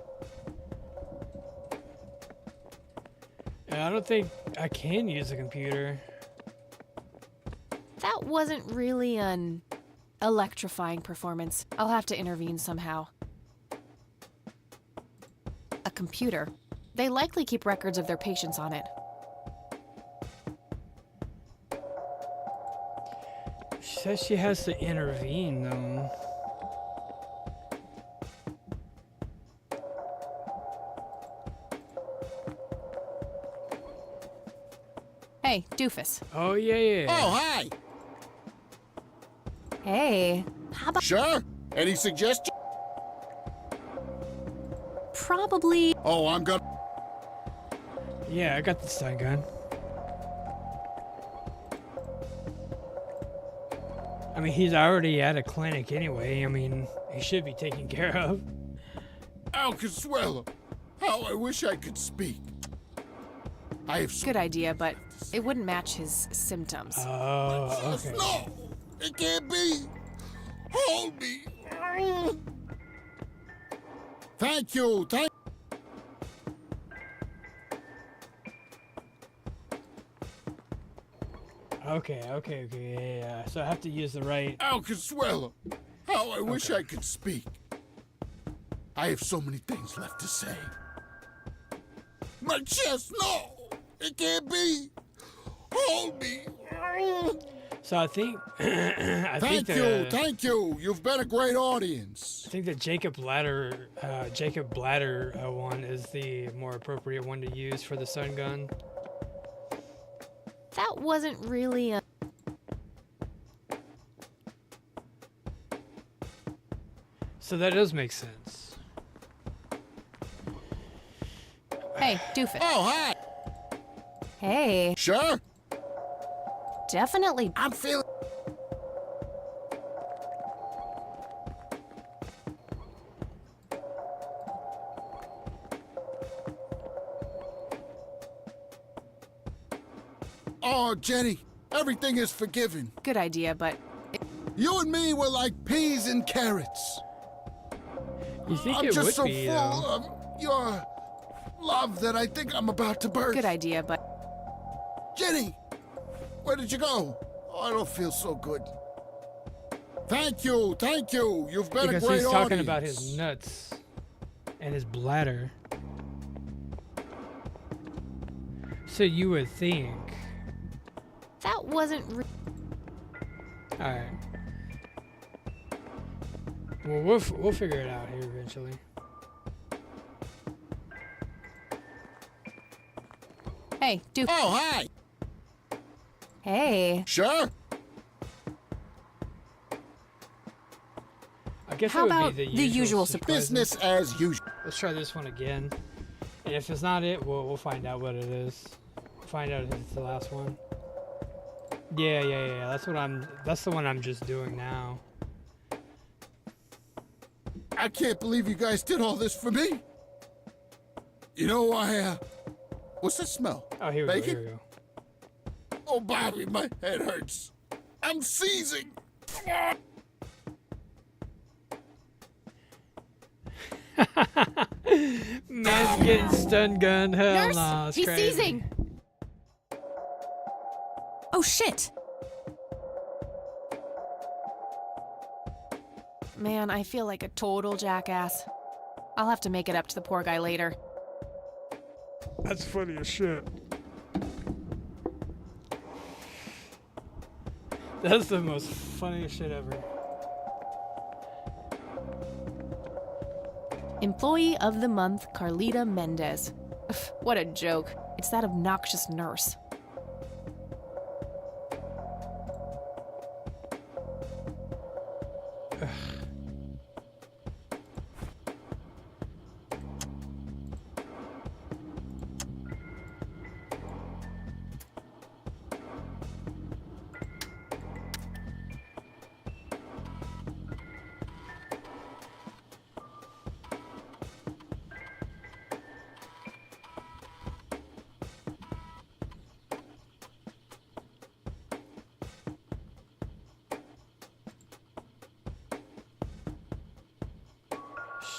Yeah, I don't think I can use a computer. That wasn't really an electrifying performance. I'll have to intervene somehow. A computer. They likely keep records of their patients on it. She says she has to intervene, though. Hey, doofus. Oh, yeah. Oh, hi. Hey, how about... Sure. Any suggestions? Probably... Oh, I'm gonna... Yeah, I got the stun gun. I mean, he's already at a clinic anyway. I mean, he should be taken care of. Al Consuelo, how I wish I could speak. I have... Good idea, but it wouldn't match his symptoms. Oh, okay. No! It can't be! Hold me! Thank you, thank... Okay, yeah. So I have to use the right... Al Consuelo, how I wish I could speak. I have so many things left to say. My chest, no! It can't be! Hold me! So I think... Thank you! You've been a great audience. I think the Jacob Bladder one is the more appropriate one to use for the stun gun. That wasn't really a... So that does make sense. Hey, doofus. Oh, hi! Hey. Sure? Definitely. I'm feeling... Oh, Jenny, everything is forgiven. Good idea, but... You and me were like peas and carrots. You think I'm it just would so be, full though. of your love that I think I'm about to burst. Good idea, but... Jenny, Where did you go? Oh, I don't feel so good. Thank you, thank you. You've been because a great he's talking audience. about his nuts and his bladder. So you would think. That wasn't. All right. Well, we'll figure it out here eventually. Hey, Duke. Oh, hi. Hey. Sure. I guess How it would about be the usual surprises. Business as usual. Let's try this one again. And if it's not it, we'll find out what it is. We'll find out if it's the last one. Yeah. That's the one I'm just doing now. I can't believe you guys did all this for me. You know, what's that smell? Oh, here we Bacon? go. Here we go. Oh, Bobby, my head hurts. I'm seizing. Man's getting stun gunned. Hell Nurse, no, it's he's crazy. seizing. Oh shit. Man, I feel like a total jackass. I'll have to make it up to the poor guy later. That's funny as shit. That's the most funniest shit ever. Employee of the Month, Carlita Mendez. What a joke. It's that obnoxious nurse.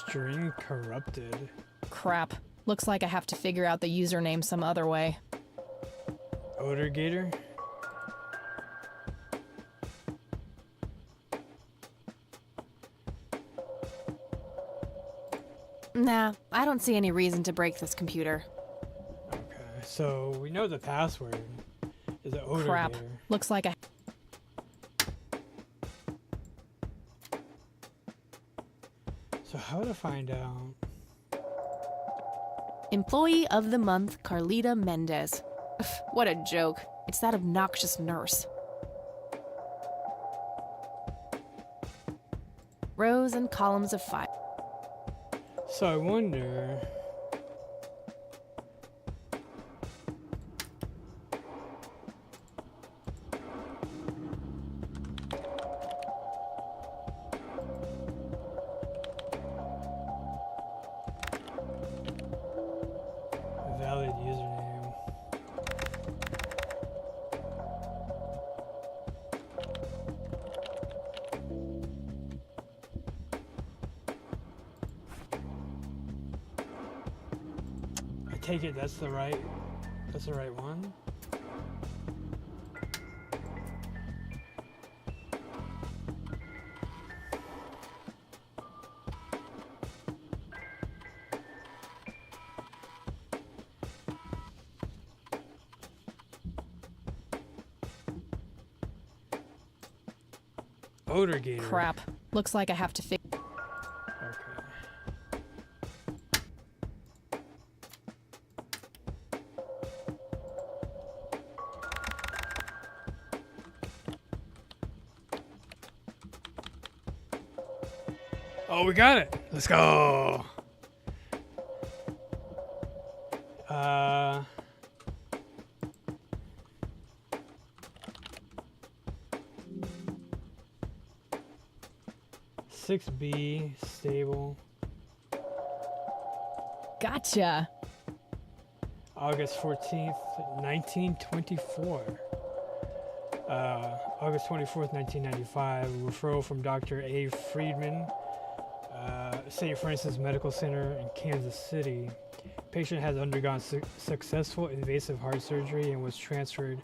String corrupted. Crap. Looks like I have to figure out the username some other way. Odor Gator? Nah, I don't see any reason to break this computer. Okay, so we know the password is the Odor Crap. Gator. Looks like I... So how to find out? Employee of the Month, Carlita Mendez. What a joke. It's that obnoxious nurse. Rows and columns of file. So I wonder. Valid username. I take it that's the right one. Odor Gator. Crap. Looks like I have to figure... Oh, we got it. Let's go. $6B stable. Gotcha. August 14th, 1924. August 24th, 1995. Referral from Dr. A. Friedman, St. Francis Medical Center in Kansas City. Patient has undergone successful invasive heart surgery and was transferred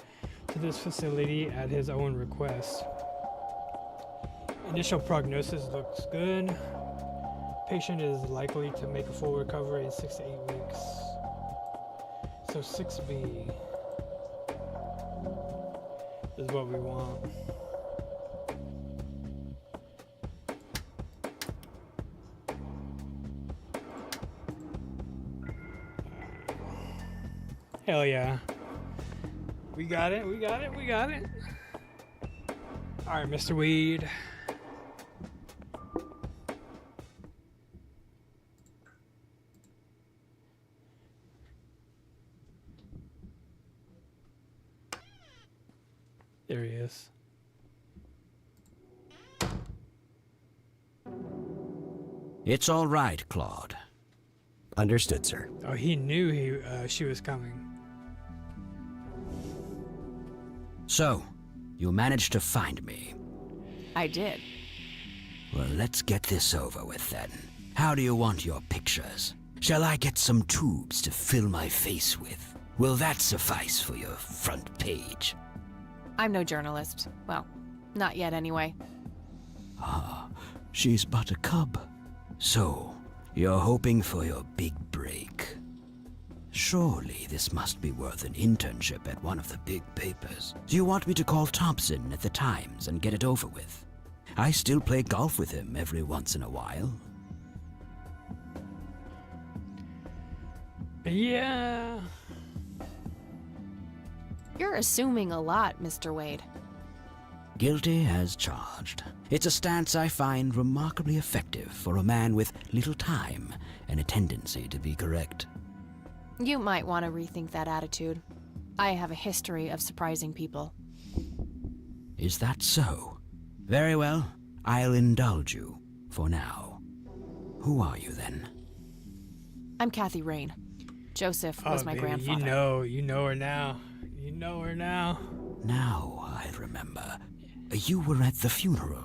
to this facility at his own request. Initial prognosis looks good. Patient is likely to make a full recovery in 6 to 8 weeks. So 6B is what we want. Hell yeah. We got it, we got it, we got it. Alright, Mr. Weed. There he is. It's all right, Claude. Understood, sir. Oh, he knew she was coming. So, you managed to find me. I did. Well, let's get this over with then. How do you want your pictures? Shall I get some tubes to fill my face with? Will that suffice for your front page? I'm no journalist. Well, not yet anyway. Ah, she's but a cub. So, you're hoping for your big break. Surely this must be worth an internship at one of the big papers. Do you want me to call Thompson at the Times and get it over with? I still play golf with him every once in a while. Yeah. You're assuming a lot, Mr. Wade. Guilty as charged. It's a stance I find remarkably effective for a man with little time and a tendency to be correct. You might want to rethink that attitude. I have a history of surprising people. Is that so? Very well, I'll indulge you for now. Who are you then? I'm Kathy Rain. Joseph was my baby, grandfather. You know her now. You know her now. Now I remember. You were at the funeral.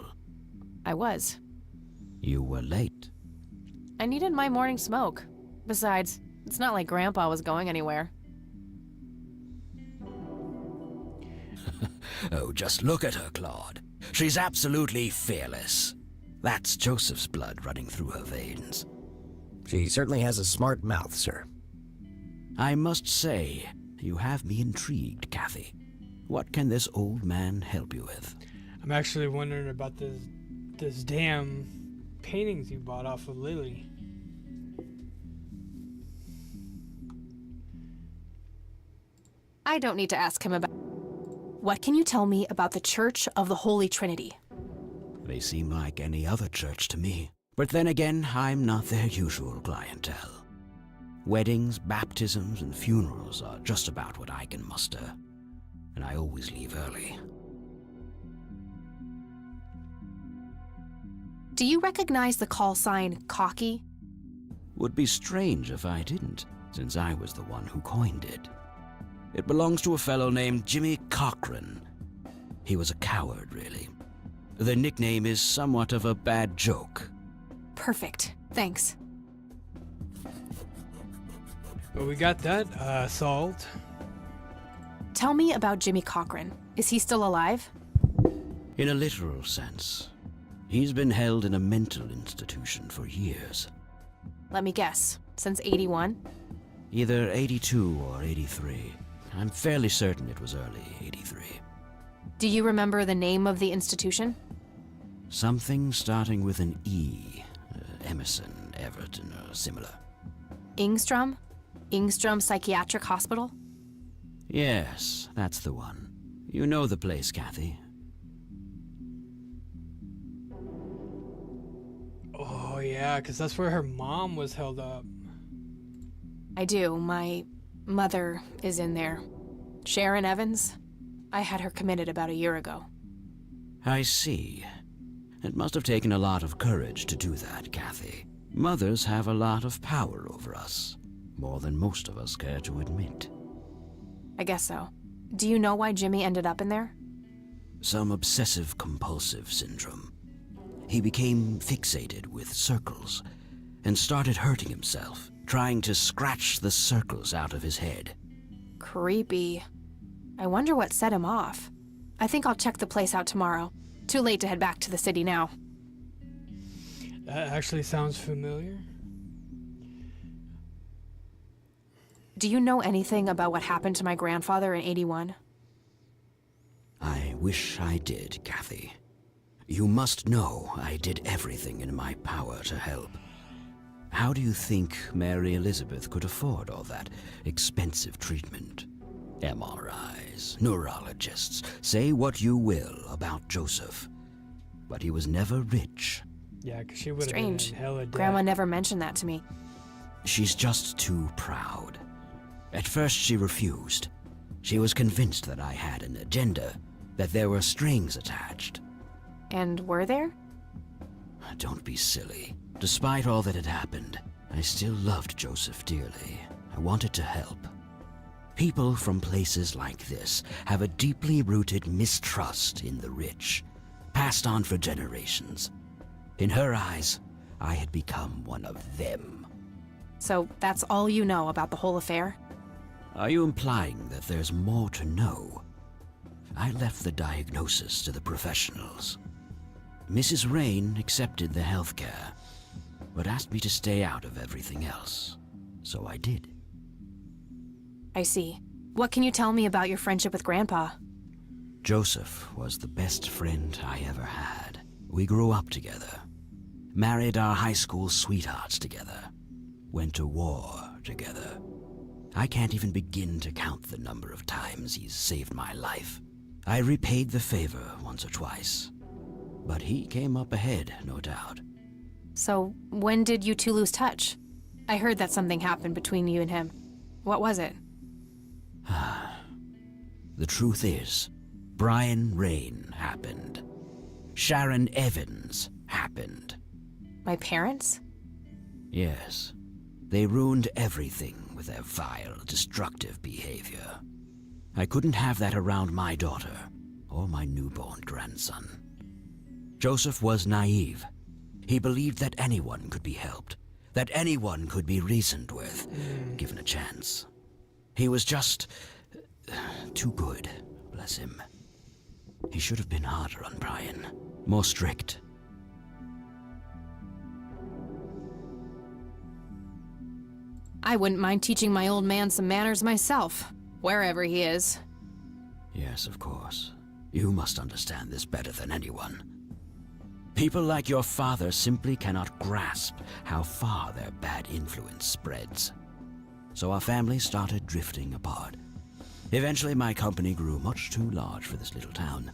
I was. You were late. I needed my morning smoke. Besides, it's not like Grandpa was going anywhere. Oh, just look at her, Claude. She's absolutely fearless. That's Joseph's blood running through her veins. She certainly has a smart mouth, sir. I must say, you have me intrigued, Kathy. What can this old man help you with? I'm actually wondering about this damn paintings you bought off of Lily. I don't need to ask him about... What can you tell me about the Church of the Holy Trinity? They seem like any other church to me. But then again, I'm not their usual clientele. Weddings, baptisms, and funerals are just about what I can muster. And I always leave early. Do you recognize the call sign Cocky? Would be strange if I didn't, since I was the one who coined it. It belongs to a fellow named Jimmy Cochran. He was a coward, really. The nickname is somewhat of a bad joke. Perfect. Thanks. Well, we got that solved. Tell me about Jimmy Cochran. Is he still alive? In a literal sense. He's been held in a mental institution for years. Let me guess. Since 81? Either 82 or 83. I'm fairly certain it was early 83. Do you remember the name of the institution? Something starting with an E. Emerson, Everton, or similar. Ingstrom? Ingstrom Psychiatric Hospital? Yes, that's the one. You know the place, Kathy. Oh, yeah, because that's where her mom was held up. I do. My mother is in there. Sharon Evans? I had her committed about a year ago. I see. It must have taken a lot of courage to do that, Kathy. Mothers have a lot of power over us. More than most of us care to admit. I guess so. Do you know why Jimmy ended up in there? Some obsessive-compulsive syndrome. He became fixated with circles and started hurting himself, trying to scratch the circles out of his head. Creepy. I wonder what set him off. I think I'll check the place out tomorrow. Too late to head back to the city now. That actually sounds familiar. Do you know anything about what happened to my grandfather in 81? I wish I did, Kathy. You must know I did everything in my power to help. How do you think Mary Elizabeth could afford all that expensive treatment? MRIs, neurologists, say what you will about Joseph. But he was never rich. Yeah, because she would have been in hella debt. Grandma never mentioned that to me. She's just too proud. At first she refused. She was convinced that I had an agenda, that there were strings attached. And were there? Don't be silly. Despite all that had happened, I still loved Joseph dearly. I wanted to help. People from places like this have a deeply rooted mistrust in the rich, passed on for generations. In her eyes, I had become one of them. So that's all you know about the whole affair? Are you implying that there's more to know? I left the diagnosis to the professionals. Mrs. Rain accepted the health care, but asked me to stay out of everything else. So I did. I see. What can you tell me about your friendship with Grandpa? Joseph was the best friend I ever had. We grew up together, married our high school sweethearts together, went to war together. I can't even begin to count the number of times he's saved my life. I repaid the favor once or twice, but he came up ahead, no doubt. So, when did you two lose touch? I heard that something happened between you and him. What was it? The truth is, Brian Rain happened. Sharon Evans happened. My parents? Yes. They ruined everything with their vile, destructive behavior. I couldn't have that around my daughter, or my newborn grandson. Joseph was naive. He believed that anyone could be helped, that anyone could be reasoned with, given a chance. He was just too good, bless him. He should have been harder on Brian, more strict. I wouldn't mind teaching my old man some manners myself, wherever he is. Yes, of course. You must understand this better than anyone. People like your father simply cannot grasp how far their bad influence spreads. So our family started drifting apart. Eventually my company grew much too large for this little town,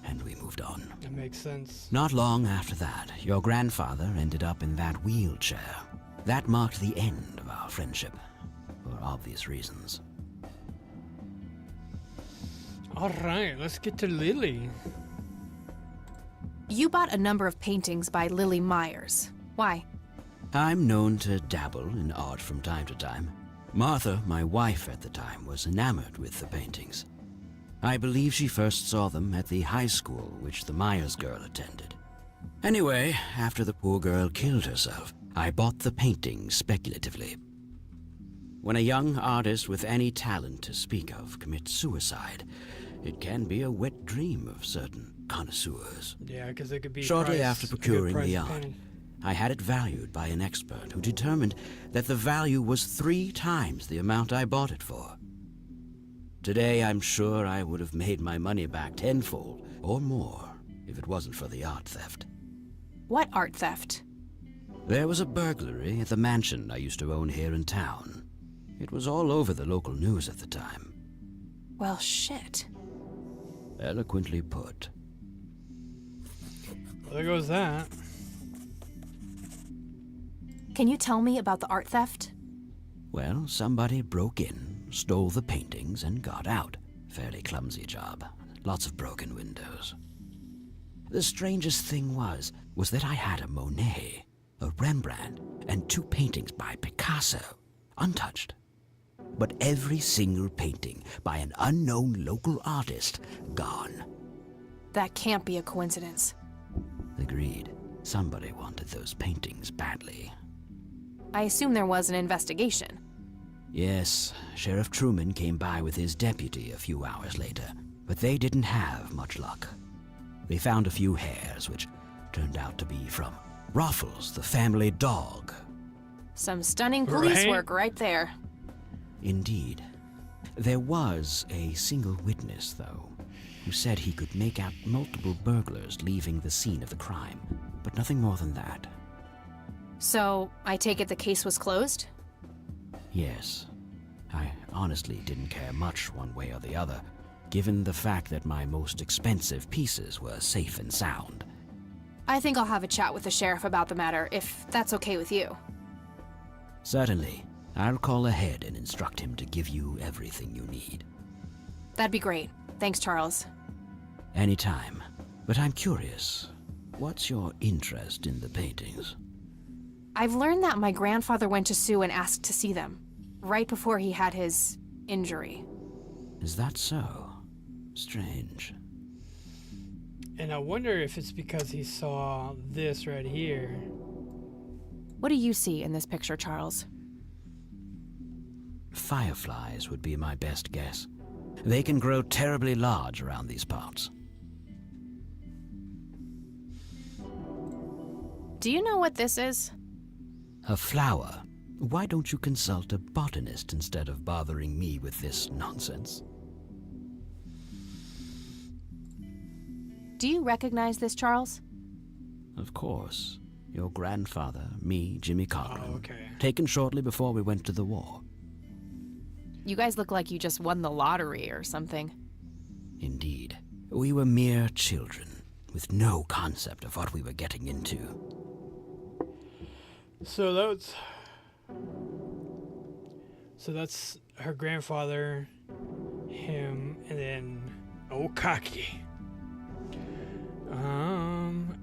and we moved on. That makes sense. Not long after that, your grandfather ended up in that wheelchair. That marked the end of our friendship, for obvious reasons. Alright, let's get to Lily. You bought a number of paintings by Lily Myers. Why? I'm known to dabble in art from time to time. Martha, my wife at the time, was enamored with the paintings. I believe she first saw them at the high school which the Myers girl attended. Anyway, after the poor girl killed herself, I bought the paintings speculatively. When a young artist with any talent to speak of commits suicide, it can be a wet dream of certain connoisseurs. Yeah, because it could be Shortly after procuring the art, I had it valued by an expert who determined that the value was 3 times the amount I bought it for. Today, I'm sure I would have made my money back tenfold or more if it wasn't for the art theft. What art theft? There was a burglary at the mansion I used to own here in town. It was all over the local news at the time. Well, shit. Eloquently put. Well, there goes that. Can you tell me about the art theft? Well, somebody broke in, stole the paintings, and got out. Fairly clumsy job. Lots of broken windows. The strangest thing was that I had a Monet, a Rembrandt, and 2 paintings by Picasso, untouched. But every single painting by an unknown local artist, gone. That can't be a coincidence. Agreed. Somebody wanted those paintings badly. I assume there was an investigation. Yes, Sheriff Truman came by with his deputy a few hours later, but they didn't have much luck. They found a few hairs, which turned out to be from Ruffles, the family dog. Some stunning police Right. work right there. Indeed. There was a single witness, though, who said he could make out multiple burglars leaving the scene of the crime, but nothing more than that. So, I take it the case was closed? Yes. I honestly didn't care much one way or the other, given the fact that my most expensive pieces were safe and sound. I think I'll have a chat with the sheriff about the matter, if that's okay with you. Certainly. I'll call ahead and instruct him to give you everything you need. That'd be great. Thanks, Charles. Anytime. But I'm curious, what's your interest in the paintings? I've learned that my grandfather went to Sue and asked to see them, right before he had his injury. Is that so? Strange. And I wonder if it's because he saw this right here. What do you see in this picture, Charles? Fireflies would be my best guess. They can grow terribly large around these parts. Do you know what this is? A flower. Why don't you consult a botanist instead of bothering me with this nonsense? Do you recognize this, Charles? Of course. Your grandfather, me, Jimmy Cochran. Oh, okay. Taken shortly before we went to the war. You guys look like you just won the lottery or something. Indeed. We were mere children, with no concept of what we were getting into. So that's her grandfather, him, and then Okaki.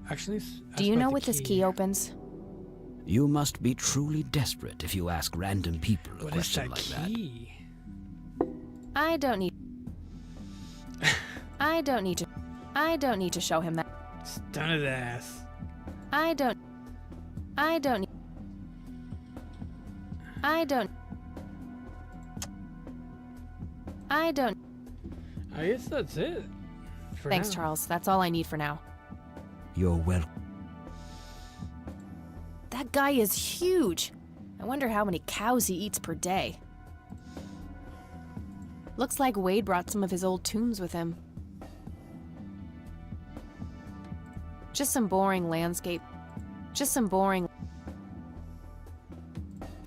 Actually, Do you know what this key opens? You must be truly desperate if you ask random people a What is question that like key? I don't need to show him that. Stun his ass. I don't I guess that's it. For Thanks, now. Charles. That's all I need for now. You're welcome. That guy is huge. I wonder how many cows he eats per day. Looks like Wade brought some of his old tunes with him. Just some boring landscape.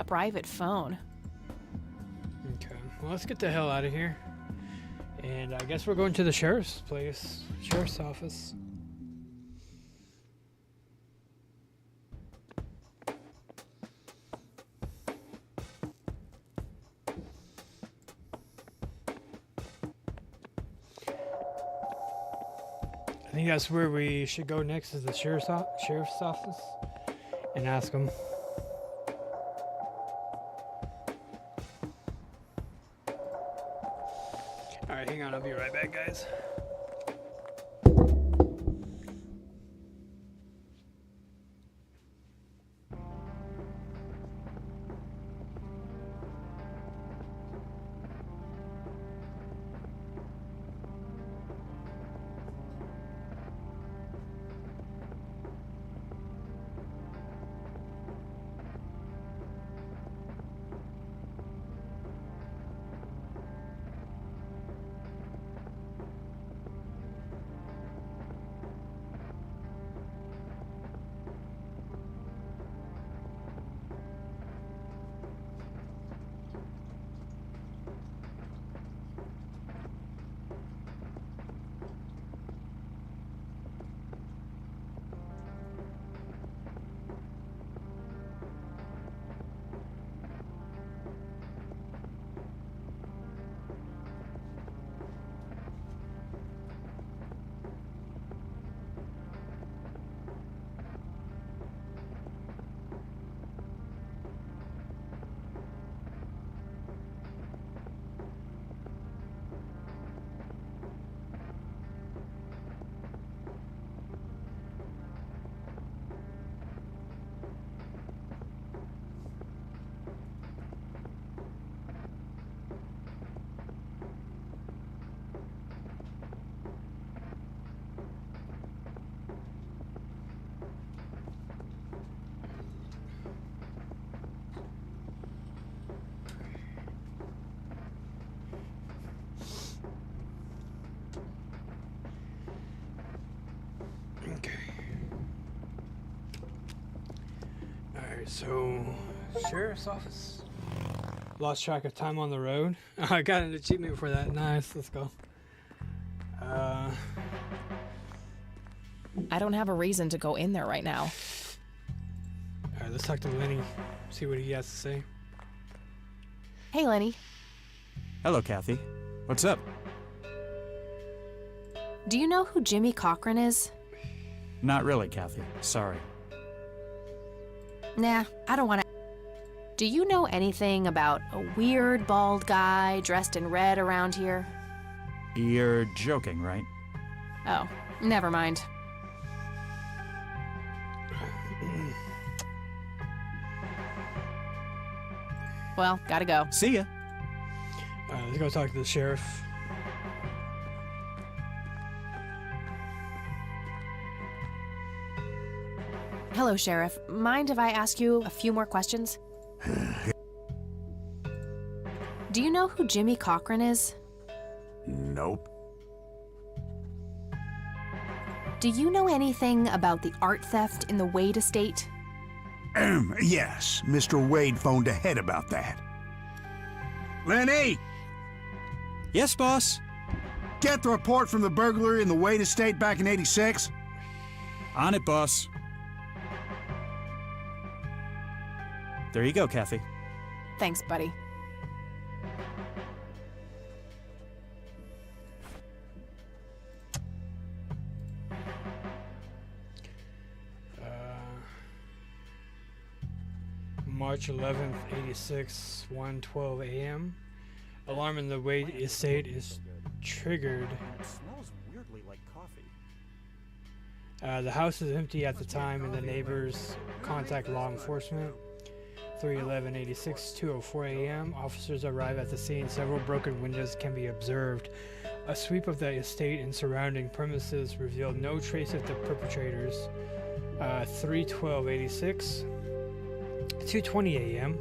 A private phone. Okay, well, let's get the hell out of here. And I guess we're going to the sheriff's office. I think that's where we should go next, is the sheriff's office, and ask them. Alright, hang on, I'll be right back, guys. Alright, so sheriff's office. Lost track of time on the road. I got an achievement for that. Nice, let's go. I don't have a reason to go in there right now. Alright, let's talk to Lenny. See what he has to say. Hey, Lenny. Hello, Kathy. What's up? Do you know who Jimmy Cochran is? Not really, Kathy. Sorry. Nah, I don't want to. Do you know anything about a weird bald guy dressed in red around here? You're joking, right? Oh, never mind. Well, gotta go. See ya. Let's go talk to the sheriff. Hello, Sheriff. Mind if I ask you a few more questions? Do you know who Jimmy Cochran is? Nope. Do you know anything about the art theft in the Wade estate? Yes, Mr. Wade phoned ahead about that. Lenny! Yes, boss? Get the report from the burglary in the Wade estate back in '86? On it, boss. There you go, Kathy. Thanks, buddy. March 11th, 86, 1:12 a.m. Alarm in the Wade estate is triggered. It smells weirdly like coffee. The house is empty at the time, and the neighbors contact law enforcement. 3:11:86, 2:04 a.m. Officers arrive at the scene. Several broken windows can be observed. A sweep of the estate and surrounding premises revealed no trace of the perpetrators. 3:12:86, 2:20 a.m.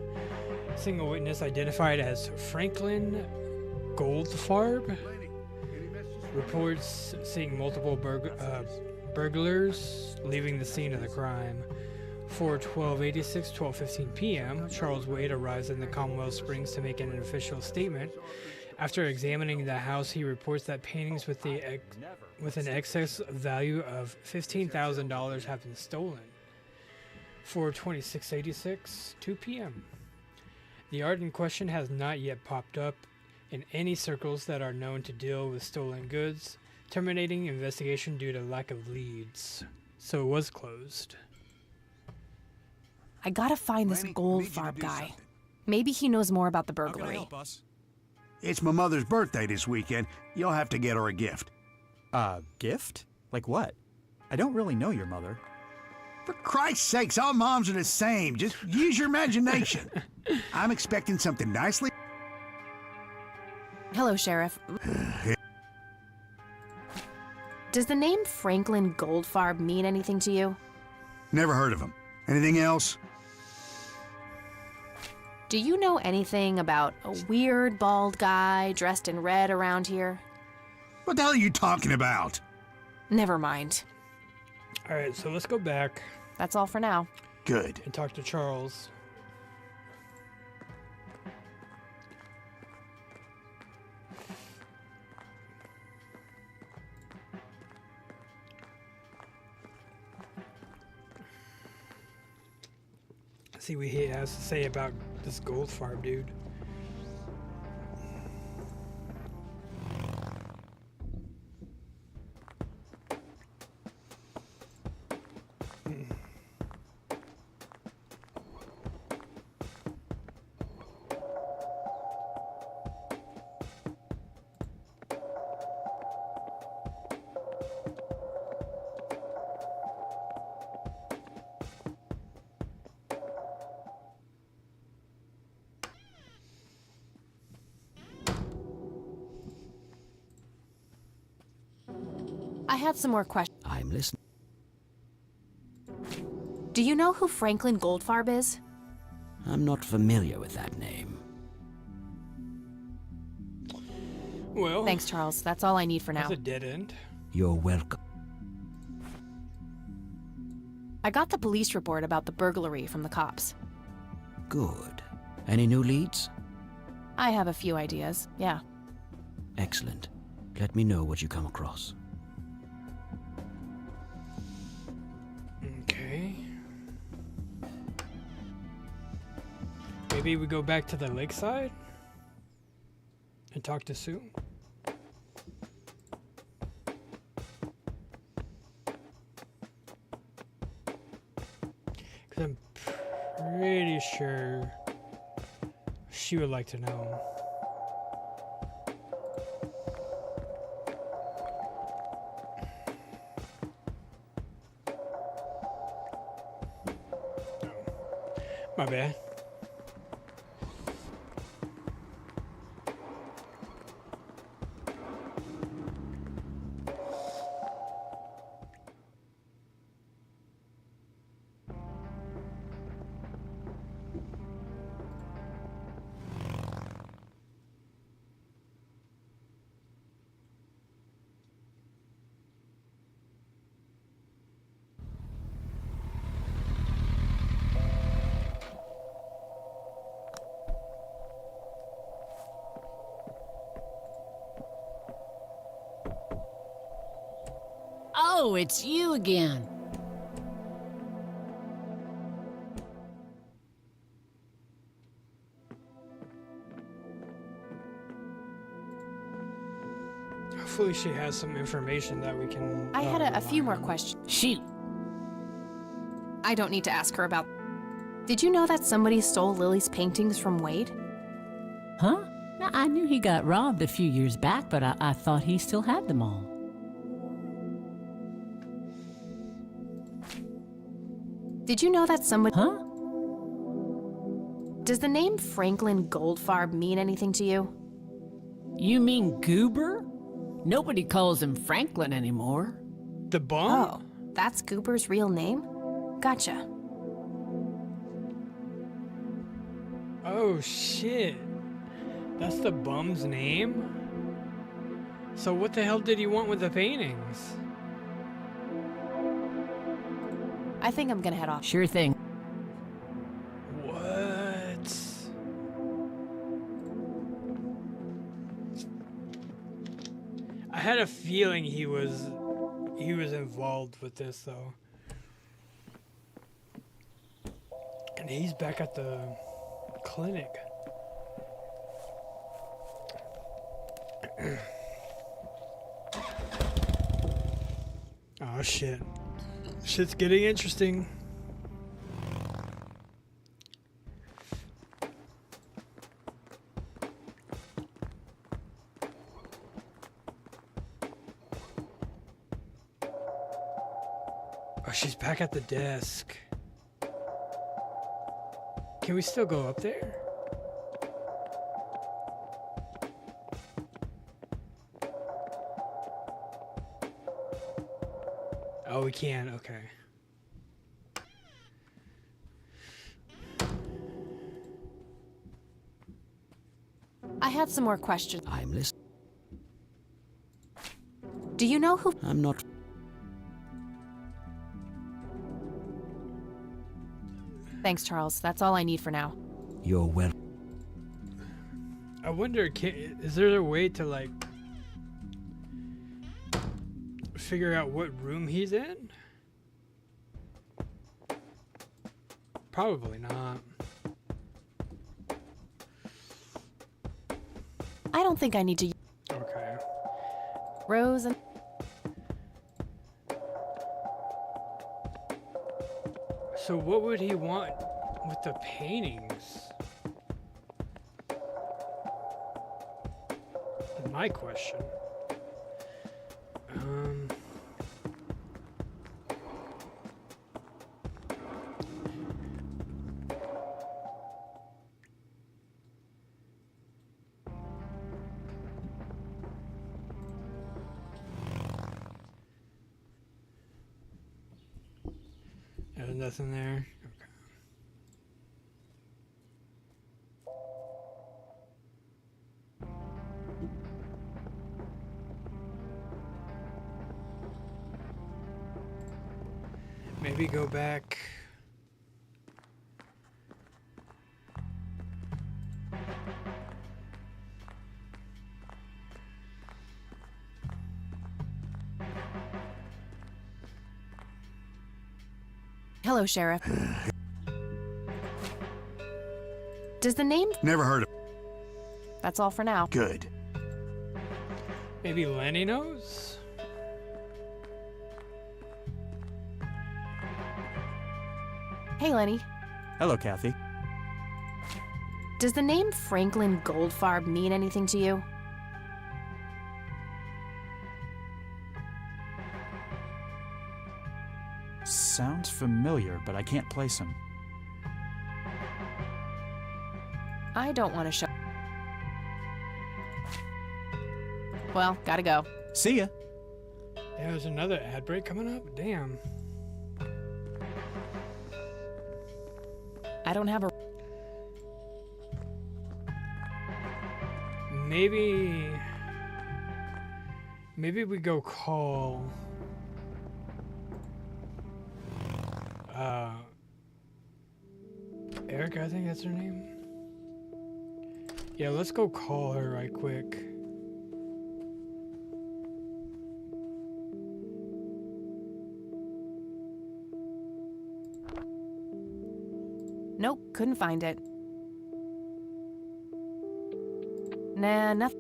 Single witness identified as Franklin Goldfarb reports seeing multiple burglars leaving the scene of the crime. 4:12:86, 12:15 p.m. Charles Wade arrives in the Commonwealth Springs to make an official statement. After examining the house, he reports that paintings with an excess value of $15,000 have been stolen. 4:26:86, 2 p.m. The art in question has not yet popped up in any circles that are known to deal with stolen goods, terminating investigation due to lack of leads. So it was closed. I gotta find this Goldfarb guy. Maybe he knows more about the burglary. It's my mother's birthday this weekend. You'll have to get her a gift. Gift? Like what? I don't really know your mother. For Christ's sakes, all moms are the same. Just use your imagination. I'm expecting something nicely. Hello, Sheriff. Does the name Franklin Goldfarb mean anything to you? Never heard of him. Anything else? Do you know anything about a weird bald guy dressed in red around here? What the hell are you talking about? Never mind. Alright, so let's go back. That's all for now. Good. And talk to Charles. See what he has to say about this Goldfarb dude. I have some more questions. I'm listening. Do you know who Franklin Goldfarb is? I'm not familiar with that name. Well, thanks, Charles. That's all I need for now. That's a dead end. You're welcome. I got the police report about the burglary from the cops. Good. Any new leads? I have a few ideas, yeah. Excellent. Let me know what you come across. Okay. Maybe we go back to the lakeside and talk to Sue. Because I'm pretty sure she would like to know. My bad. Oh, it's you again. Hopefully she has some information that we can... I had a few more questions. Shoot. I don't need to ask her about... Did you know that somebody stole Lily's paintings from Wade? Huh? I knew he got robbed a few years back, but I thought he still had them all. Did you know that somebody... Huh? Does the name Franklin Goldfarb mean anything to you? You mean Goober? Nobody calls him Franklin anymore. The bum? Oh, that's Goober's real name? Gotcha. Oh, shit. That's the bum's name? So what the hell did he want with the paintings? I think I'm gonna head off. Sure thing. What? I had a feeling he was involved with this though. And he's back at the clinic. Oh shit. Shit's getting interesting. Oh, she's back at the desk. Can we still go up there? Oh, we can. Okay. I had some more questions. I'm listening. Do you know who... I'm not... Thanks, Charles. That's all I need for now. You're well. I wonder, is there a way to, like, figure out what room he's in? Probably not. I don't think I need to... Okay. Rose and... So what would he want with the paintings? My question. There's nothing there. Okay. Maybe go back. Hello, Sheriff. Does the name... Never heard of. That's all for now. Good. Maybe Lenny knows? Hey, Lenny. Hello, Kathy. Does the name Franklin Goldfarb mean anything to you? Sounds familiar, but I can't place him. I don't want to show... Well, gotta go. See ya. Yeah, there's another ad break coming up? Damn. I don't have a... Maybe we go call... Erica, I think that's her name. Yeah, let's go call her right quick. Nope, couldn't find it. Nah, nothing.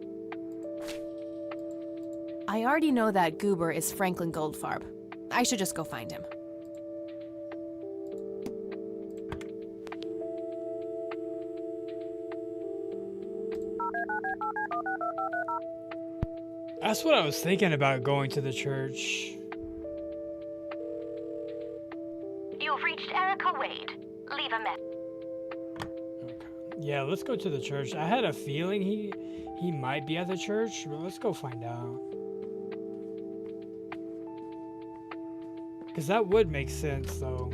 I already know that Goober is Franklin Goldfarb. I should just go find him. That's what I was thinking about going to the church. You've reached Erica Wade. Leave a message. Yeah, let's go to the church. I had a feeling he might be at the church, but let's go find out. Because that would make sense, though.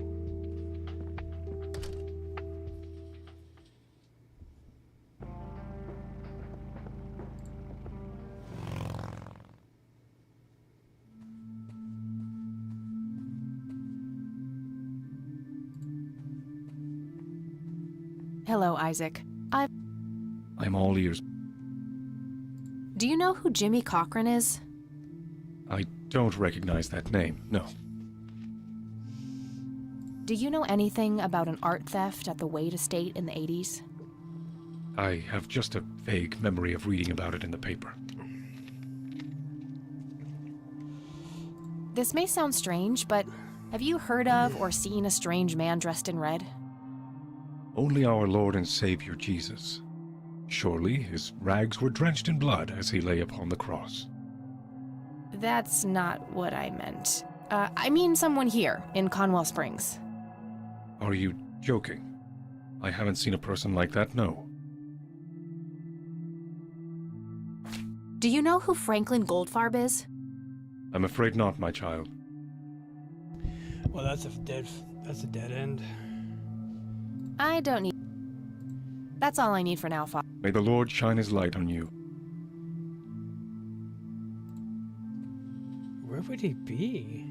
Hello, Isaac. I'm all ears. Do you know who Jimmy Cochran is? I don't recognize that name, no. Do you know anything about an art theft at the Wade estate in the 80s? I have just a vague memory of reading about it in the paper. This may sound strange, but have you heard of or seen a strange man dressed in red? Only our Lord and Savior Jesus. Surely his rags were drenched in blood as he lay upon the cross. That's not what I meant. I mean someone here in Conwell Springs. Are you joking? I haven't seen a person like that, no. Do you know who Franklin Goldfarb is? I'm afraid not, my child. Well, that's a dead end. I don't need... That's all I need for now, Father. May the Lord shine his light on you. Where would he be?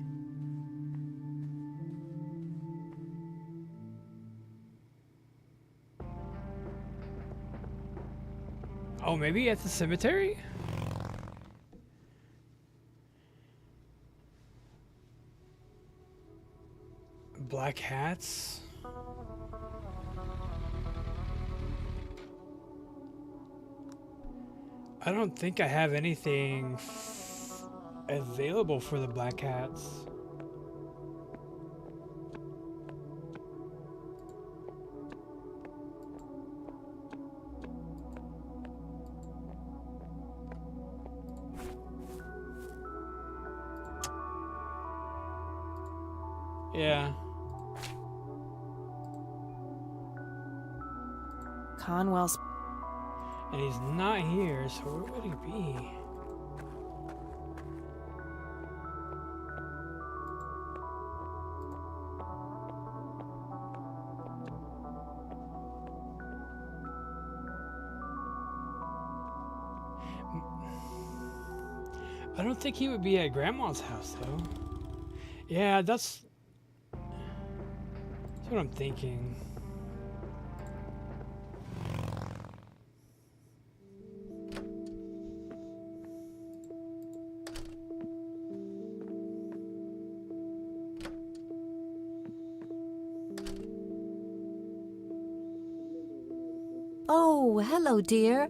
Oh, maybe at the cemetery? Black hats? I don't think I have anything available for the black hats. Yeah. Conwell's... And he's not here, so where would he be? I don't think he would be at Grandma's house, though. Yeah, that's... That's what I'm thinking. Oh, hello, dear.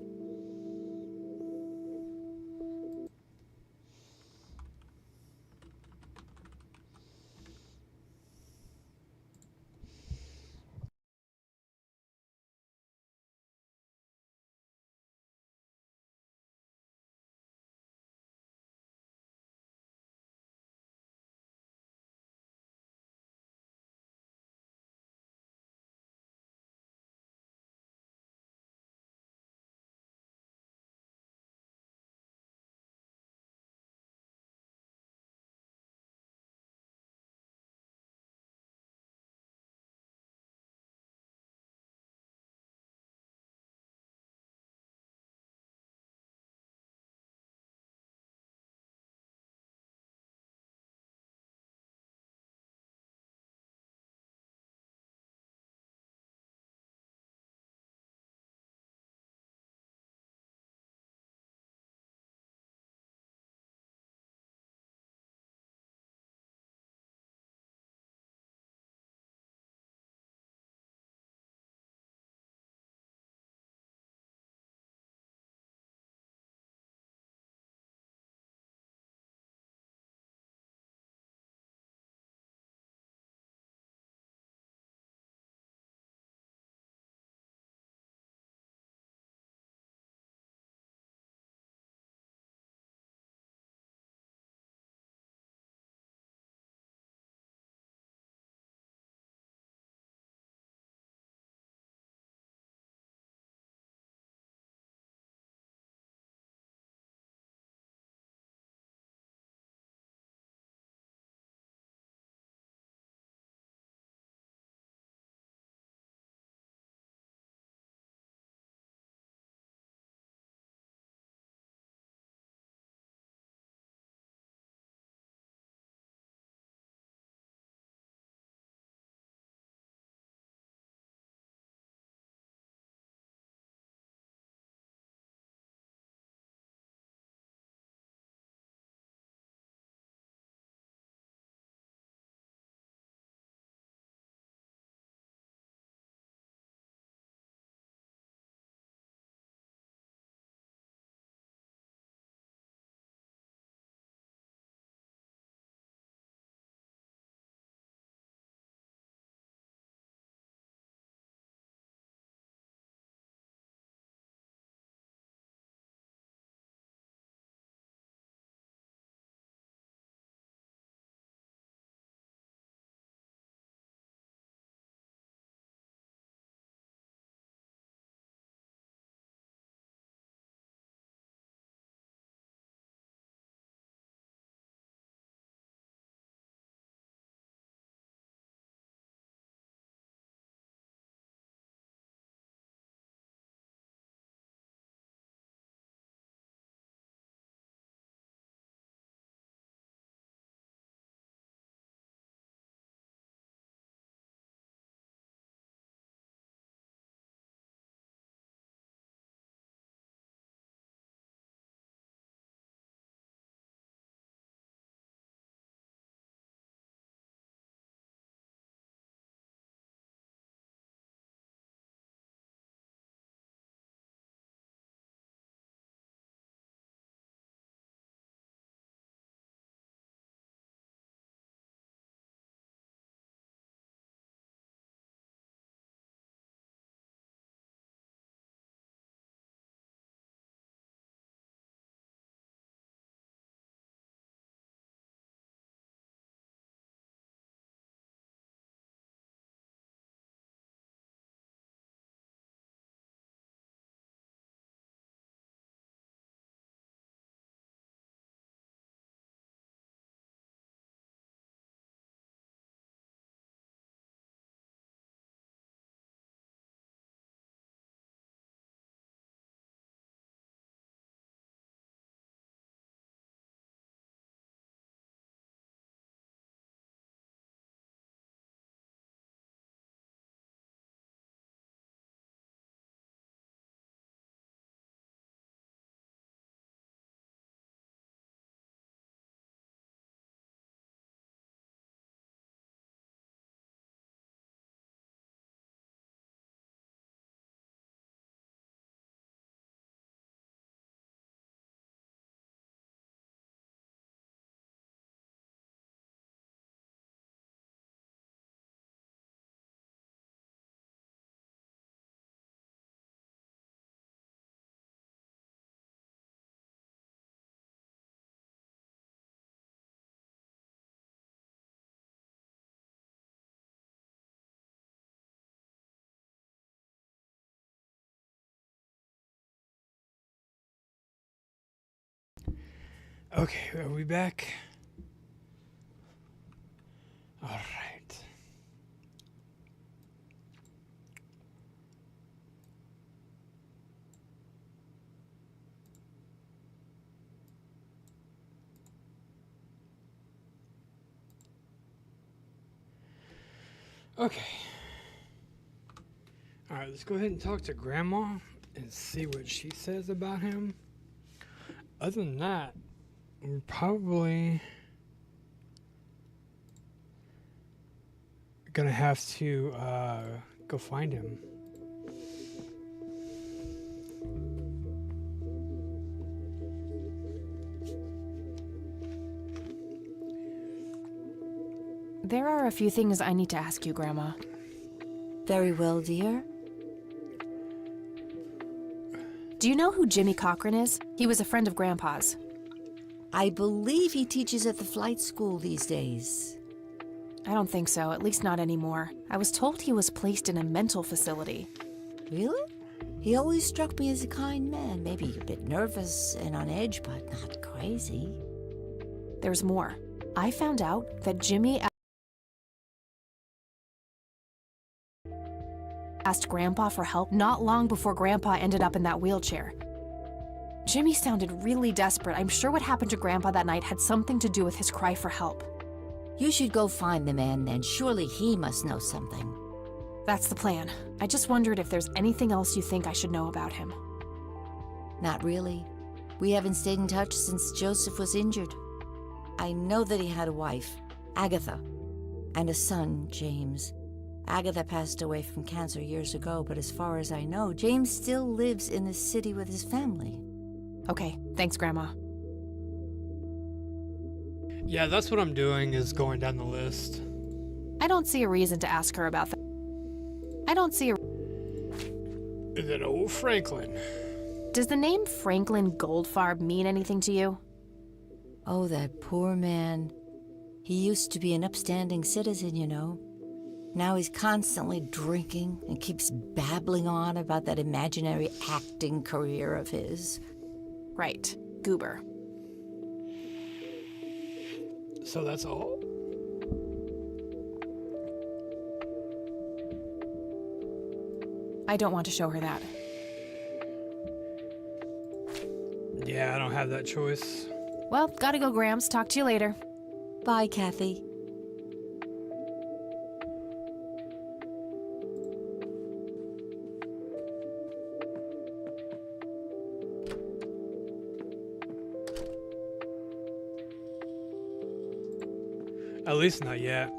Okay, are we back? All right. Okay. All right, let's go ahead and talk to Grandma and see what she says about him. Other than that, we're probably gonna have to go find him. There are a few things I need to ask you, Grandma. Very well, dear. Do you know who Jimmy Cochran is? He was a friend of Grandpa's. I believe he teaches at the flight school these days. I don't think so, at least not anymore. I was told he was placed in a mental facility. Really? He always struck me as a kind man, maybe a bit nervous and on edge, but not crazy. There's more. I found out that Jimmy asked Grandpa for help not long before Grandpa ended up in that wheelchair. Jimmy sounded really desperate. I'm sure what happened to Grandpa that night had something to do with his cry for help. You should go find the man then. Surely he must know something. That's the plan. I just wondered if there's anything else you think I should know about him. Not really. We haven't stayed in touch since Joseph was injured. I know that he had a wife, Agatha, and a son, James. Agatha passed away from cancer years ago, but as far as I know, James still lives in the city with his family. Okay, thanks, Grandma. Yeah, that's what I'm doing, is going down the list. I don't see a reason to ask her about that. I don't see a... And then old Franklin. Does the name Franklin Goldfarb mean anything to you? Oh, that poor man. He used to be an upstanding citizen, you know. Now he's constantly drinking and keeps babbling on about that imaginary acting career of his. Right, Goober. So that's all? I don't want to show her that. Yeah, I don't have that choice. Well, gotta go, Gramps. Talk to you later. Bye, Kathy. At least not yet.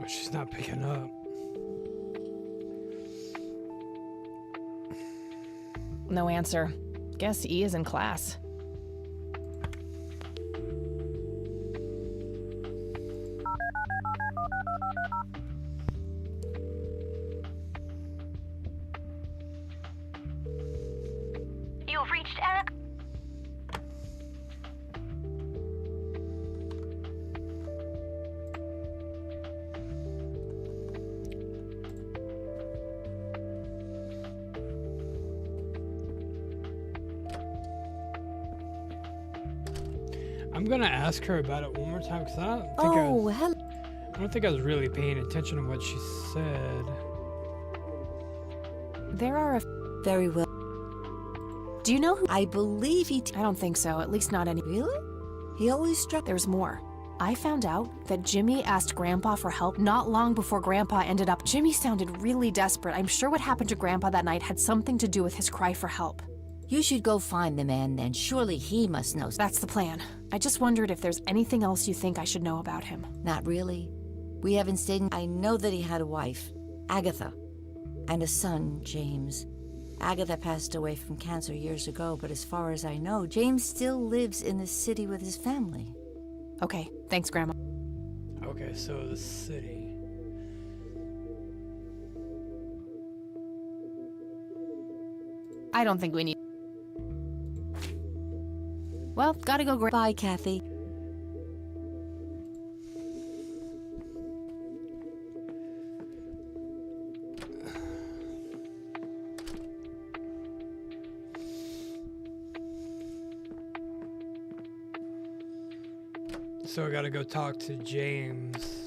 Oh, she's not picking up. No answer. Guess E is in class. You've reached Eric. I'm gonna ask her about it one more time because I don't think I was really paying attention to what she said. There are a... Very well. Do you know who... I believe he... I don't think so, at least not any... Really? He always struck... There's more. I found out that Jimmy asked Grandpa for help not long before Grandpa ended up... Jimmy sounded really desperate. I'm sure what happened to Grandpa that night had something to do with his cry for help. You should go find the man then. Surely he must know. That's the plan. I just wondered if there's anything else you think I should know about him. Not really. We haven't stayed in... I know that he had a wife, Agatha, and a son, James. Agatha passed away from cancer years ago, but as far as I know, James still lives in the city with his family. Okay, thanks, Grandma. Okay, so the city. I don't think we need... Well, gotta go. Bye, Kathy. So I gotta go talk to James.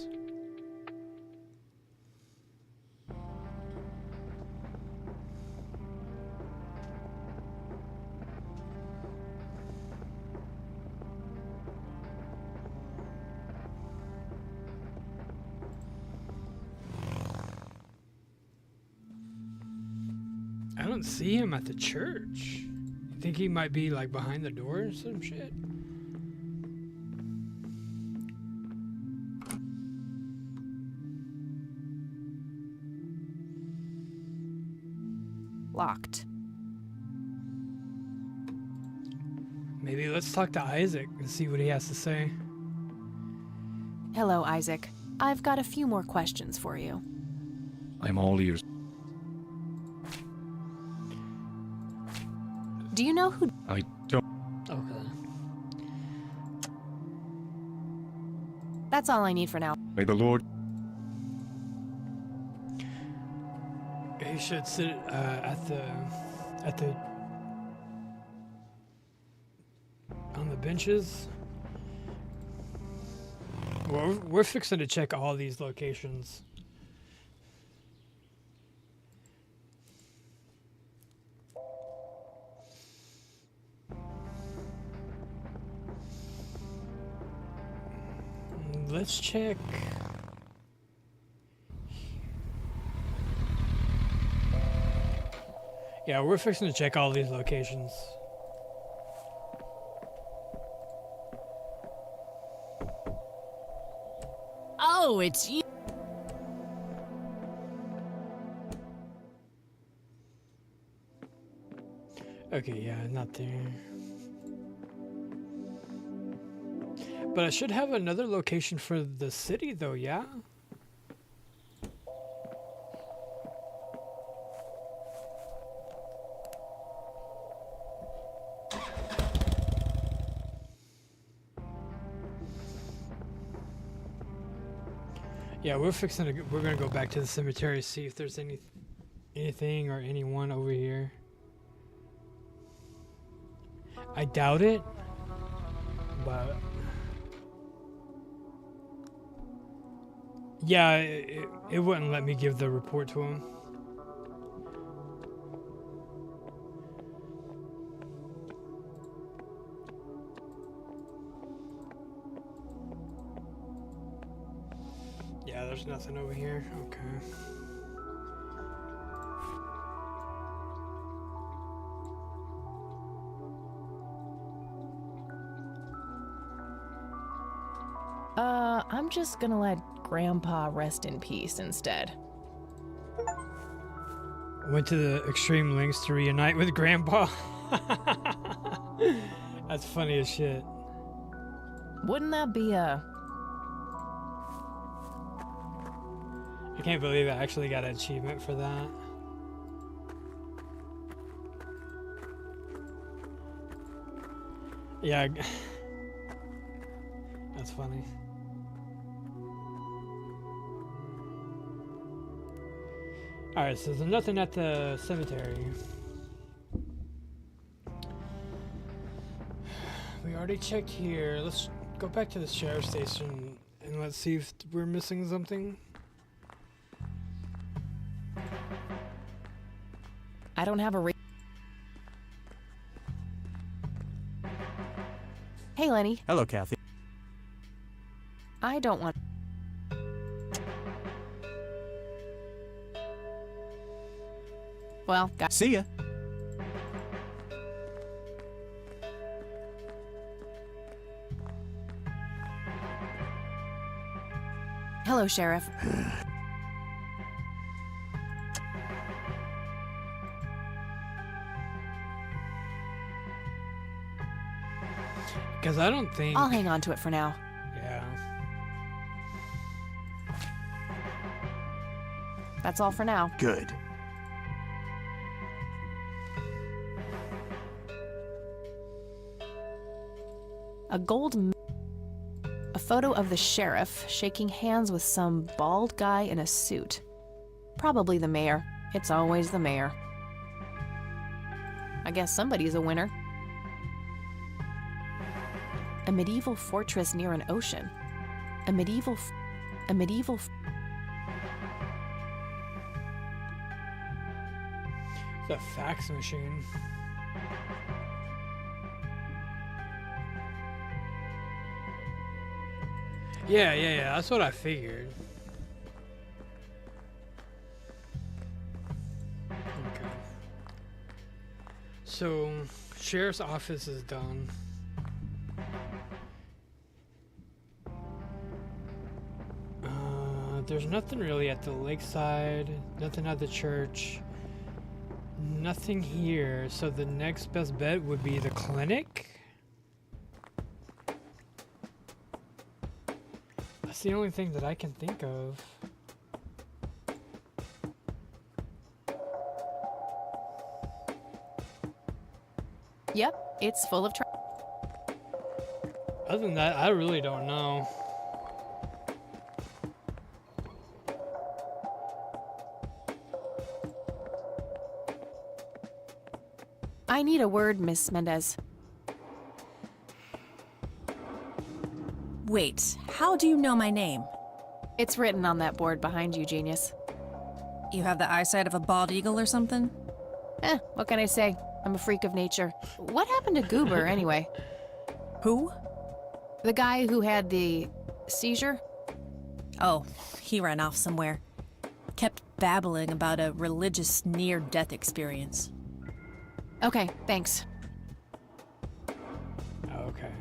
I don't see him at the church. You think he might be like behind the door or some shit? Locked. Maybe let's talk to Isaac and see what he has to say. Hello, Isaac. I've got a few more questions for you. I'm all ears. Do you know who... I don't. Okay. That's all I need for now. May the Lord... He should sit at the on the benches. Well, we're fixing to check all these locations. Let's check. Yeah, we're fixing to check all these locations. Oh, it's you. Okay, yeah, not there. But I should have another location for the city, though, yeah? Yeah, we're gonna go back to the cemetery, see if there's anything or anyone over here. I doubt it, but yeah, it wouldn't let me give the report to him. Yeah, there's nothing over here. Okay. I'm just gonna let Grandpa rest in peace instead. Went to the extreme lengths to reunite with Grandpa. That's funny as shit. Wouldn't that be a... I can't believe I actually got an achievement for that. Yeah. That's funny. Alright, so there's nothing at the cemetery. We already checked here. Let's go back to the sheriff's station and let's see if we're missing something. I don't have a Hey, Lenny. Hello, Kathy. I don't want... Well, see ya. Hello, Sheriff. Because I don't think... I'll hang on to it for now. Yeah. That's all for now. Good. A a photo of the sheriff shaking hands with some bald guy in a suit. Probably the mayor. It's always the mayor. I guess somebody's a winner. A medieval fortress near an ocean. A medieval... The fax machine. Yeah, that's what I figured. Okay. So, sheriff's office is done. There's nothing really at the lakeside, nothing at the church, nothing here, so the next best bet would be the clinic. That's the only thing that I can think of. Yep, it's full of Other than that, I really don't know. I need a word, Miss Mendez. Wait, how do you know my name? It's written on that board behind you, genius. You have the eyesight of a bald eagle or something? What can I say? I'm a freak of nature. What happened to Goober, anyway? Who? The guy who had the seizure? Oh, he ran off somewhere. Kept babbling about a religious near-death experience. Okay, thanks. Okay.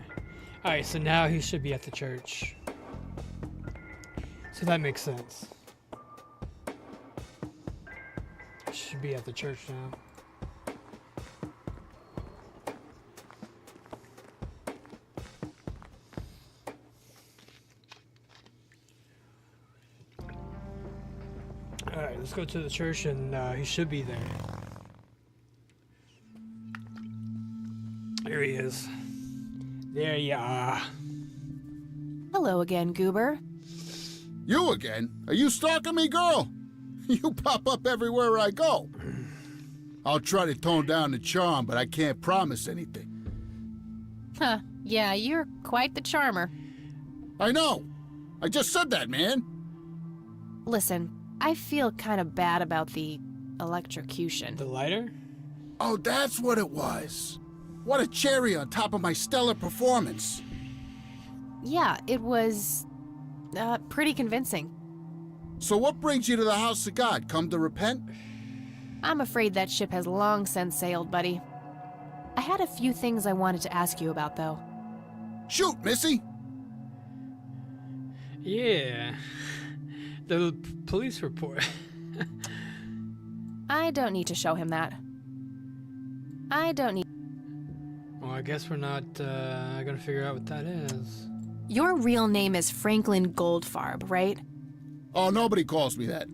Alright, so now he should be at the church. So that makes sense. Should be at the church now. Alright, let's go to the church and he should be there. There he is. There you are. Hello again, Goober. You again? Are you stalking me, girl? You pop up everywhere I go. I'll try to tone down the charm, but I can't promise anything. Huh, yeah, you're quite the charmer. I know. I just said that, man. Listen, I feel kind of bad about the electrocution. The lighter? Oh, that's what it was. What a cherry on top of my stellar performance. Yeah, it was pretty convincing. So what brings you to the house of God? Come to repent? I'm afraid that ship has long since sailed, buddy. I had a few things I wanted to ask you about, though. Shoot, Missy! Yeah. The police report. I don't need to show him that. I don't need... Well, I guess we're not gonna figure out what that is. Your real name is Franklin Goldfarb, right? Oh, nobody calls me that.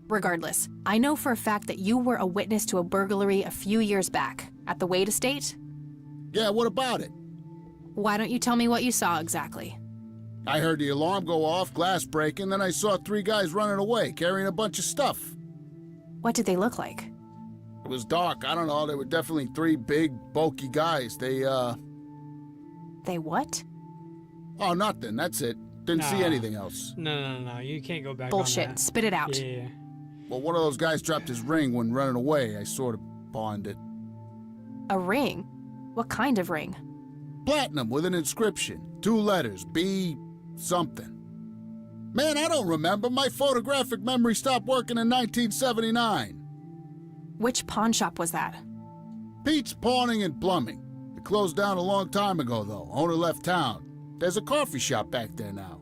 Regardless, I know for a fact that you were a witness to a burglary a few years back at the Wade Estate. Yeah, what about it? Why don't you tell me what you saw exactly? I heard the alarm go off, glass breaking, then I saw 3 guys running away, carrying a bunch of stuff. What did they look like? It was dark, I don't know, they were definitely 3 big, bulky guys. They They what? Oh, nothing. That's it. Didn't see Nah. anything else. No. You can't go back Bullshit. on that. Spit it out. Yeah. Well, one of those guys dropped his ring when running away. I sort of pawned it. A ring? What kind of ring? Platinum with an inscription. 2 letters. B something. Man, I don't remember. My photographic memory stopped working in 1979. Which pawn shop was that? Pete's Pawning and Plumbing. It closed down a long time ago, though. Owner left town. There's a coffee shop back there now.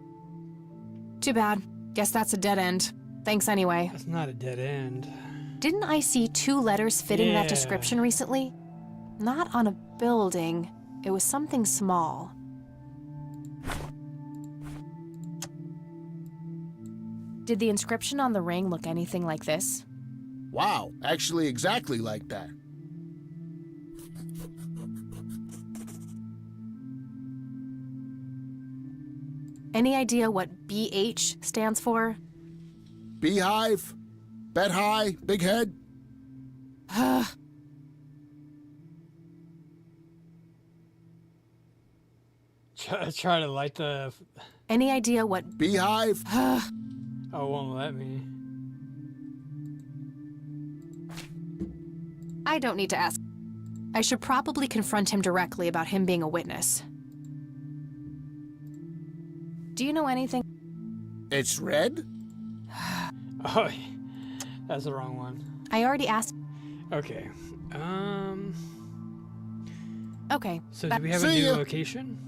Too bad. Guess that's a dead end. Thanks anyway. That's not a dead end. Didn't I see 2 letters fitting that Yeah. description recently? Not on a building. It was something small. Did the inscription on the ring look anything like this? Wow, actually exactly like that. Any idea what BH stands for? Beehive? Bet high? Big head? Try to light the... Any idea what... Beehive? Oh, won't let me. I don't need to ask. I should probably confront him directly about him being a witness. Do you know anything? It's red? Oh, that's the wrong one. I already asked. Okay. Okay. So do we have a new location?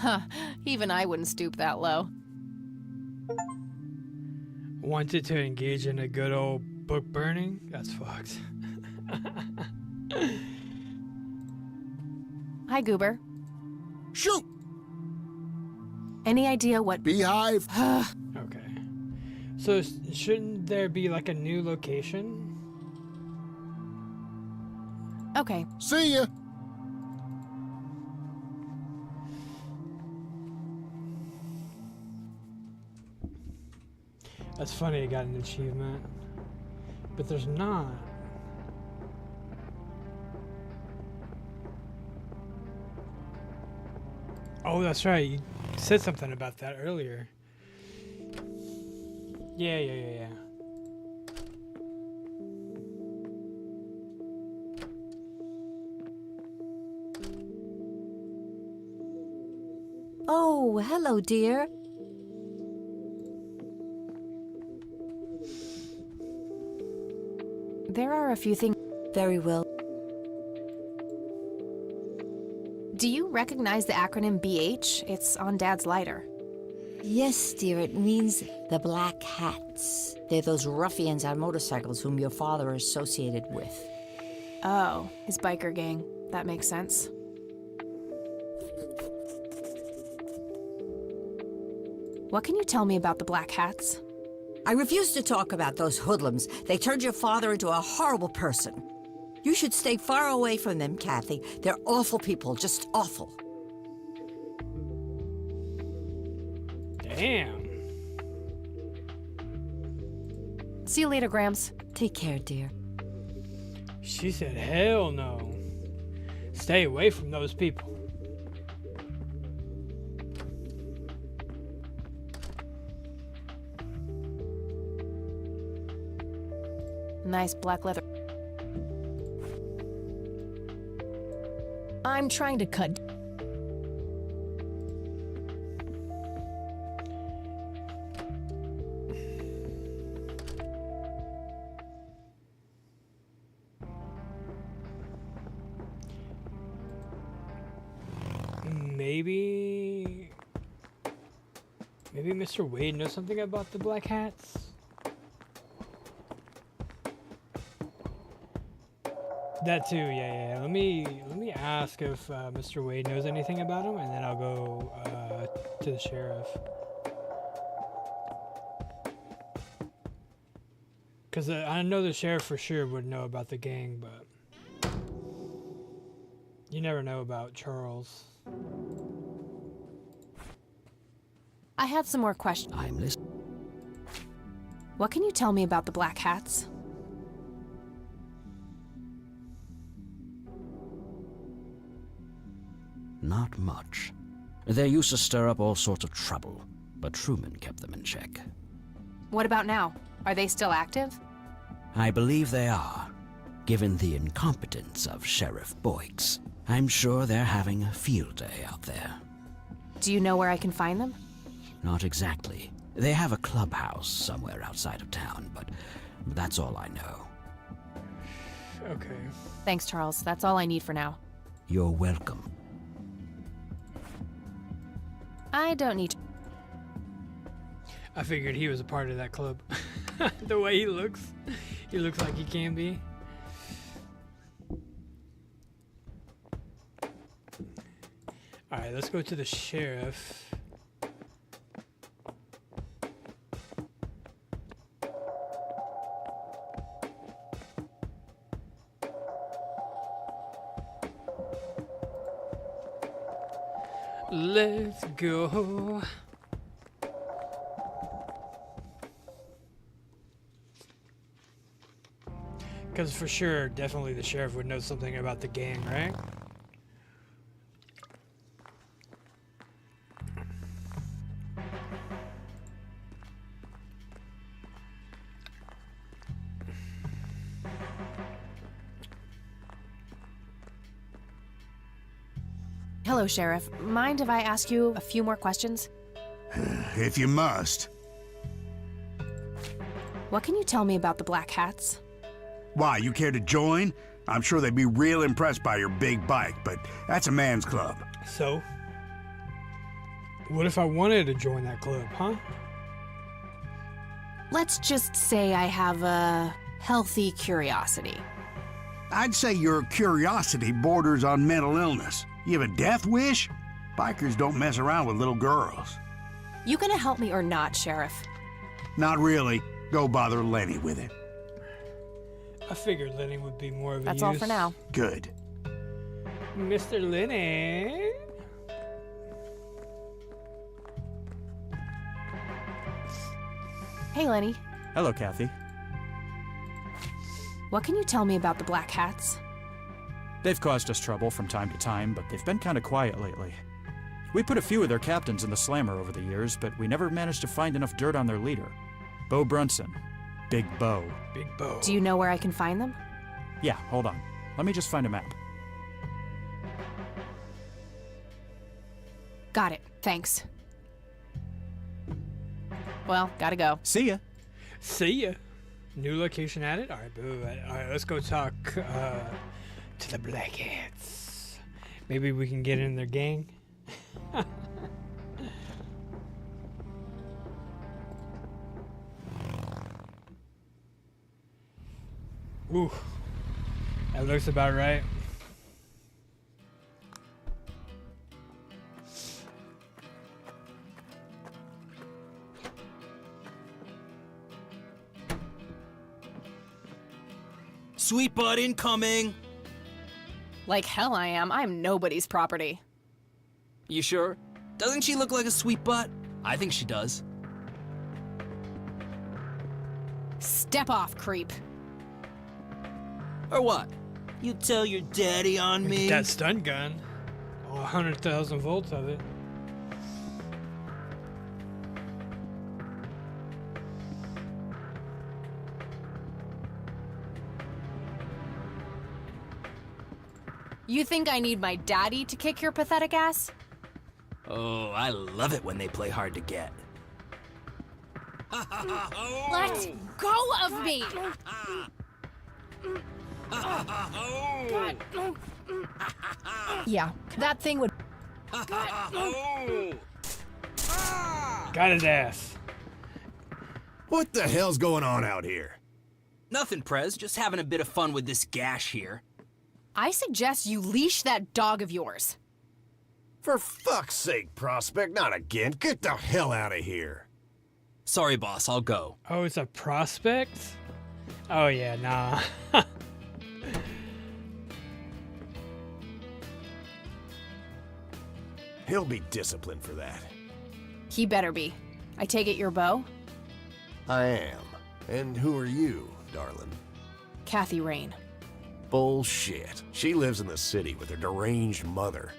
Huh. Even I wouldn't stoop that low. Wanted to engage in a good old book burning? That's fucked. Hi, Goober. Shoot! Any idea what... Beehive? Okay. So shouldn't there be like a new location? Okay. See ya! That's funny, I got an achievement. But there's not. Oh, that's right. You said something about that earlier. Yeah. Oh, hello, dear. There are a few things... Very well. Do you recognize the acronym BH? It's on Dad's lighter. Yes, dear, it means the Black Hats. They're those ruffians on motorcycles whom your father is associated with. Oh, his biker gang. That makes sense. What can you tell me about the Black Hats? I refuse to talk about those hoodlums. They turned your father into a horrible person. You should stay far away from them, Kathy. They're awful people, just awful. Damn. See you later, Grams. Take care, dear. She said, hell no. Stay away from those people. Nice black leather. I'm trying to cut. Maybe Mr. Wade knows something about the Black Hats? That too, yeah. Let me ask if Mr. Wade knows anything about him, and then I'll go to the sheriff. Because I know the sheriff for sure would know about the gang, but you never know about Charles. I had some more questions. I'm listening. What can you tell me about the Black Hats? Not much. They used to stir up all sorts of trouble, but Truman kept them in check. What about now? Are they still active? I believe they are. Given the incompetence of Sheriff Boyks, I'm sure they're having a field day out there. Do you know where I can find them? Not exactly. They have a clubhouse somewhere outside of town, but that's all I know. Okay. Thanks, Charles. That's all I need for now. You're welcome. I don't need... I figured he was a part of that club. The way he looks like he can be. Alright, let's go to the sheriff. Let's go. Because for sure, definitely the sheriff would know something about the gang, right? Hello, Sheriff. Mind if I ask you a few more questions? If you must. What can you tell me about the Black Hats? Why, you care to join? I'm sure they'd be real impressed by your big bike, but that's a man's club. So? What if I wanted to join that club, huh? Let's just say I have a healthy curiosity. I'd say your curiosity borders on mental illness. You have a death wish? Bikers don't mess around with little girls. You gonna help me or not, Sheriff? Not really. Go bother Lenny with it. I figured Lenny would be more of a That's all for now. Good. Mr. Lenny. Hey, Lenny. Hello, Kathy. What can you tell me about the Black Hats? They've caused us trouble from time to time, but they've been kind of quiet lately. We put a few of their captains in the slammer over the years, but we never managed to find enough dirt on their leader. Bo Brunson. Big Bo. Big Bo. Do you know where I can find them? Yeah, hold on. Let me just find a map. Got it. Thanks. Well, gotta go. See ya. See ya. New location added? Alright, boo. Alright, let's go talk to the Black Hats. Maybe we can get in their gang. Ooh. That looks about right. Sweet butt incoming! Like hell I am. I'm nobody's property. You sure? Doesn't she look like a sweet butt? I think she does. Step off, creep. Or what? You tell your daddy on me? That stun gun. All 100,000 volts of it. You think I need my daddy to kick your pathetic ass? Oh, I love it when they play hard to get. Let go of me! Yeah, that thing would... Got his ass. What the hell's going on out here? Nothing, Prez. Just having a bit of fun with this gash here. I suggest you leash that dog of yours. For fuck's sake, Prospect, not again. Get the hell out of here. Sorry, boss, I'll go. Oh, it's a prospect? Oh yeah, nah. He'll be disciplined for that. He better be. I take it you're Bo? I am. And who are you, darling? Kathy Rain. Bullshit. She lives in the city with her deranged mother.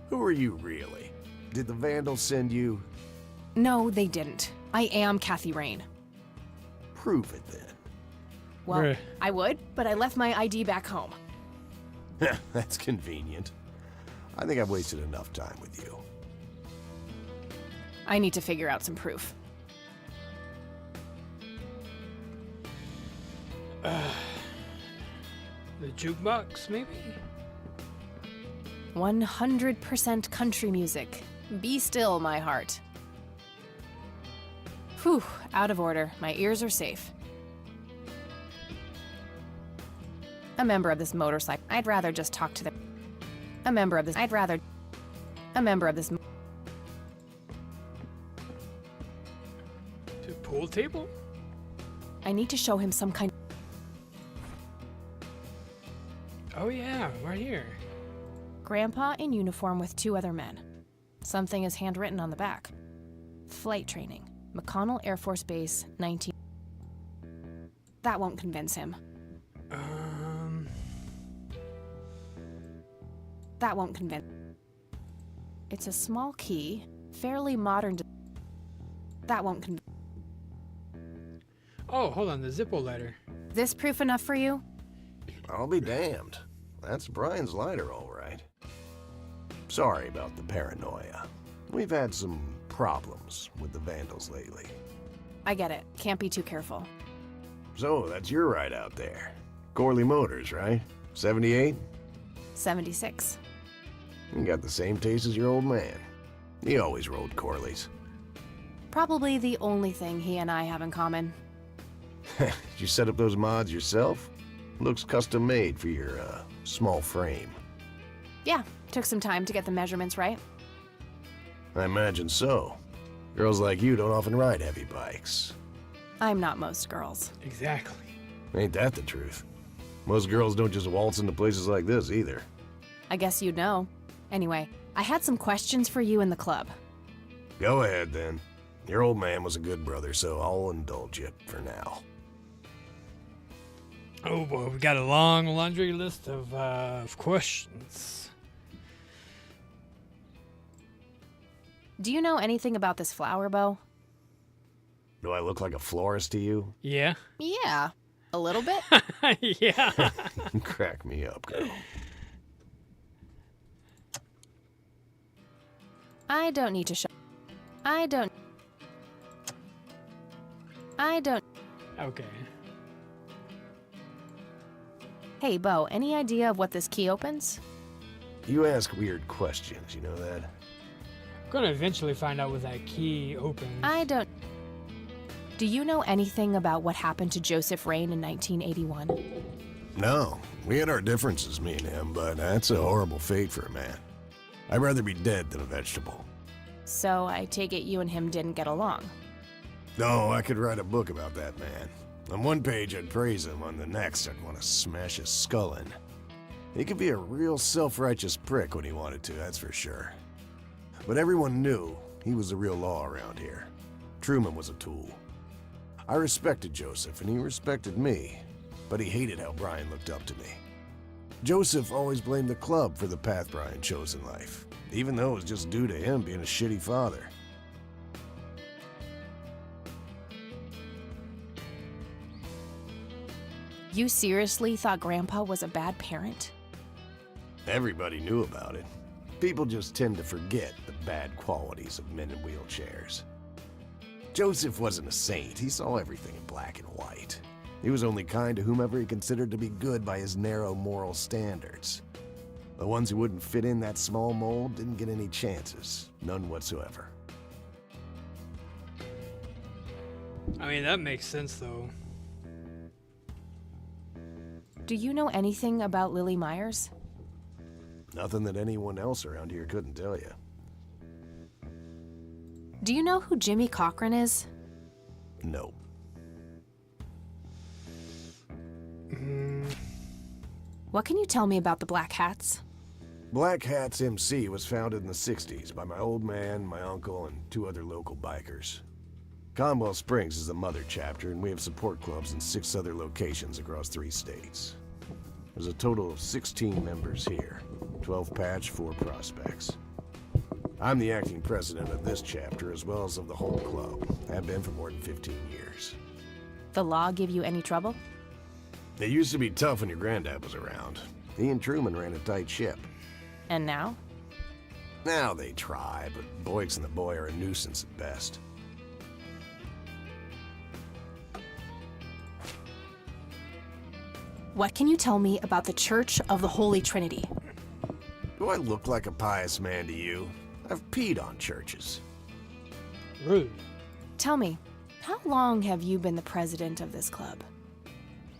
Who are you, really? Did the Vandals send you? No, they didn't. I am Kathy Rain. Prove it, then. Well, I would, but I left my ID back home. That's convenient. I think I've wasted enough time with you. I need to figure out some proof. The jukebox, maybe? 100% country music. Be still, my heart. Whew, out of order. My ears are safe. A member of this motorcycle. I'd rather just talk to them. A member of this. A member of this. To pool table? I need to show him some kind. Oh yeah, right here. Grandpa in uniform with 2 other men. Something is handwritten on the back. Flight training. McConnell Air Force Base, 19... That won't convince him. That won't convince... It's a small key, fairly modern... That won't convince... Oh, hold on, the Zippo letter. This proof enough for you? I'll be damned. That's Brian's lighter, all right. Sorry about the paranoia. We've had some problems with the Vandals lately. I get it. Can't be too careful. So, that's your ride out there. Corley Motors, right? 78? 76. You got the same taste as your old man. He always rode Corleys. Probably the only thing he and I have in common. Did you set up those mods yourself? Looks custom made for your, small frame. Yeah, took some time to get the measurements right. I imagine so. Girls like you don't often ride heavy bikes. I'm not most girls. Exactly. Ain't that the truth? Most girls don't just waltz into places like this either. I guess you'd know. Anyway, I had some questions for you in the club. Go ahead, then. Your old man was a good brother, so I'll indulge you for now. Oh boy, we got a long laundry list of questions. Do you know anything about this flower, Bo? Do I look like a florist to you? Yeah. Yeah, a little bit. Yeah. Crack me up, girl. I don't need to show. I don't. Okay. Hey, Bo, any idea of what this key opens? You ask weird questions, you know that? I'm gonna eventually find out what that key opens. I don't. Do you know anything about what happened to Joseph Rain in 1981? No, we had our differences, me and him, but that's a horrible fate for a man. I'd rather be dead than a vegetable. So I take it you and him didn't get along. No, I could write a book about that man. On one page I'd praise him, on the next I'd want to smash his skull in. He could be a real self-righteous prick when he wanted to, that's for sure. But everyone knew he was the real law around here. Truman was a tool. I respected Joseph, and he respected me, but he hated how Brian looked up to me. Joseph always blamed the club for the path Brian chose in life, even though it was just due to him being a shitty father. You seriously thought Grandpa was a bad parent? Everybody knew about it. People just tend to forget the bad qualities of men in wheelchairs. Joseph wasn't a saint. He saw everything in black and white. He was only kind to whomever he considered to be good by his narrow moral standards. The ones who wouldn't fit in that small mold didn't get any chances. None whatsoever. I mean, that makes sense, though. Do you know anything about Lily Myers? Nothing that anyone else around here couldn't tell you. Do you know who Jimmy Cochran is? No. What can you tell me about the Black Hats? Black Hats MC was founded in the 60s by my old man, my uncle, and 2 other local bikers. Conwell Springs is the mother chapter, and we have support clubs in 6 other locations across 3 states. There's a total of 16 members here, 12 patch, 4 prospects. I'm the acting president of this chapter as well as of the whole club. Have been for more than 15 years. The law give you any trouble? It used to be tough when your granddad was around. He and Truman ran a tight ship. And now? Now they try, but Boyks and the boy are a nuisance at best. What can you tell me about the Church of the Holy Trinity? Do I look like a pious man to you? I've peed on churches. Rude. Tell me, how long have you been the president of this club?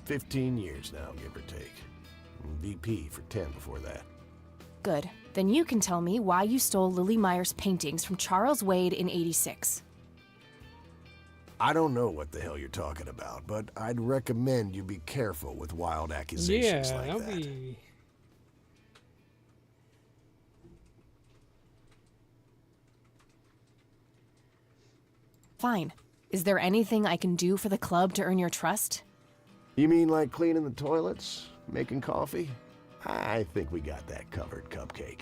15 years now, give or take. VP for 10 before that. Good. Then you can tell me why you stole Lily Meyer's paintings from Charles Wade in '86. I don't know what the hell you're talking about, but I'd recommend you be careful with wild accusations like that'll that. be... Fine. Is there anything I can do for the club to earn your trust? You mean like cleaning the toilets? Making coffee? I think we got that covered, Cupcake.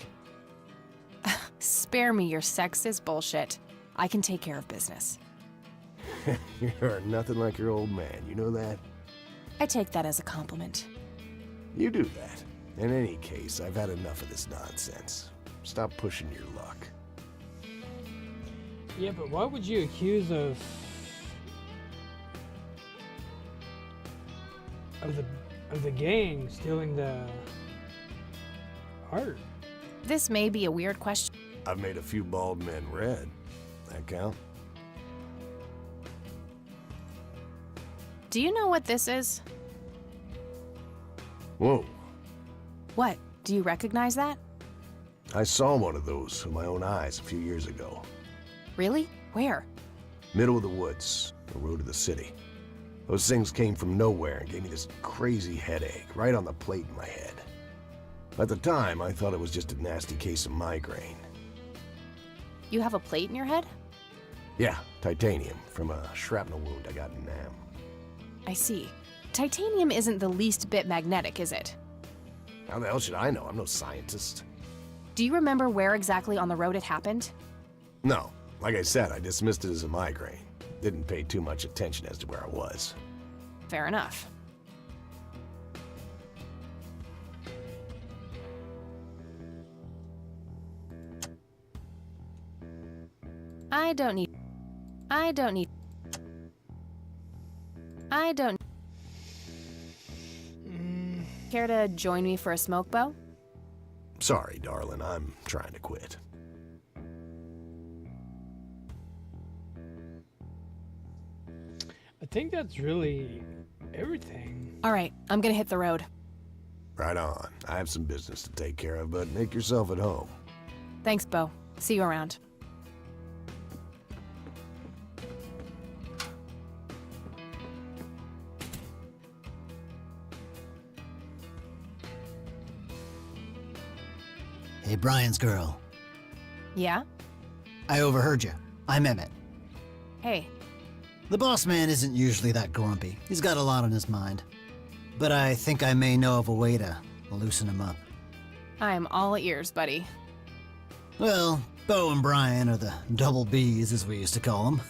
Spare me your sexist bullshit. I can take care of business. You're nothing like your old man, you know that? I take that as a compliment. You do that. In any case, I've had enough of this nonsense. Stop pushing your luck. Yeah, but why would you accuse of the gang stealing the art? This may be a weird question. I've made a few bald men red. That count? Do you know what this is? Whoa. What? Do you recognize that? I saw one of those with my own eyes a few years ago. Really? Where? Middle of the woods, the road to the city. Those things came from nowhere and gave me this crazy headache right on the plate in my head. At the time, I thought it was just a nasty case of migraine. You have a plate in your head? Yeah, titanium from a shrapnel wound I got in Nam. I see. Titanium isn't the least bit magnetic, is it? How the hell should I know? I'm no scientist. Do you remember where exactly on the road it happened? No. Like I said, I dismissed it as a migraine. Didn't pay too much attention as to where I was. Fair enough. I don't need... Care to join me for a smoke, Bo? Sorry, darling. I'm trying to quit. I think that's really everything. All right, I'm gonna hit the road. Right on. I have some business to take care of, but make yourself at home. Thanks, Bo. See you around. Hey, Brian's girl. Yeah? I overheard you. I'm Emmett. Hey. The boss man isn't usually that grumpy. He's got a lot on his mind. But I think I may know of a way to loosen him up. I'm all ears, buddy. Well, Bo and Brian are the double Bs, as we used to call them.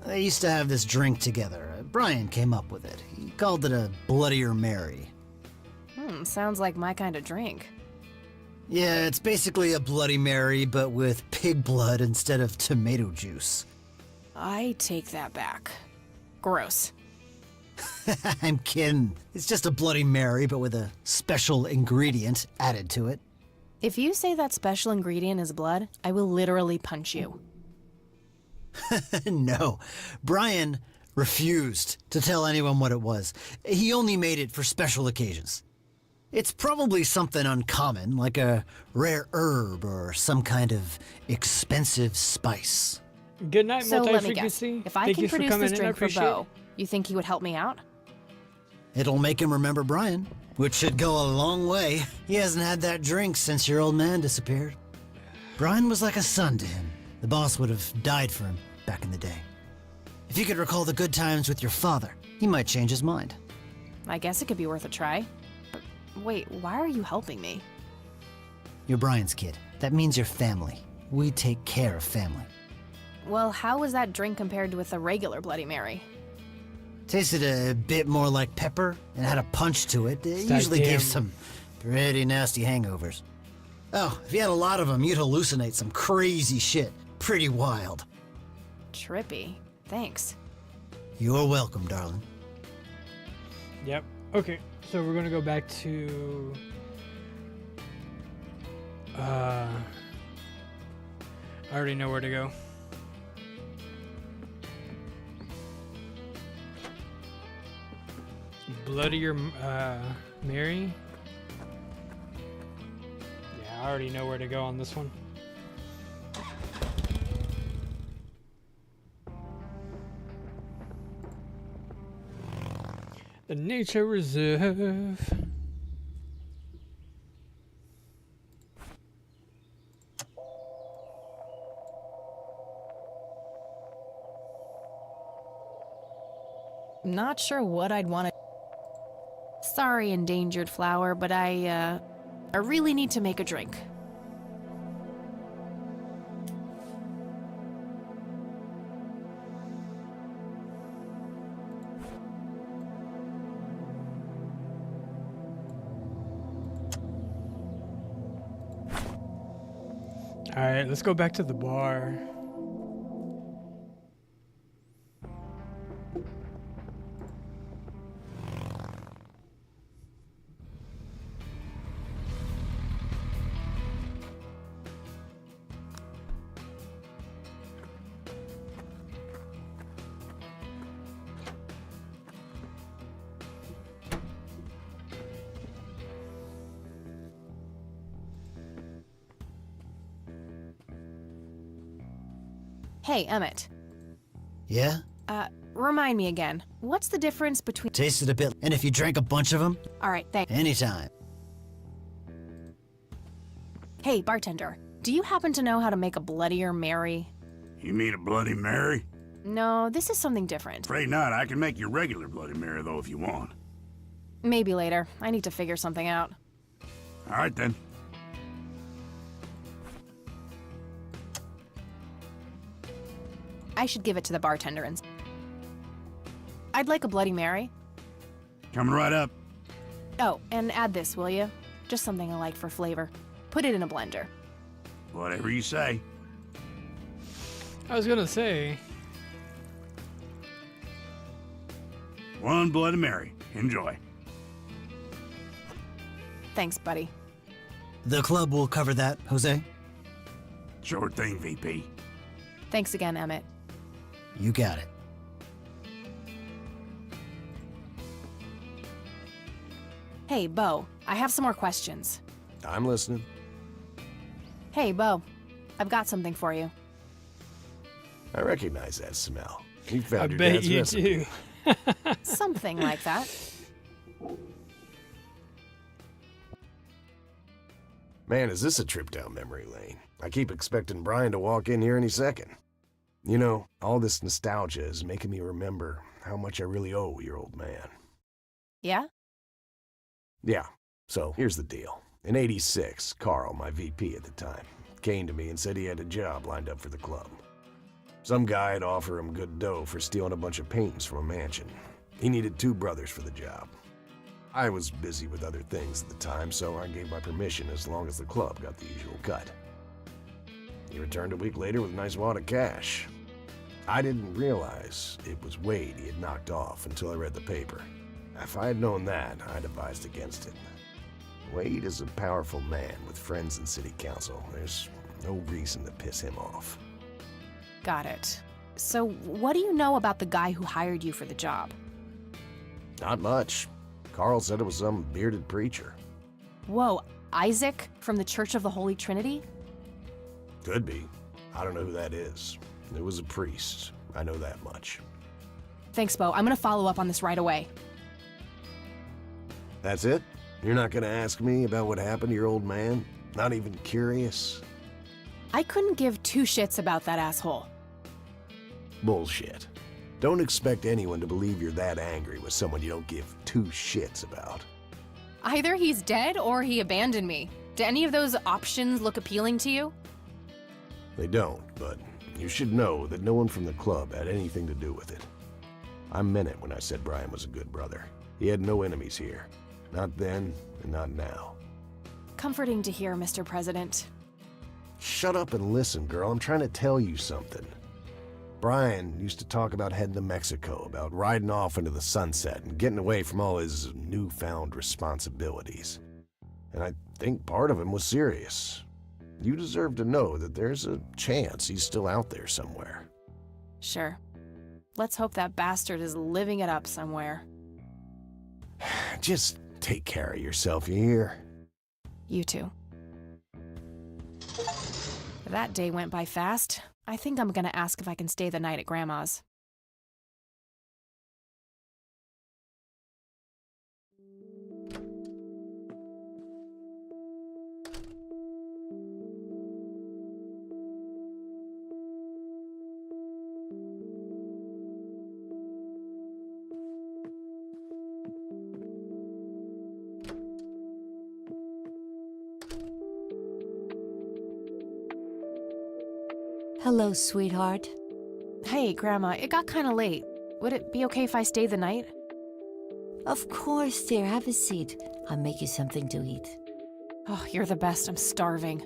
They used to have this drink together. Brian came up with it. He called it a Bloodier Mary. Sounds like my kind of drink. Yeah, it's basically a Bloody Mary, but with pig blood instead of tomato juice. I take that back. Gross. I'm kidding. It's just a Bloody Mary, but with a special ingredient added to it. If you say that special ingredient is blood, I will literally punch you. No. Brian refused to tell anyone what it was. He only made it for special occasions. It's probably something uncommon, like a rare herb or some kind of expensive spice. Good night, So let me guess. multi-frequency. If I Thank can you for produce coming this in. I drink for appreciate it. Bo, you think he would help me out? It'll make him remember Brian, which should go a long way. He hasn't had that drink since your old man disappeared. Brian was like a son to him. The boss would have died for him back in the day. If you could recall the good times with your father, he might change his mind. I guess it could be worth a try. But wait, why are you helping me? You're Brian's kid. That means you're family. We take care of family. Well, how was that drink compared with a regular Bloody Mary? Tasted a bit more like pepper and had a punch to it. It usually gives some pretty nasty hangovers. Oh, if you had a lot of them, you'd hallucinate some crazy shit. Pretty wild. Trippy. Thanks. You're welcome, darling. Yep. Okay, so we're gonna go back to... I already know where to go. Bloodier Mary? Yeah, I already know where to go on this one. The Nature Reserve. Not sure what I'd want to... Sorry, endangered flower, but I really need to make a drink. Alright, let's go back to the bar. Hey, Emmett. Yeah? Remind me again. What's the difference between... Tasted a bit, and if you drank a bunch of them? Alright, thanks. Anytime. Hey, bartender. Do you happen to know how to make a Bloodier Mary? You mean a Bloody Mary? No, this is something different. Afraid not. I can make you regular Bloody Mary, though, if you want. Maybe later. I need to figure something out. All right, then. I should give it to the bartender and... I'd like a Bloody Mary. Coming right up. Oh, and add this, will you? Just something I like for flavor. Put it in a blender. Whatever you say. I was gonna say... One Bloody Mary. Enjoy. Thanks, buddy. The club will cover that, Jose? Sure thing, VP. Thanks again, Emmett. You got it. Hey, Bo. I have some more questions. I'm listening. Hey, Bo. I've got something for you. I recognize that smell. You found I your bet dad's you recipe. do. Something like that. Man, is this a trip down memory lane? I keep expecting Brian to walk in here any second. You know, all this nostalgia is making me remember how much I really owe your old man. Yeah? Yeah, so here's the deal. In '86, Carl, my VP at the time, came to me and said he had a job lined up for the club. Some guy had offered him good dough for stealing a bunch of paintings from a mansion. He needed 2 brothers for the job. I was busy with other things at the time, so I gave my permission as long as the club got the usual cut. He returned a week later with a nice wad of cash. I didn't realize it was Wade he had knocked off until I read the paper. If I had known that, I'd advised against it. Wade is a powerful man with friends in city council. There's no reason to piss him off. Got it. So, what do you know about the guy who hired you for the job? Not much. Carl said it was some bearded preacher. Whoa, Isaac from the Church of the Holy Trinity? Could be. I don't know who that is. It was a priest. I know that much. Thanks, Bo. I'm gonna follow up on this right away. That's it? You're not gonna ask me about what happened to your old man? Not even curious? I couldn't give two shits about that asshole. Bullshit. Don't expect anyone to believe you're that angry with someone you don't give two shits about. Either he's dead or he abandoned me. Do any of those options look appealing to you? They don't, but you should know that no one from the club had anything to do with it. I meant it when I said Brian was a good brother. He had no enemies here. Not then, and not now. Comforting to hear, Mr. President. Shut up and listen, girl. I'm trying to tell you something. Brian used to talk about heading to Mexico, about riding off into the sunset and getting away from all his newfound responsibilities. And I think part of him was serious. You deserve to know that there's a chance he's still out there somewhere. Sure. Let's hope that bastard is living it up somewhere. Just take care of yourself, you hear? You too. That day went by fast. I think I'm gonna ask if I can stay the night at Grandma's. Hello, sweetheart. Hey, Grandma, it got kinda late. Would it be okay if I stayed the night? Of course, dear. Have a seat. I'll make you something to eat. Oh, you're the best. I'm starving.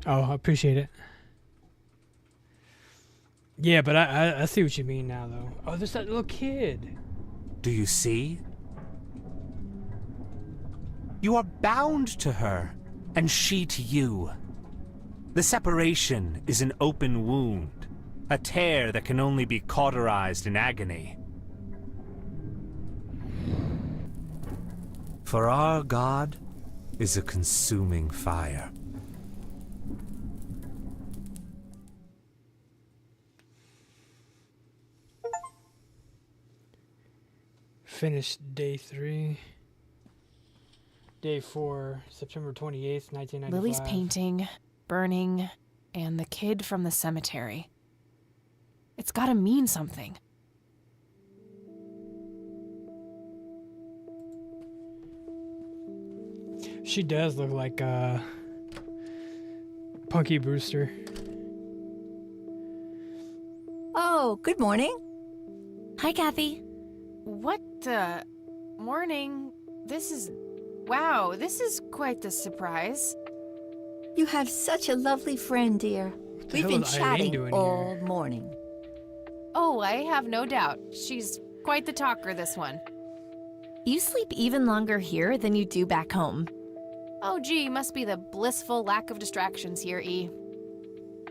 Oh, I appreciate it. Yeah, but I see what you mean now, though. Oh, there's that little kid. Do you see? You are bound to her, and she to you. The separation is an open wound, a tear that can only be cauterized in agony. For our God is a consuming fire. Finished day 3. Day 4, September 28th, 1995. Lily's painting, burning, and the kid from the cemetery. It's gotta mean something. She does look like Punky Brewster. Oh, good morning. Hi, Kathy. What morning? Wow, this is quite the surprise. You have such a lovely friend, dear. We've been chatting all morning. Oh, I have no doubt. She's quite the talker, this one. You sleep even longer here than you do back home. Oh, gee, must be the blissful lack of distractions here, E.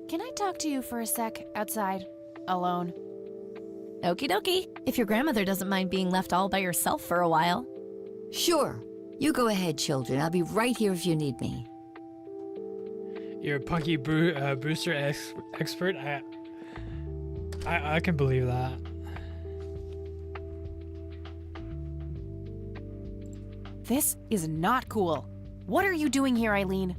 Can I talk to you for a sec outside, alone? Okie dokie, if your grandmother doesn't mind being left all by yourself for a while. Sure. You go ahead, children. I'll be right here if you need me. You're a Punky Brewster expert? I can believe that. This is not cool. What are you doing here, Eileen?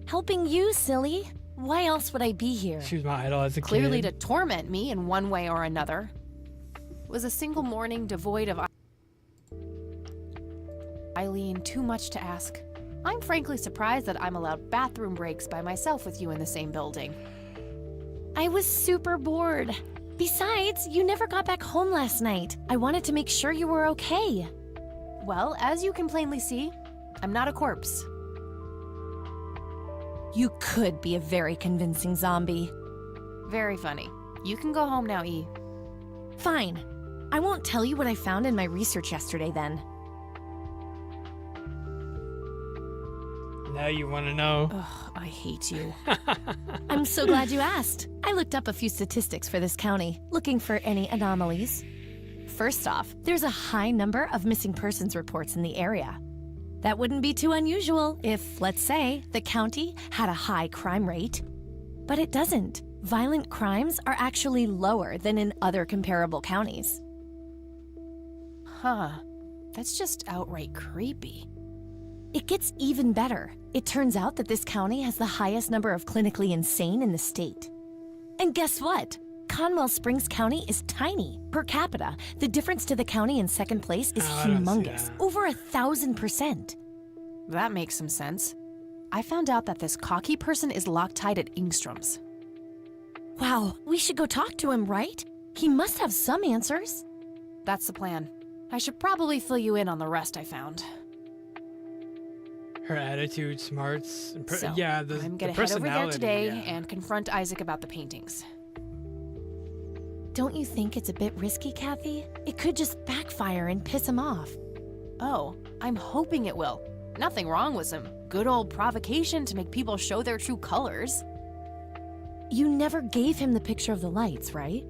Helping you, silly. Why else would I be here? She was my idol as a kid. Clearly to torment me in one way or another. It was a single morning devoid of Eileen, too much to ask. I'm frankly surprised that I'm allowed bathroom breaks by myself with you in the same building. I was super bored. Besides, you never got back home last night. I wanted to make sure you were okay. Well, as you can plainly see, I'm not a corpse. You could be a very convincing zombie. Very funny. You can go home now, E. Fine. I won't tell you what I found in my research yesterday then. Now you want to know? Ugh, I hate you. I'm so glad you asked. I looked up a few statistics for this county, looking for any anomalies. First off, there's a high number of missing persons reports in the area. That wouldn't be too unusual if, let's say, the county had a high crime rate. But it doesn't. Violent crimes are actually lower than in other comparable counties. Huh. That's just outright creepy. It gets even better. It turns out that this county has the highest number of clinically insane in the state. And guess what? Conwell Springs County is tiny. Per capita, the difference to the county in second place is humongous. Over 1,000%. That makes some sense. I found out that this cocky person is Loctite at Ingstrom's. Wow, we should go talk to him, right? He must have some answers. That's the plan. I should probably fill you in on the rest I found. Her attitude, smarts, and So, yeah, I'm the gonna head over there personality, today yeah. and confront Isaac about the paintings. Don't you think it's a bit risky, Kathy? It could just backfire and piss him off. Oh, I'm hoping it will. Nothing wrong with some good old provocation to make people show their true colors. You never gave him the picture of the lights, right?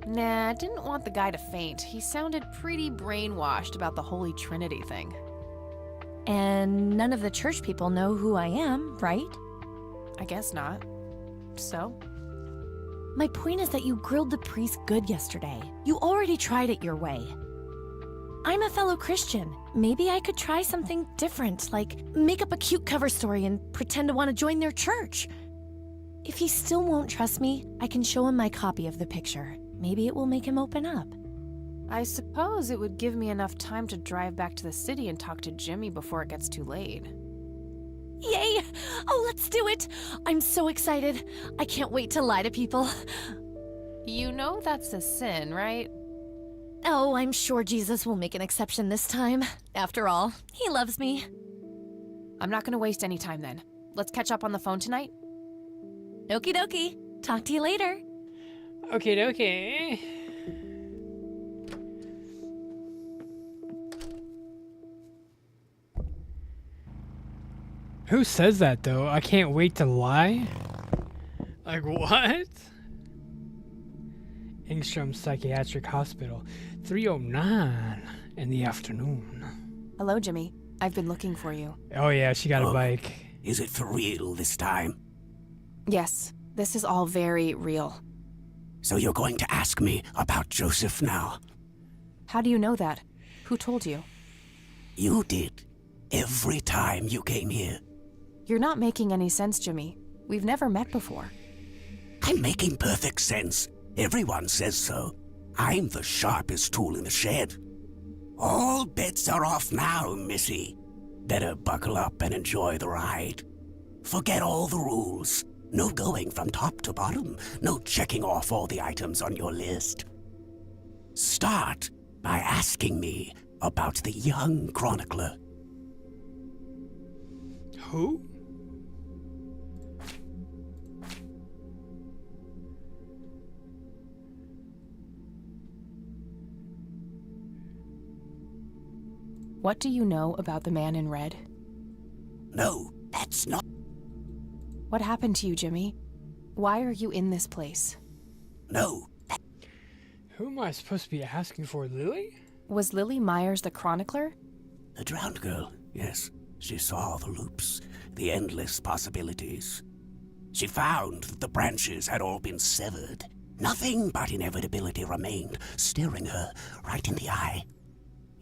Nah, I didn't want the guy to faint. He sounded pretty brainwashed about the Holy Trinity thing. And none of the church people know who I am, right? I guess not. So? My point is that you grilled the priest good yesterday. You already tried it your way. I'm a fellow Christian. Maybe I could try something different, like make up a cute cover story and pretend to want to join their church. If he still won't trust me, I can show him my copy of the picture. Maybe it will make him open up. I suppose it would give me enough time to drive back to the city and talk to Jimmy before it gets too late. Yay! Oh, let's do it! I'm so excited. I can't wait to lie to people. You know that's a sin, right? Oh, I'm sure Jesus will make an exception this time. After all, he loves me. I'm not gonna waste any time then. Let's catch up on the phone tonight. Okie dokie. Talk to you later. Okay, okay. Who says that though? I can't wait to lie? Like what? Ingstrom Psychiatric Hospital, 3:09 in the afternoon. Hello, Jimmy. I've been looking for you. Oh yeah, she got a bike. Is it for real this time? Yes, this is all very real. So you're going to ask me about Joseph now? How do you know that? Who told you? You did. Every time you came here. You're not making any sense, Jimmy. We've never met before. I'm making perfect sense. Everyone says so. I'm the sharpest tool in the shed. All bets are off now, Missy. Better buckle up and enjoy the ride. Forget all the rules. No going from top to bottom. No checking off all the items on your list. Start by asking me about the young chronicler. Who? What do you know about the man in red? No, that's not... What happened to you, Jimmy? Why are you in this place? No. Who am I supposed to be asking for, Lily? Was Lily Myers the chronicler? The drowned girl, yes. She saw the loops, the endless possibilities. She found that the branches had all been severed. Nothing but inevitability remained, staring her right in the eye.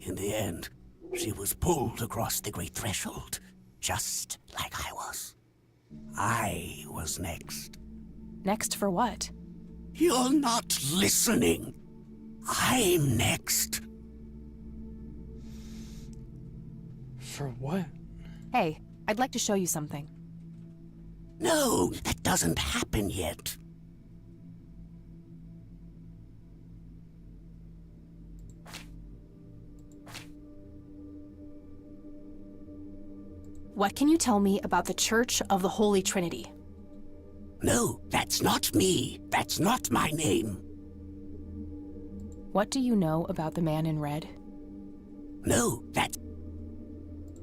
In the end, she was pulled across the great threshold, just like I was. I was next. Next for what? You're not listening. I'm next. For what? Hey, I'd like to show you something. No, that doesn't happen yet. What can you tell me about the Church of the Holy Trinity? No, that's not me. That's not my name. What do you know about the man in red? No, that...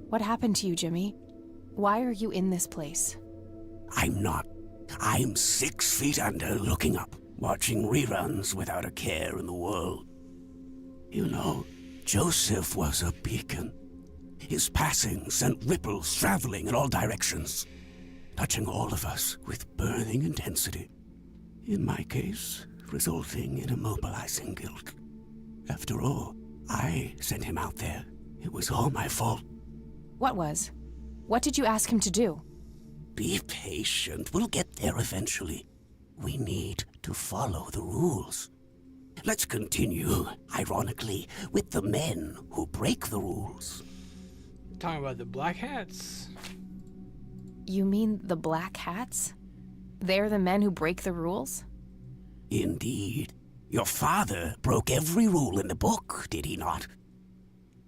What happened to you, Jimmy? Why are you in this place? I'm not. I'm 6 feet under, looking up, watching reruns without a care in the world. You know, Joseph was a beacon. His passing sent ripples traveling in all directions, touching all of us with burning intensity. In my case, resulting in immobilizing guilt. After all, I sent him out there. It was all my fault. What was? What did you ask him to do? Be patient. We'll get there eventually. We need to follow the rules. Let's continue, ironically, with the men who break the rules. Talking about the Black Hats? You mean the Black Hats? They're the men who break the rules? Indeed. Your father broke every rule in the book, did he not?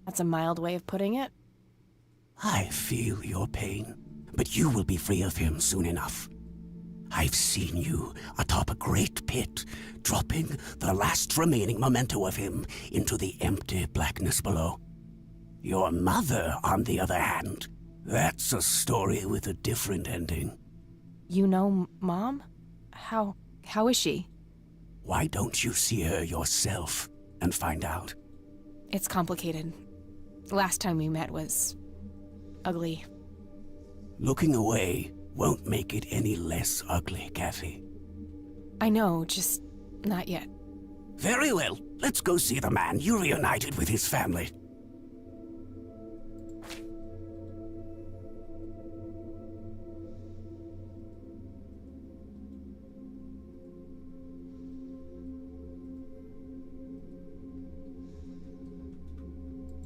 That's a mild way of putting it. I feel your pain, but you will be free of him soon enough. I've seen you atop a great pit, dropping the last remaining memento of him into the empty blackness below. Your mother, on the other hand, that's a story with a different ending. You know Mom? How is she? Why don't you see her yourself and find out? It's complicated. Last time we met was... ugly. Looking away won't make it any less ugly, Kathy. I know, just not yet. Very well. Let's go see the man you reunited with his family.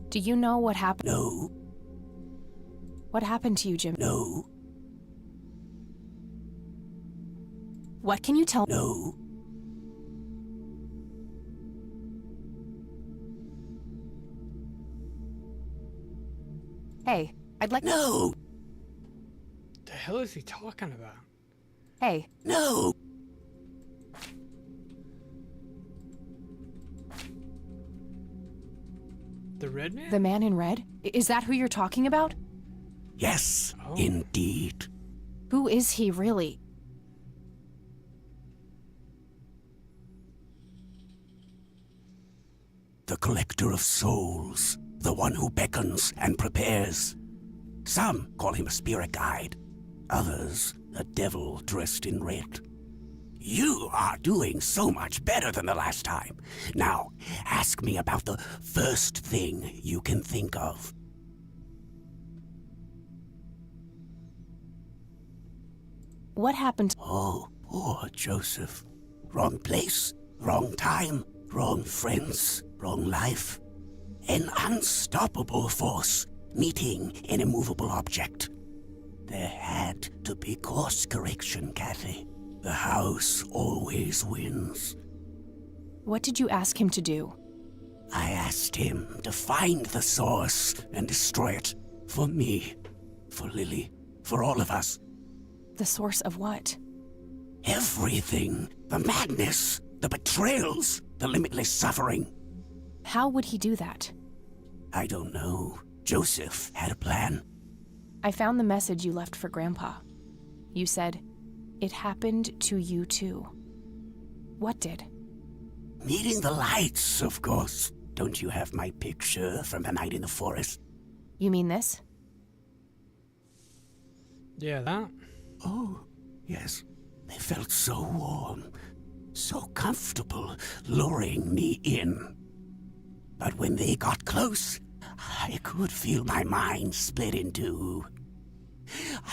Do you know what happened? No. What happened to you, Jim? No. What can you tell me? No. Hey, I'd like... No! The hell is he talking about? Hey. No! The red man? The man in red? Is that who you're talking about? Yes, indeed. Who is he, really? The collector of souls, the one who beckons and prepares. Some call him a spirit guide, others a devil dressed in red. You are doing so much better than the last time. Now, ask me about the first thing you can think of. What happened? Oh, poor Joseph. Wrong place, wrong time, wrong friends, wrong life. An unstoppable force meeting an immovable object. There had to be course correction, Kathy. The house always wins. What did you ask him to do? I asked him to find the source and destroy it. For me, for Lily, for all of us. The source of what? Everything. The madness, the betrayals, the limitless suffering. How would he do that? I don't know. Joseph had a plan. I found the message you left for Grandpa. You said, "It happened to you too." What did? Meeting the lights, of course. Don't you have my picture from the night in the forest? You mean this? Yeah, that. Oh, yes. They felt so warm, so comfortable, luring me in. But when they got close, I could feel my mind split in two.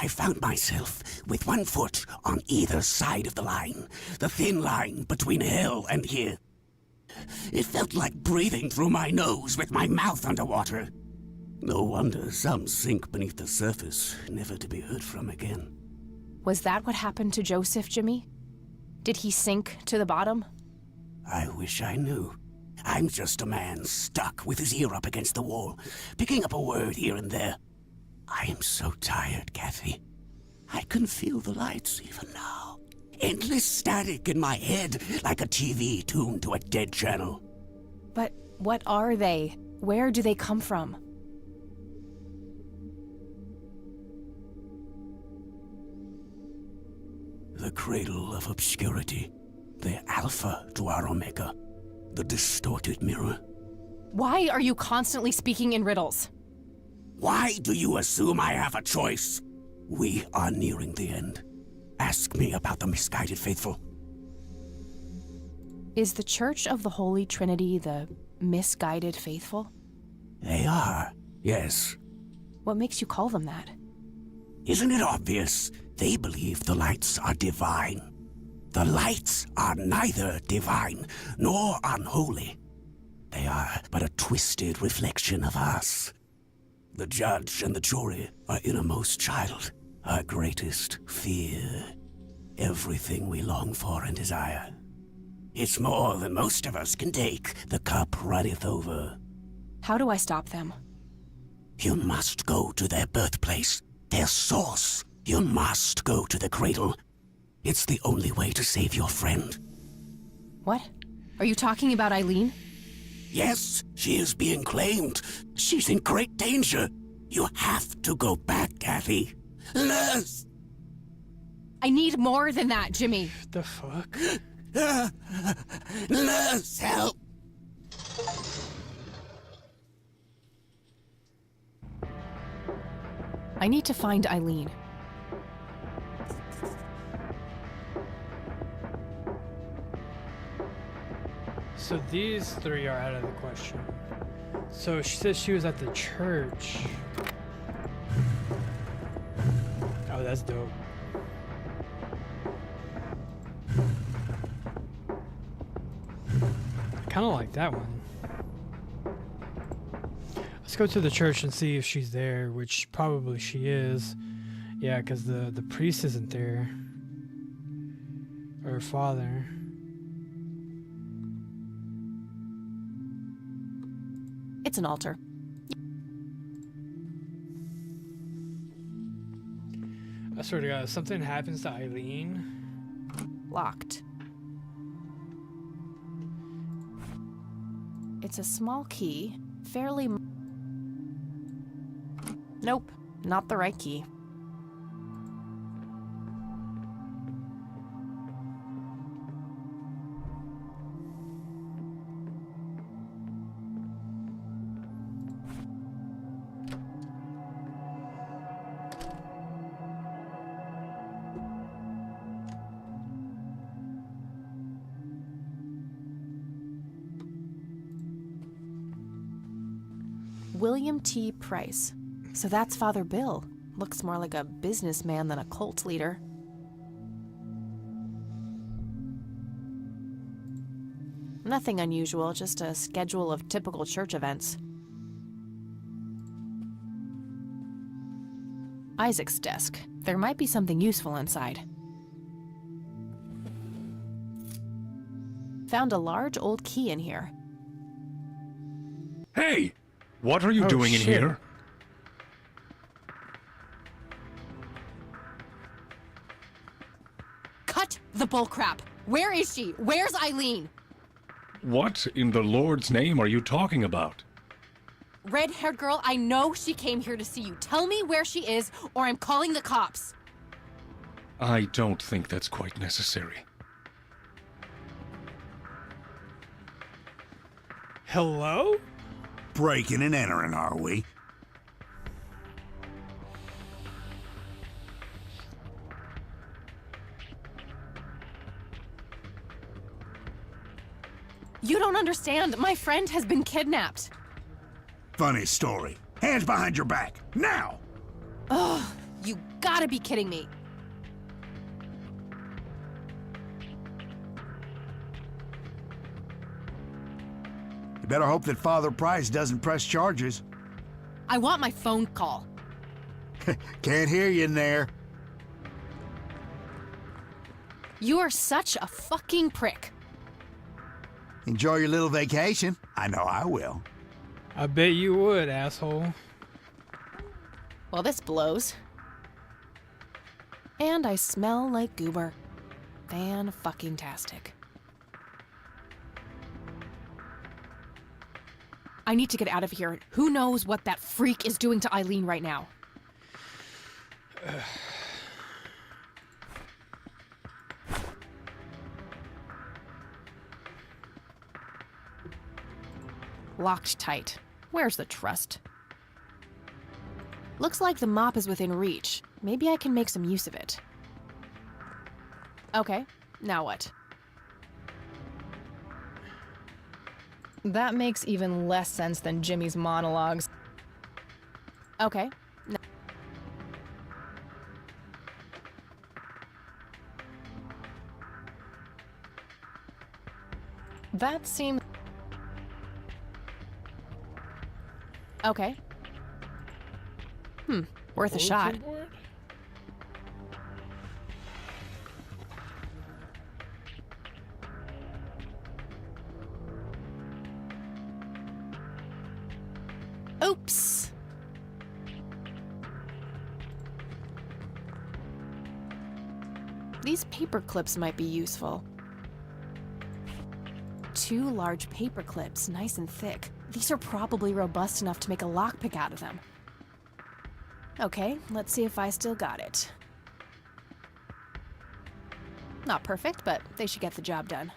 I found myself with one foot on either side of the line, the thin line between hell and here. It felt like breathing through my nose with my mouth underwater. No wonder some sink beneath the surface, never to be heard from again. Was that what happened to Joseph, Jimmy? Did he sink to the bottom? I wish I knew. I'm just a man stuck with his ear up against the wall, picking up a word here and there. I am so tired, Kathy. I can feel the lights even now. Endless static in my head, like a TV tuned to a dead channel. But what are they? Where do they come from? The cradle of obscurity. The alpha to our omega. The distorted mirror. Why are you constantly speaking in riddles? Why do you assume I have a choice? We are nearing the end. Ask me about the misguided faithful. Is the Church of the Holy Trinity the misguided faithful? They are, yes. What makes you call them that? Isn't it obvious? They believe the lights are divine. The lights are neither divine nor unholy. They are but a twisted reflection of us. The judge and the jury, our innermost child, our greatest fear. Everything we long for and desire. It's more than most of us can take. The cup runneth over. How do I stop them? You must go to their birthplace, their source. You must go to the cradle. It's the only way to save your friend. What? Are you talking about Eileen? Yes, she is being claimed. She's in great danger. You have to go back, Kathy. Nurse! I need more than that, Jimmy. The fuck? Nurse, help! I need to find Eileen. So these three are out of the question. So she says she was at the church. Oh, that's dope. I kind of like that one. Let's go to the church and see if she's there, which probably she is. Yeah, because the priest isn't there. Or her father. It's an altar. I swear to God, if something happens to Eileen... Locked. It's a small key, fairly... Nope, not the right key. William T. Price. So that's Father Bill. Looks more like a businessman than a cult leader. Nothing unusual, just a schedule of typical church events. Isaac's desk. There might be something useful inside. Found a large old key in here. Hey! What are you doing in here? Cut the bullcrap! Where is she? Where's Eileen? What in the Lord's name are you talking about? Red-haired girl, I know she came here to see you. Tell me where she is, or I'm calling the cops. I don't think that's quite necessary. Hello? Breaking and entering, are we? You don't understand. My friend has been kidnapped. Funny story. Hands behind your back, now! Ugh, you gotta be kidding me. You better hope that Father Price doesn't press charges. I want my phone call. Can't hear you in there. You are such a fucking prick. Enjoy your little vacation. I know I will. I bet you would, asshole. Well, this blows. And I smell like goober. Fan-fucking-tastic. I need to get out of here. Who knows what that freak is doing to Eileen right now? Locked tight. Where's the trust? Looks like the mop is within reach. Maybe I can make some use of it. Okay, now what? That makes even less sense than Jimmy's monologues. Okay. That seems... Okay. Worth a shot. Oops. These paper clips might be useful. 2 large paper clips, nice and thick. These are probably robust enough to make a lockpick out of them. Okay, let's see if I still got it. Not perfect, but they should get the job done.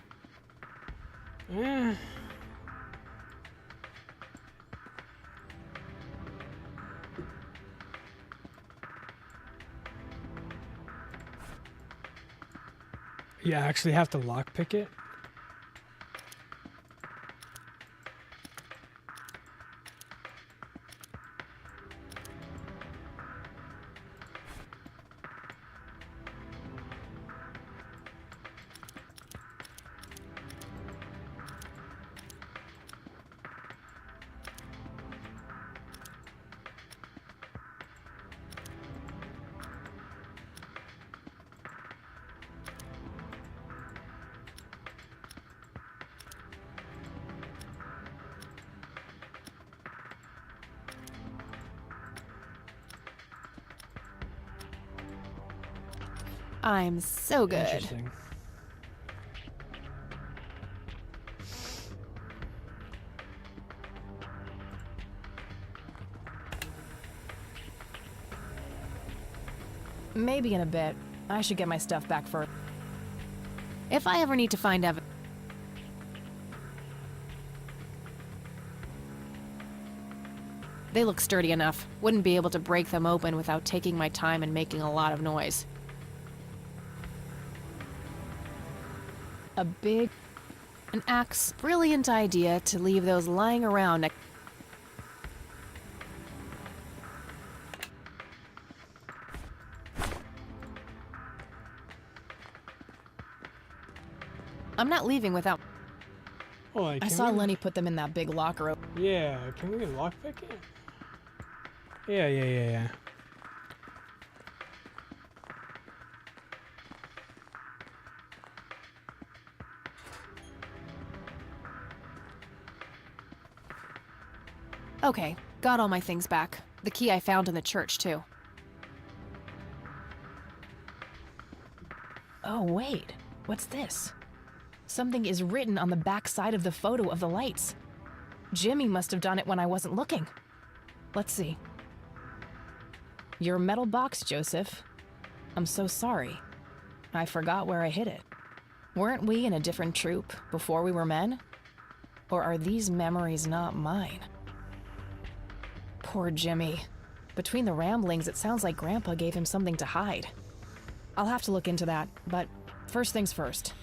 You actually have to lockpick it? I'm so good. Interesting. Maybe in a bit. I should get my stuff back first. If I ever need to find evidence. They look sturdy enough. Wouldn't be able to break them open without taking my time and making a lot of noise. An axe. Brilliant idea to leave those lying around. I'm not leaving without... Oh, I saw Lenny put them in that big locker. Yeah, can we lockpick it? Yeah. Okay, got all my things back. The key I found in the church, too. Oh, wait. What's this? Something is written on the back side of the photo of the lights. Jimmy must have done it when I wasn't looking. Let's see. Your metal box, Joseph. I'm so sorry. I forgot where I hid it. Weren't we in a different troop before we were men? Or are these memories not mine? Poor Jimmy. Between the ramblings, it sounds like Grandpa gave him something to hide. I'll have to look into that, but first things first.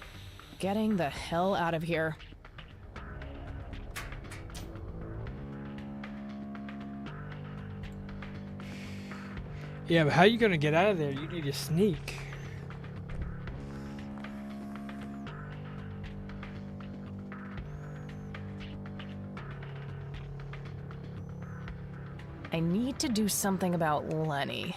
Getting the hell out of here. Yeah, but how are you gonna get out of there? You need to sneak. I need to do something about Lenny.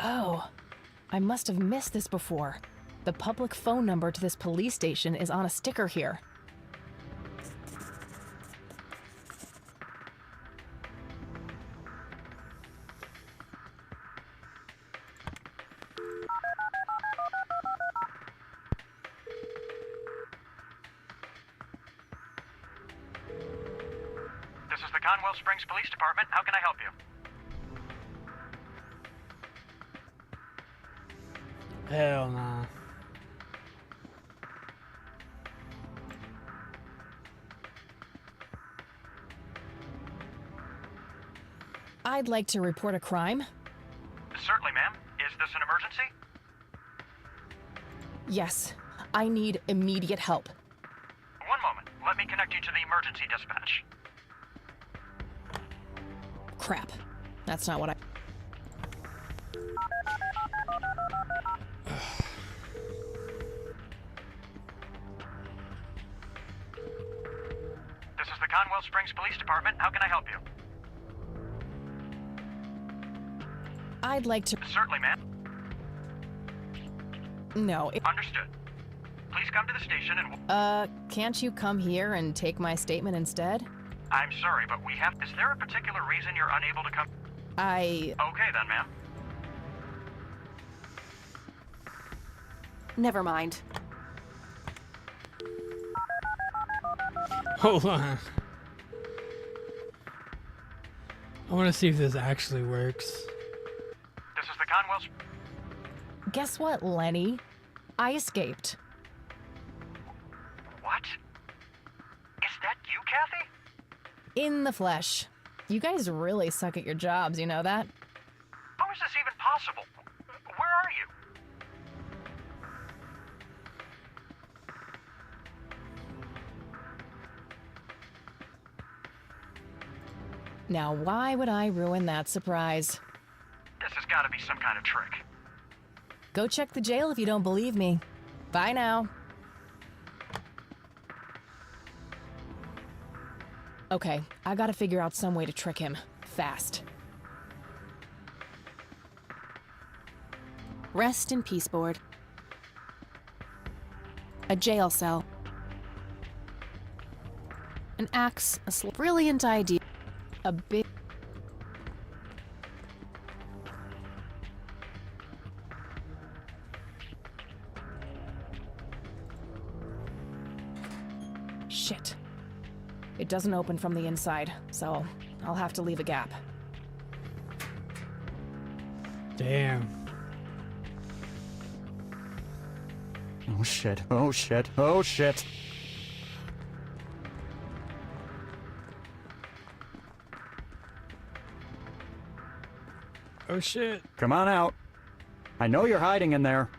Oh, I must have missed this before. The public phone number to this police station is on a sticker here. This is the Conwell Springs Police Department. How can I help you? Hell nah. I'd like to report a crime. Certainly, ma'am. Is this an emergency? Yes, I need immediate help. One moment. Let me connect you to the emergency dispatch. Crap. That's not what I... This is the Conwell Springs Police Department. How can I help you? I'd like to... Certainly, ma'am. No, Understood. Please come to the station and... can't you come here and take my statement instead? I'm sorry, but we have... Is there a particular reason you're unable to come? I... Okay then, ma'am. Never mind. Hold on. I want to see if this actually works. This is the Conwell... Guess what, Lenny? I escaped. What? Is that you, Kathy? In the flesh. You guys really suck at your jobs, you know that? How is this even possible? Where are you? Now, why would I ruin that surprise? This has got to be some kind of trick. Go check the jail if you don't believe me. Bye now. Okay, I gotta figure out some way to trick him. Fast. Rest in peace board. A jail cell. An axe, a brilliant idea. A big... Shit. It doesn't open from the inside, so I'll have to leave a gap. Damn. Oh shit, oh shit, oh shit. Oh shit. Come on out. I know you're hiding in there.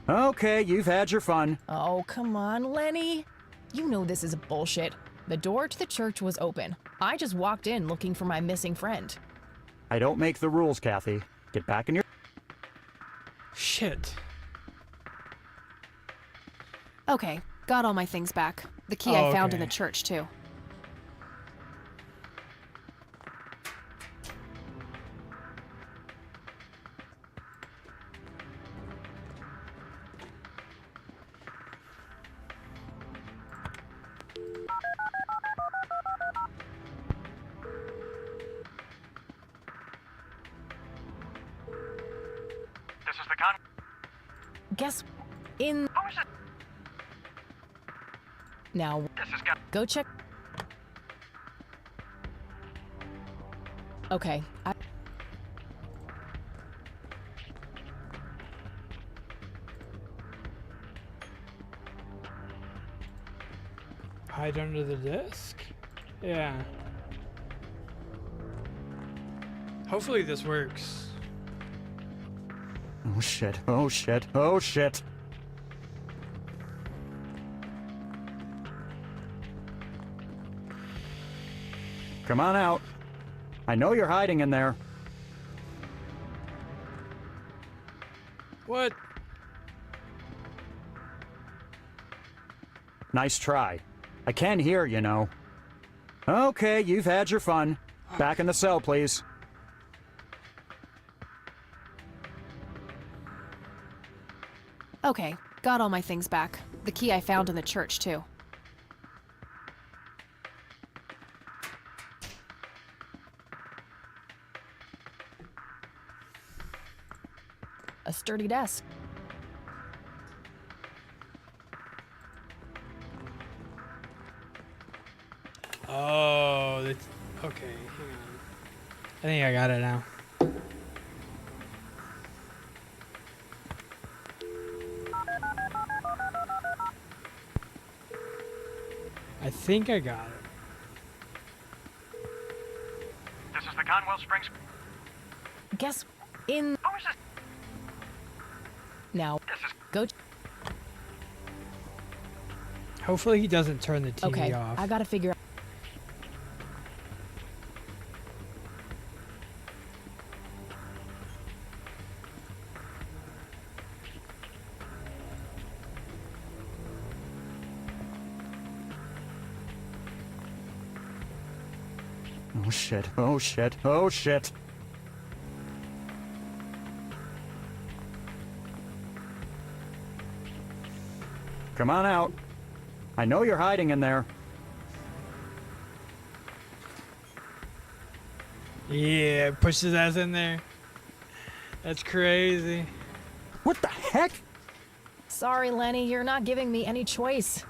Okay, you've had your fun. Oh, come on, Lenny. You know this is bullshit. The door to the church was open. I just walked in looking for my missing friend. I don't make the rules, Kathy. Get back in your... Shit. Okay, got all my things back. The key I found in the church, too. This is the con... Guess in... How is it? Now, This has got... go check... Okay, Hide under the desk? Yeah. Hopefully this works. Oh shit, oh shit, oh shit. Come on out. I know you're hiding in there. What? Nice try. I can hear, you know. Okay, you've had your fun. Back in the cell, please. Okay, got all my things back. The key I found in the church, too. A sturdy desk. Oh, that's okay. Hang on. I think I got it now. I think I got it. This is the Conwell Springs. Guess in. How is this? Now, go. Hopefully he doesn't turn the TV Okay, off. I gotta figure out. Oh shit, oh shit, oh shit. Come on out. I know you're hiding in there. Yeah, push his ass in there. That's crazy. What the heck? Sorry, Lenny, you're not giving me any choice.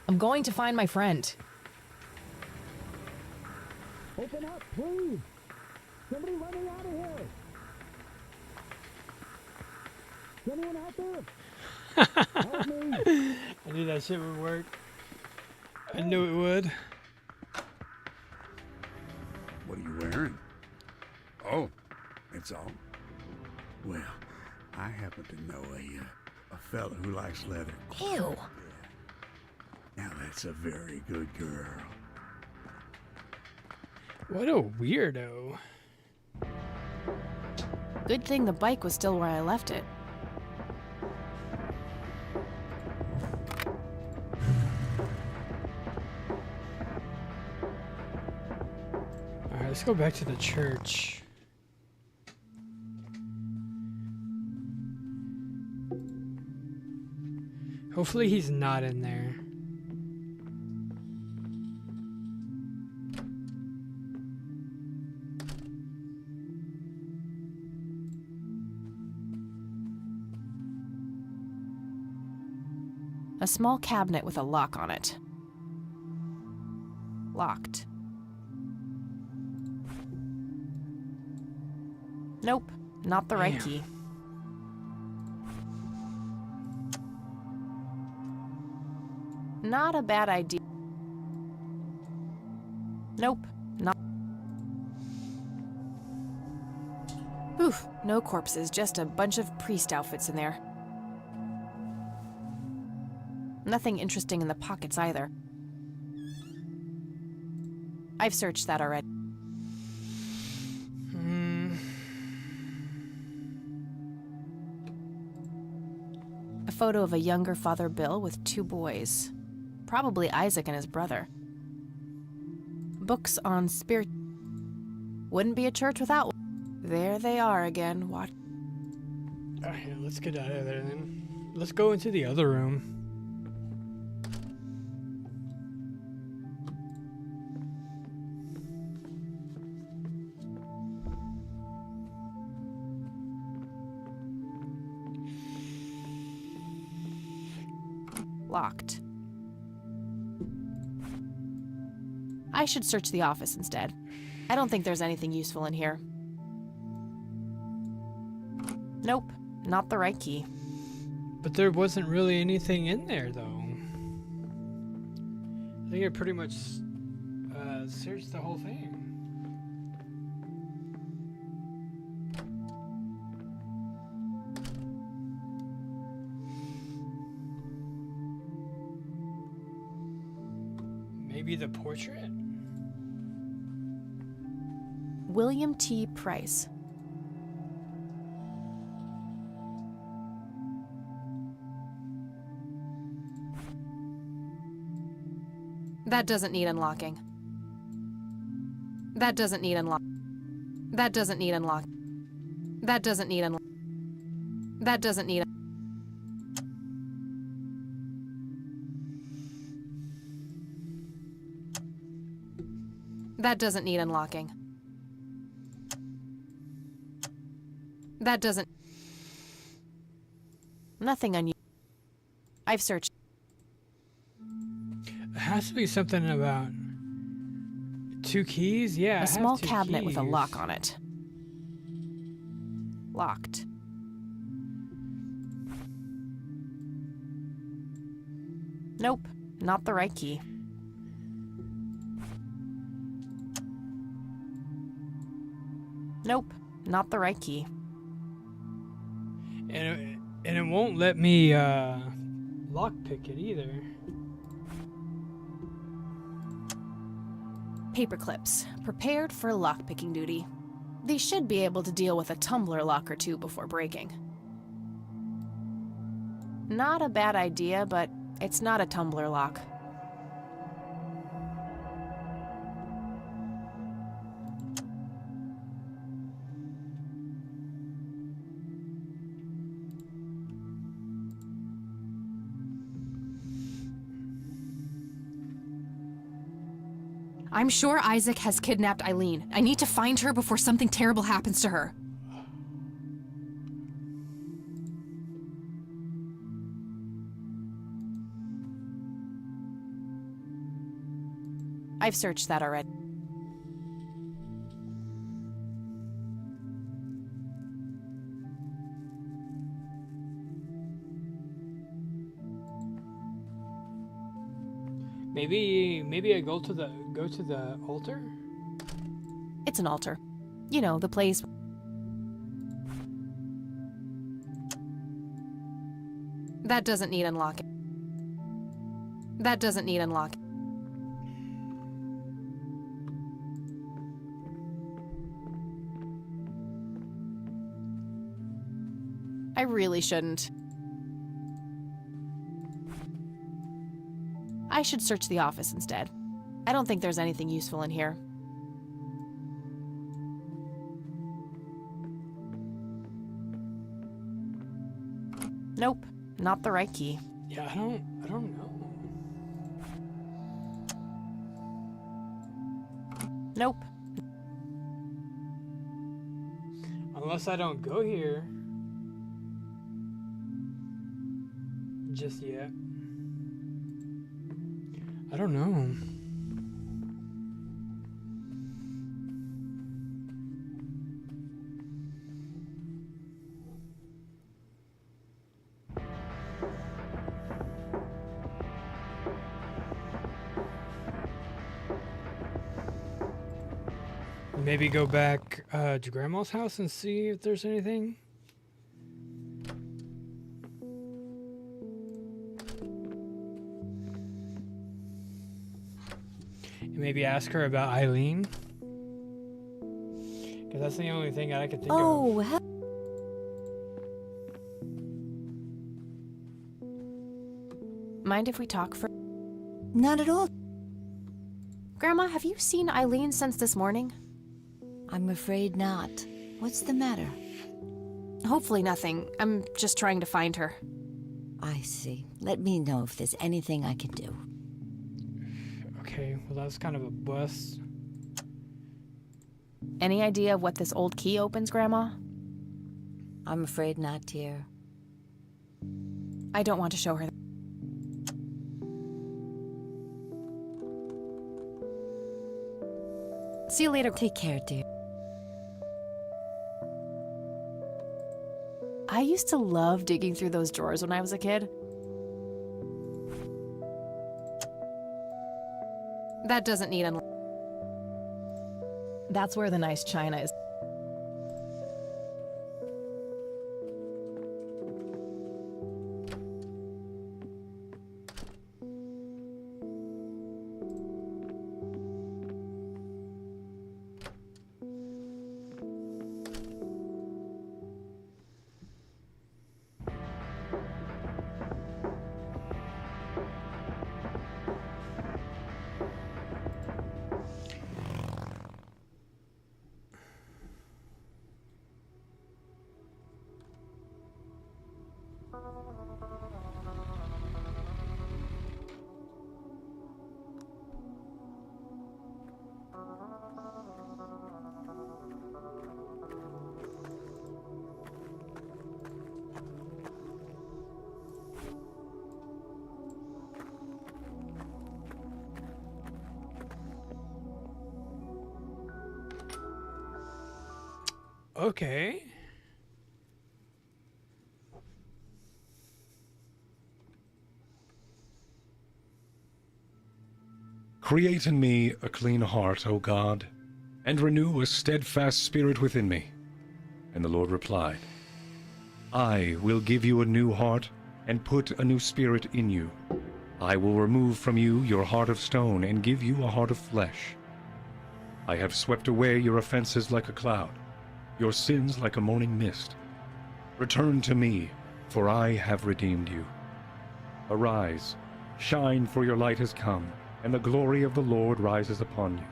I'm going to find my friend. Open up, please! Somebody let me out of here! Is anyone out there? Help me! I knew that shit would work. I knew it would. What are you wearing? Oh, that's all. Well, I happen to know a fella who likes leather. Ew. Now that's a very good girl. What a weirdo. Good thing the bike was still where I left it. Alright, let's go back to the church. Hopefully he's not in there. A small cabinet with a lock on it. Locked. Nope, not the right Damn. key. Not a bad idea. Nope, not. Oof, no corpses, just a bunch of priest outfits in there. Nothing interesting in the pockets either. I've searched that already. A photo of a younger Father Bill with 2 boys. Probably Isaac and his brother. Books on spirit. Wouldn't be a church without one. There they are again. What? Alright, let's get out of there then. Let's go into the other room. Locked. I should search the office instead. I don't think there's anything useful in here. Nope, not the right key. But there wasn't really anything in there, though. I think I pretty much searched the whole thing. Maybe the portrait? William T. Price. That doesn't need unlocking. That doesn't need unlock. That doesn't need unlock. That doesn't need unlock. That doesn't need. That doesn't need unlocking. That doesn't. Nothing unusual. I've searched. It has to be something about 2 keys? Yeah, I A have small 2 cabinet with a keys. lock on it. Locked. Nope, not the right key. Nope, not the right key. And it won't let me lockpick it either. Paper clips, prepared for lockpicking duty. They should be able to deal with a tumbler lock or two before breaking. Not a bad idea, but it's not a tumbler lock. I'm sure Isaac has kidnapped Eileen. I need to find her before something terrible happens to her. I've searched that already. Maybe I go to the altar? It's an altar. You know, the place. That doesn't need unlocking. That doesn't need unlocking. I really shouldn't. I should search the office instead. I don't think there's anything useful in here. Nope, not the right key. Yeah, I don't know. Nope. Unless I don't go here just yet. I don't know. Maybe go back to Grandma's house and see if there's anything. And maybe ask her about Eileen. Because that's the only thing I could think of. Mind if we talk for... Not at all. Grandma, have you seen Eileen since this morning? I'm afraid not. What's the matter? Hopefully nothing. I'm just trying to find her. I see. Let me know if there's anything I can do. Okay, well that's kind of a bust. Any idea of what this old key opens, Grandma? I'm afraid not, dear. I don't want to show her. See you later. Take care, dear. I used to love digging through those drawers when I was a kid. That doesn't need That's where the nice china is. Okay. Create in me a clean heart, O God, and renew a steadfast spirit within me. And the Lord replied, I will give you a new heart and put a new spirit in you. I will remove from you your heart of stone and give you a heart of flesh. I have swept away your offenses like a cloud, your sins like a morning mist. Return to me, for I have redeemed you. Arise, shine, for your light has come, and the glory of the Lord rises upon you.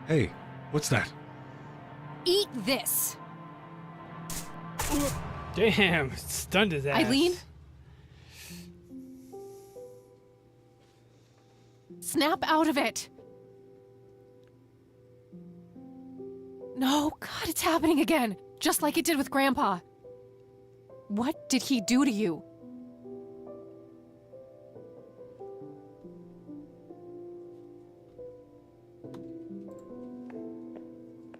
Hey, what's that? Eat this! Damn, stunned his ass. Eileen? Snap out of it! No, God, it's happening again. Just like it did with Grandpa. What did he do to you?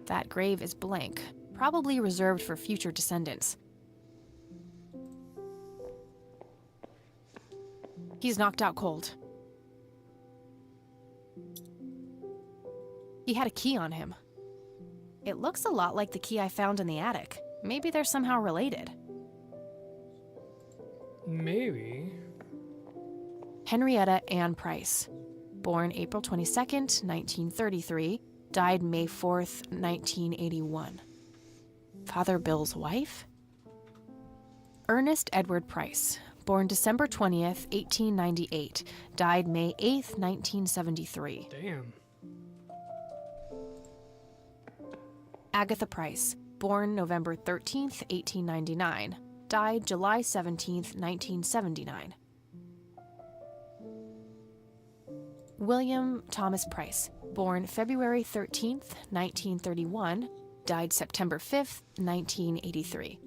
That grave is blank, probably reserved for future descendants. He's knocked out cold. He had a key on him. It looks a lot like the key I found in the attic. Maybe they're somehow related. Maybe. Henrietta Ann Price, born April 22nd, 1933, died May 4th, 1981. Father Bill's wife? Ernest Edward Price, born December 20th, 1898, died May 8th, 1973. Damn. Agatha Price, born November 13th, 1899, died July 17th, 1979. William Thomas Price, born February 13th, 1931, died September 5th, 1983.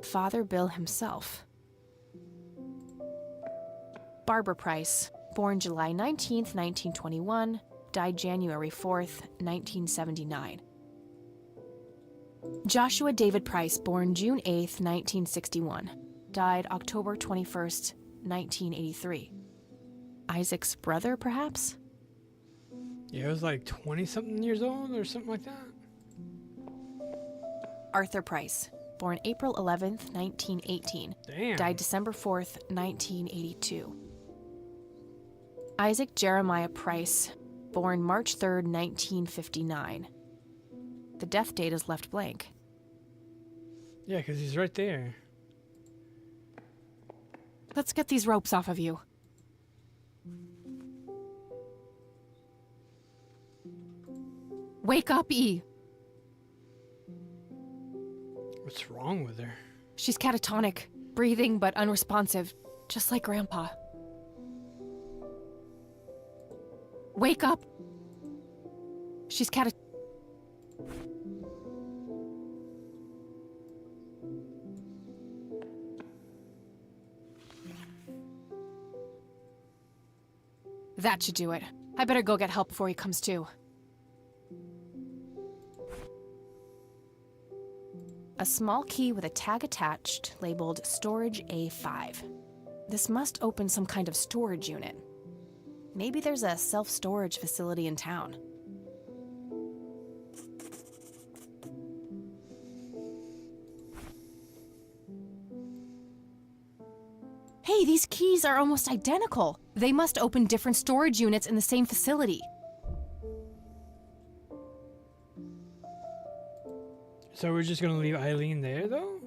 Father Bill himself. Barbara Price, born July 19th, 1921, died January 4th, 1979. Joshua David Price, born June 8th, 1961, died October 21st, 1983. Isaac's brother, perhaps? Yeah, it was like 20-something years old or something like that. Arthur Price, born April 11th, 1918, Damn. died December 4th, 1982. Isaac Jeremiah Price, born March 3rd, 1959. The death date is left blank. Yeah, because he's right there. Let's get these ropes off of you. Wake up, E. What's wrong with her? She's catatonic, breathing but unresponsive, just like Grandpa. Wake up! She's That should do it. I better go get help before he comes to. A small key with a tag attached, labeled Storage A5. This must open some kind of storage unit. Maybe there's a self-storage facility in town. Hey, these keys are almost identical. They must open different storage units in the same facility. So we're just gonna leave Eileen there, though?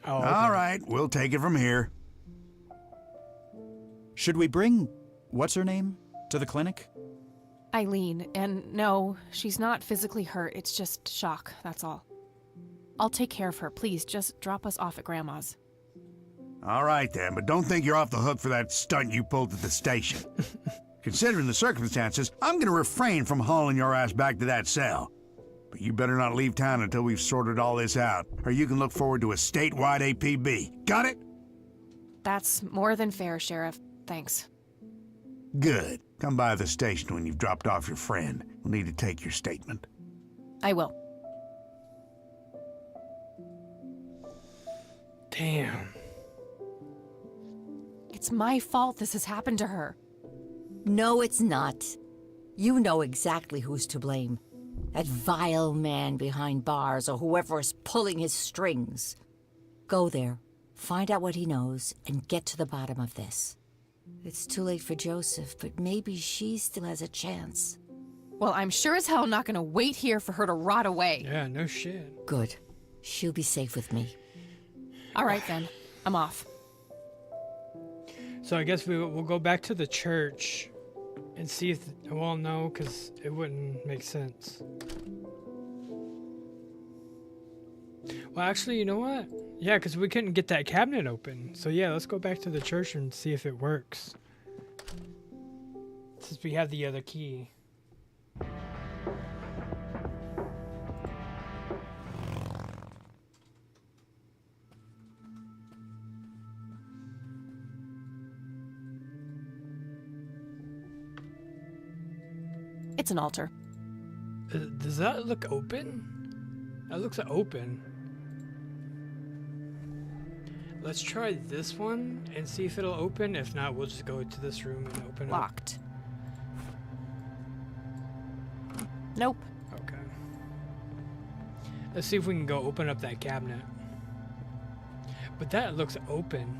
Oh, okay. All right, we'll take it from here. Should we bring what's-her-name to the clinic? Eileen, and no, she's not physically hurt. It's just shock, that's all. I'll take care of her. Please, just drop us off at Grandma's. All right then, but don't think you're off the hook for that stunt you pulled at the station. Considering the circumstances, I'm gonna refrain from hauling your ass back to that cell. But you better not leave town until we've sorted all this out, or you can look forward to a statewide APB. Got it? That's more than fair, Sheriff. Thanks. Good. Come by the station when you've dropped off your friend. We'll need to take your statement. I will. Damn. It's my fault this has happened to her. No, it's not. You know exactly who's to blame. That vile man behind bars or whoever is pulling his strings. Go there, find out what he knows, and get to the bottom of this. It's too late for Joseph, but maybe she still has a chance. Well, I'm sure as hell not gonna wait here for her to rot away. Yeah, no shit. Good. She'll be safe with me. All right, then. I'm off. So I guess we'll go back to the church and see if... Well, no, because it wouldn't make sense. Well, actually, you know what? Yeah, because we couldn't get that cabinet open. So yeah, let's go back to the church and see if it works. Since we have the other key. It's an altar. Does that look open? That looks open. Let's try this one and see if it'll open. If not, we'll just go to this room and open it. Locked. Nope. Okay. Let's see if we can go open up that cabinet. But that looks open.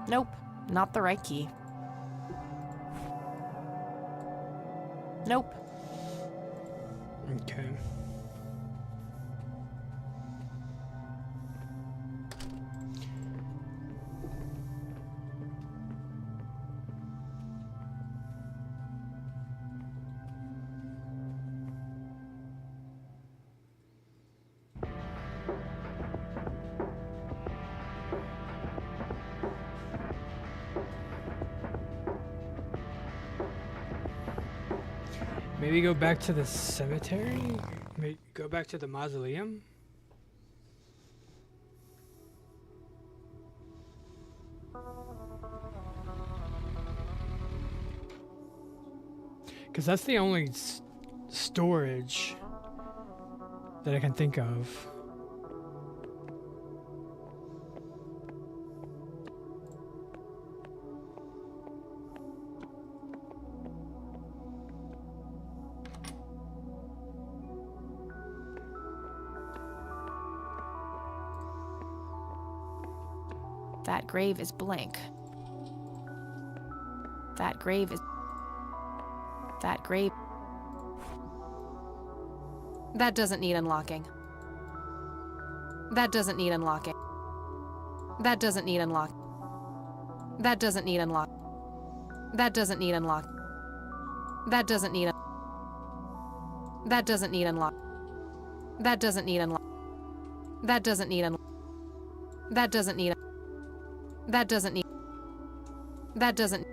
Nope. Not the right key. Nope. Okay. Maybe go back to the cemetery? Maybe go back to the mausoleum? Because that's the only storage that I can think of. That grave is blank. That grave is... That grave... That doesn't need unlocking. That doesn't need unlocking. That doesn't need unlock. That doesn't need unlock. That doesn't need unlock. That doesn't need That doesn't need unlock. That doesn't need unlock. That doesn't need unlock. That doesn't need That doesn't need. That doesn't.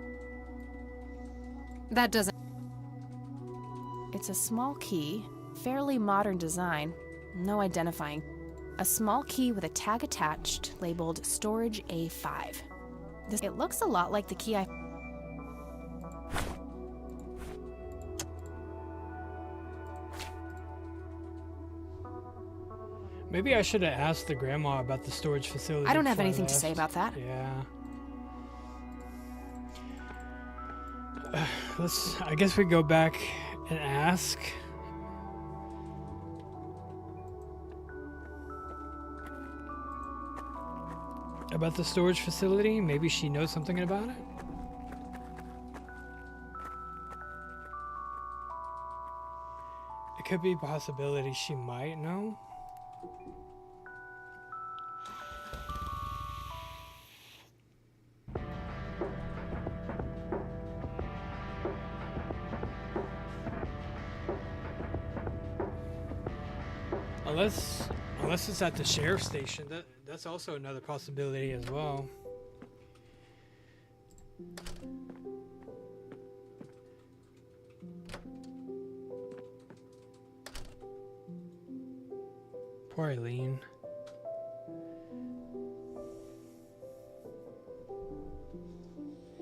That doesn't. It's a small key, fairly modern design, no identifying. A small key with a tag attached labeled Storage A5. It looks a lot like the key I... Maybe I should have asked the grandma about the storage facility. I don't have before anything to left. say about that. Yeah. I guess we go back and ask. About the storage facility. Maybe she knows something about it. It could be a possibility she might know. Unless it's at the sheriff's station, that's also another possibility as well. Poor Eileen.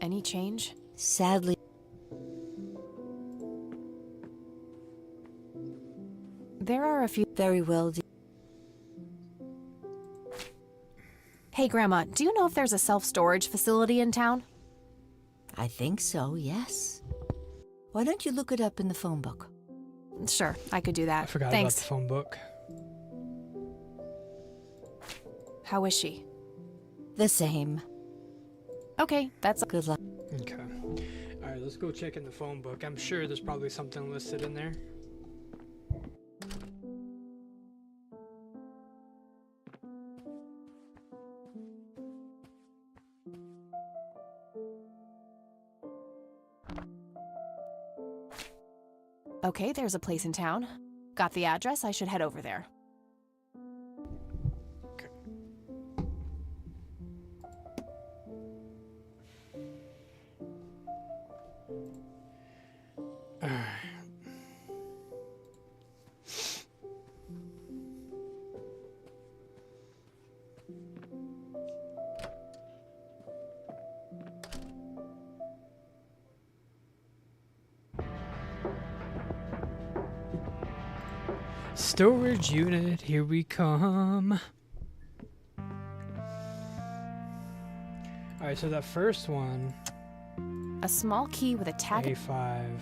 Any change? Sadly. There are a few. Very well. Hey, Grandma, do you know if there's a self-storage facility in town? I think so, yes. Why don't you look it up in the phone book? Sure, I could do that. I forgot Thanks. about the phone book. How is she? The same. Okay, that's good luck. Okay. Alright, let's go check in the phone book. I'm sure there's probably something listed in there. Okay, there's a place in town. Got the address, I should head over there. Storage unit, here we come. Alright, so that first one. A small key with a tag. A5.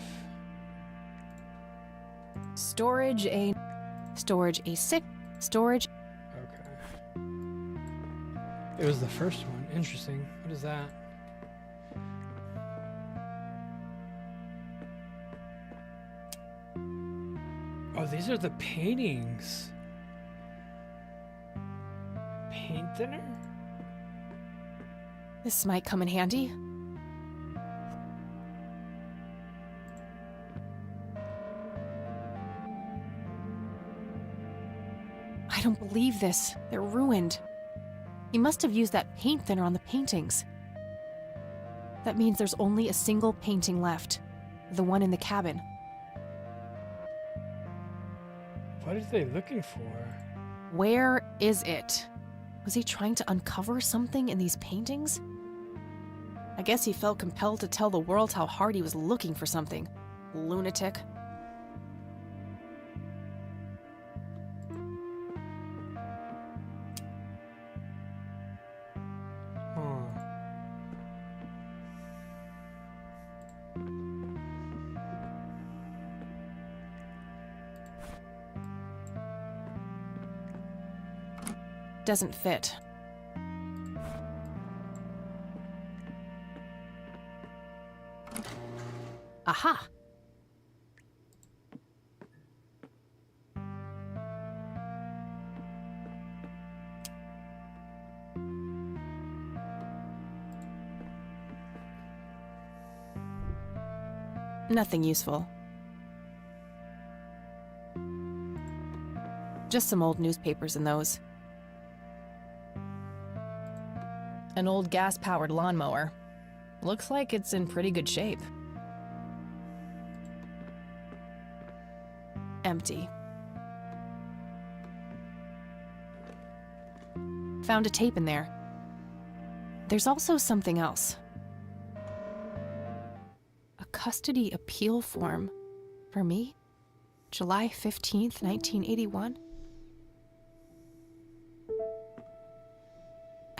Storage A6. Storage. Okay. It was the first one. Interesting. What is that? Oh, these are the paintings. Paint thinner? This might come in handy. I don't believe this. They're ruined. He must have used that paint thinner on the paintings. That means there's only a single painting left. The one in the cabin. What are they looking for? Where is it? Was he trying to uncover something in these paintings? I guess he felt compelled to tell the world how hard he was looking for something. Lunatic. Doesn't fit. Aha! Nothing useful. Just some old newspapers in those. An old gas-powered lawnmower. Looks like it's in pretty good shape. Empty. Found a tape in there. There's also something else. A custody appeal form. For me? July 15th, 1981?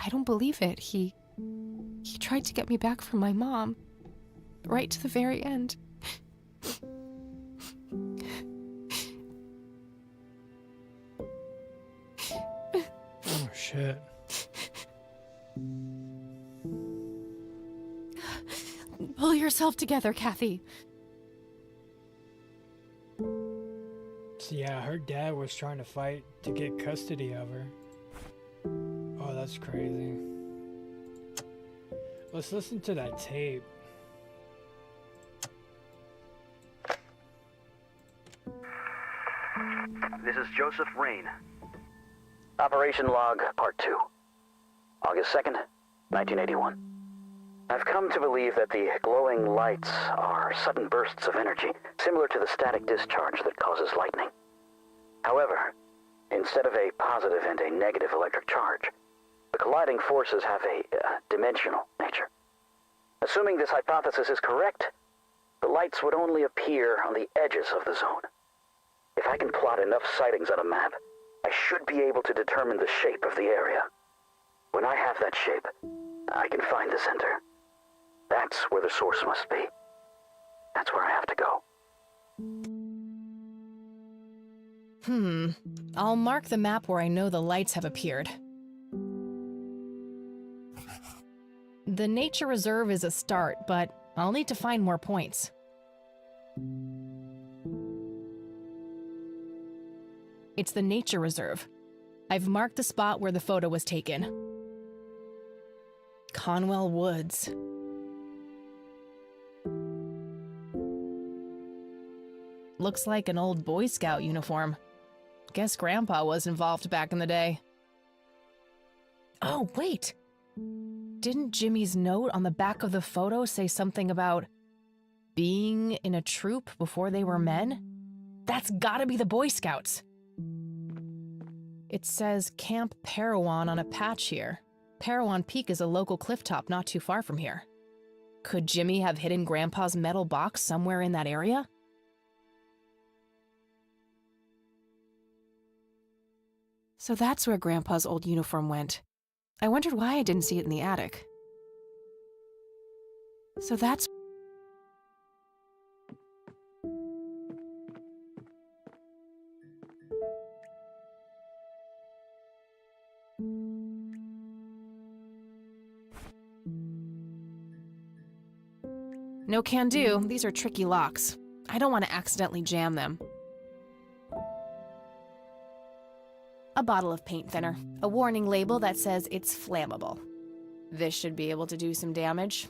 I don't believe it. He tried to get me back from my mom. Right to the very end. Oh, shit. Pull yourself together, Kathy. So yeah, her dad was trying to fight to get custody of her. Oh, that's crazy. Let's listen to that tape. This is Joseph Rain. Operation Log, Part 2. August 2nd, 1981. I've come to believe that the glowing lights are sudden bursts of energy, similar to the static discharge that causes lightning. However, instead of a positive and a negative electric charge, the colliding forces have a dimensional nature. Assuming this hypothesis is correct, the lights would only appear on the edges of the zone. If I can plot enough sightings on a map, I should be able to determine the shape of the area. When I have that shape, I can find the center. That's where the source must be. That's where I have to go. I'll mark the map where I know the lights have appeared. The nature reserve is a start, but I'll need to find more points. It's the nature reserve. I've marked the spot where the photo was taken. Conwell Woods. Looks like an old Boy Scout uniform. Guess Grandpa was involved back in the day. Oh, wait! Didn't Jimmy's note on the back of the photo say something about being in a troop before they were men? That's gotta be the Boy Scouts! It says Camp Parowan on a patch here. Parowan Peak is a local clifftop not too far from here. Could Jimmy have hidden Grandpa's metal box somewhere in that area? So that's where Grandpa's old uniform went. I wondered why I didn't see it in the attic. So that's... No can do. These are tricky locks. I don't want to accidentally jam them. A bottle of paint thinner. A warning label that says it's flammable. This should be able to do some damage.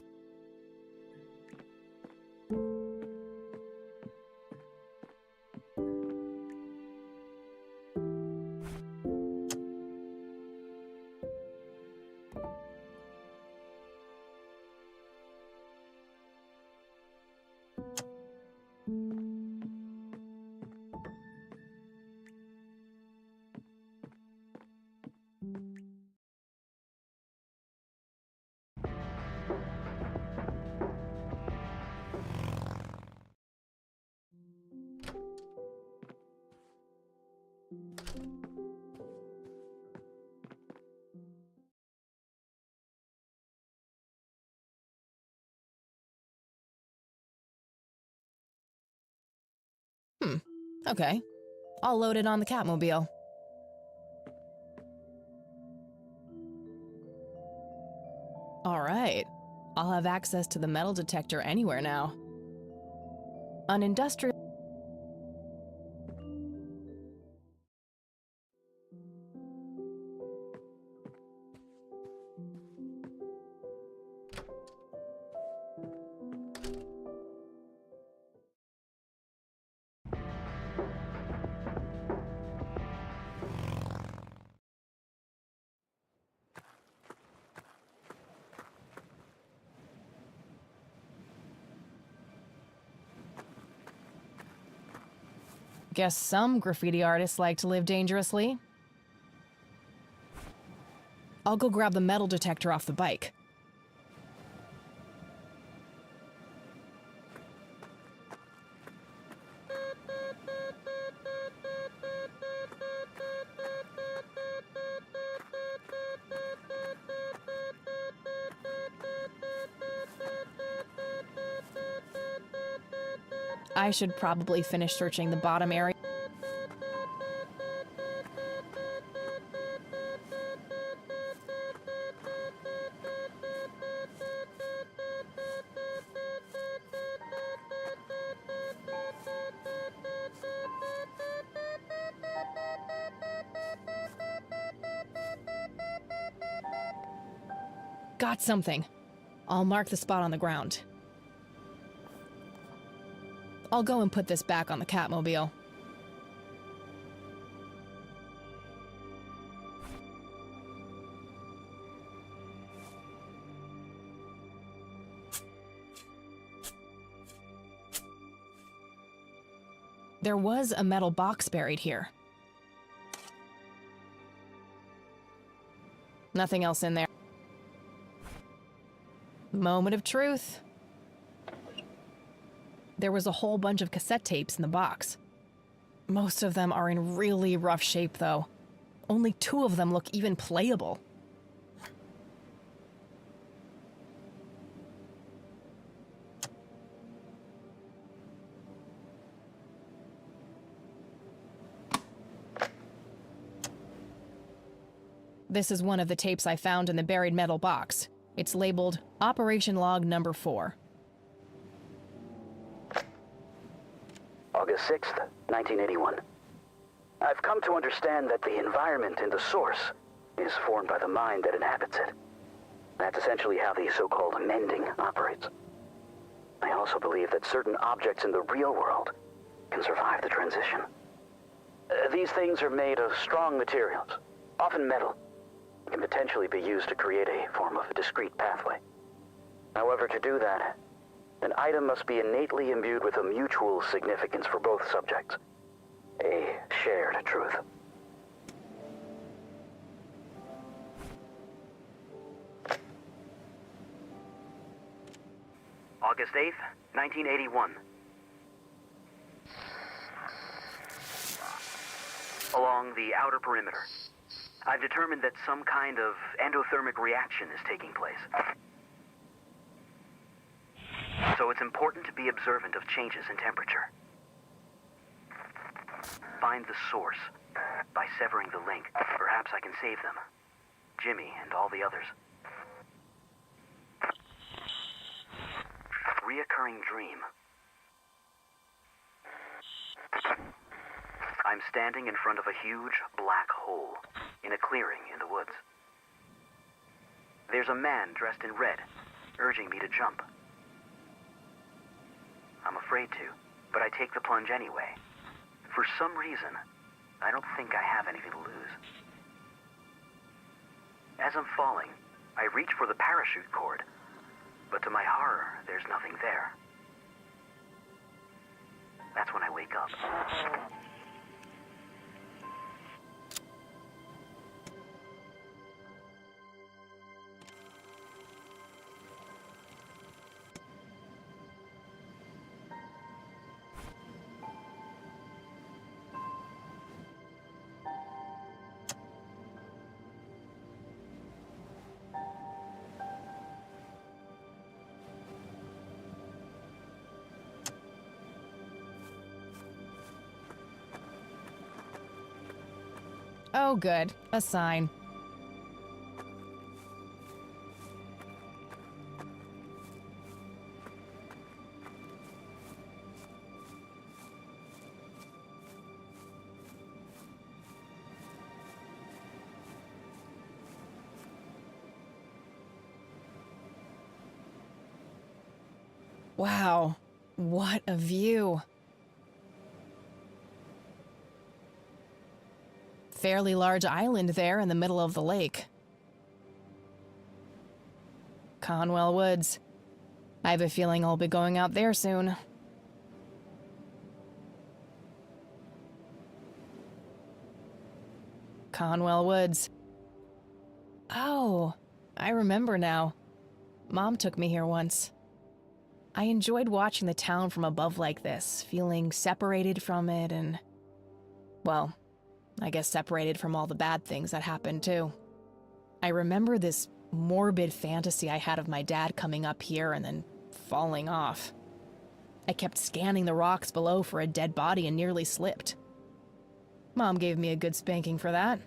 Okay. I'll load it on the Catmobile. All right. I'll have access to the metal detector anywhere now. An industrial... Guess some graffiti artists like to live dangerously. I'll go grab the metal detector off the bike. I should probably finish searching the bottom area. Got something. I'll mark the spot on the ground. I'll go and put this back on the Catmobile. There was a metal box buried here. Nothing else in there. Moment of truth. There was a whole bunch of cassette tapes in the box. Most of them are in really rough shape, though. Only 2 of them look even playable. This is one of the tapes I found in the buried metal box. It's labeled Operation Log Number 4. August 6th, 1981. I've come to understand that the environment in the source is formed by the mind that inhabits it. That's essentially how the so-called mending operates. I also believe that certain objects in the real world can survive the transition. These things are made of strong materials, often metal, can potentially be used to create a form of a discrete pathway. However, to do that, an item must be innately imbued with a mutual significance for both subjects. A shared truth. August 8th, 1981. Along the outer perimeter, I've determined that some kind of endothermic reaction is taking place. So it's important to be observant of changes in temperature. Find the source. By severing the link, perhaps I can save them. Jimmy and all the others. Reoccurring dream. I'm standing in front of a huge black hole in a clearing in the woods. There's a man dressed in red, urging me to jump. I'm afraid to, but I take the plunge anyway. For some reason, I don't think I have anything to lose. As I'm falling, I reach for the parachute cord, but to my horror, there's nothing there. That's when I wake up. Oh, good. A sign. Wow, what a view. Fairly large island there in the middle of the lake. Conwell Woods. I have a feeling I'll be going out there soon. Conwell Woods. Oh, I remember now. Mom took me here once. I enjoyed watching the town from above like this, feeling separated from it and, well, I guess separated from all the bad things that happened too. I remember this morbid fantasy I had of my dad coming up here and then falling off. I kept scanning the rocks below for a dead body and nearly slipped. Mom gave me a good spanking for that.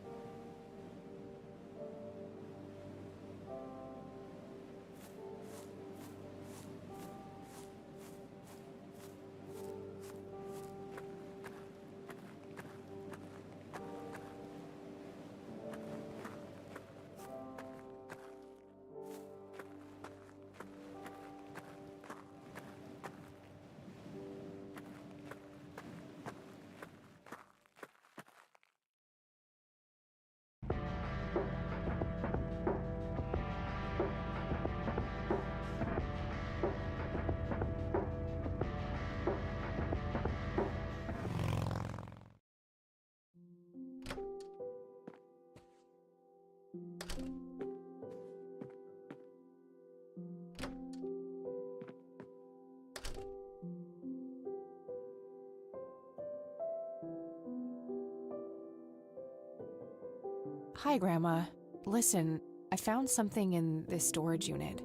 Hi, Grandma. Listen, I found something in this storage unit.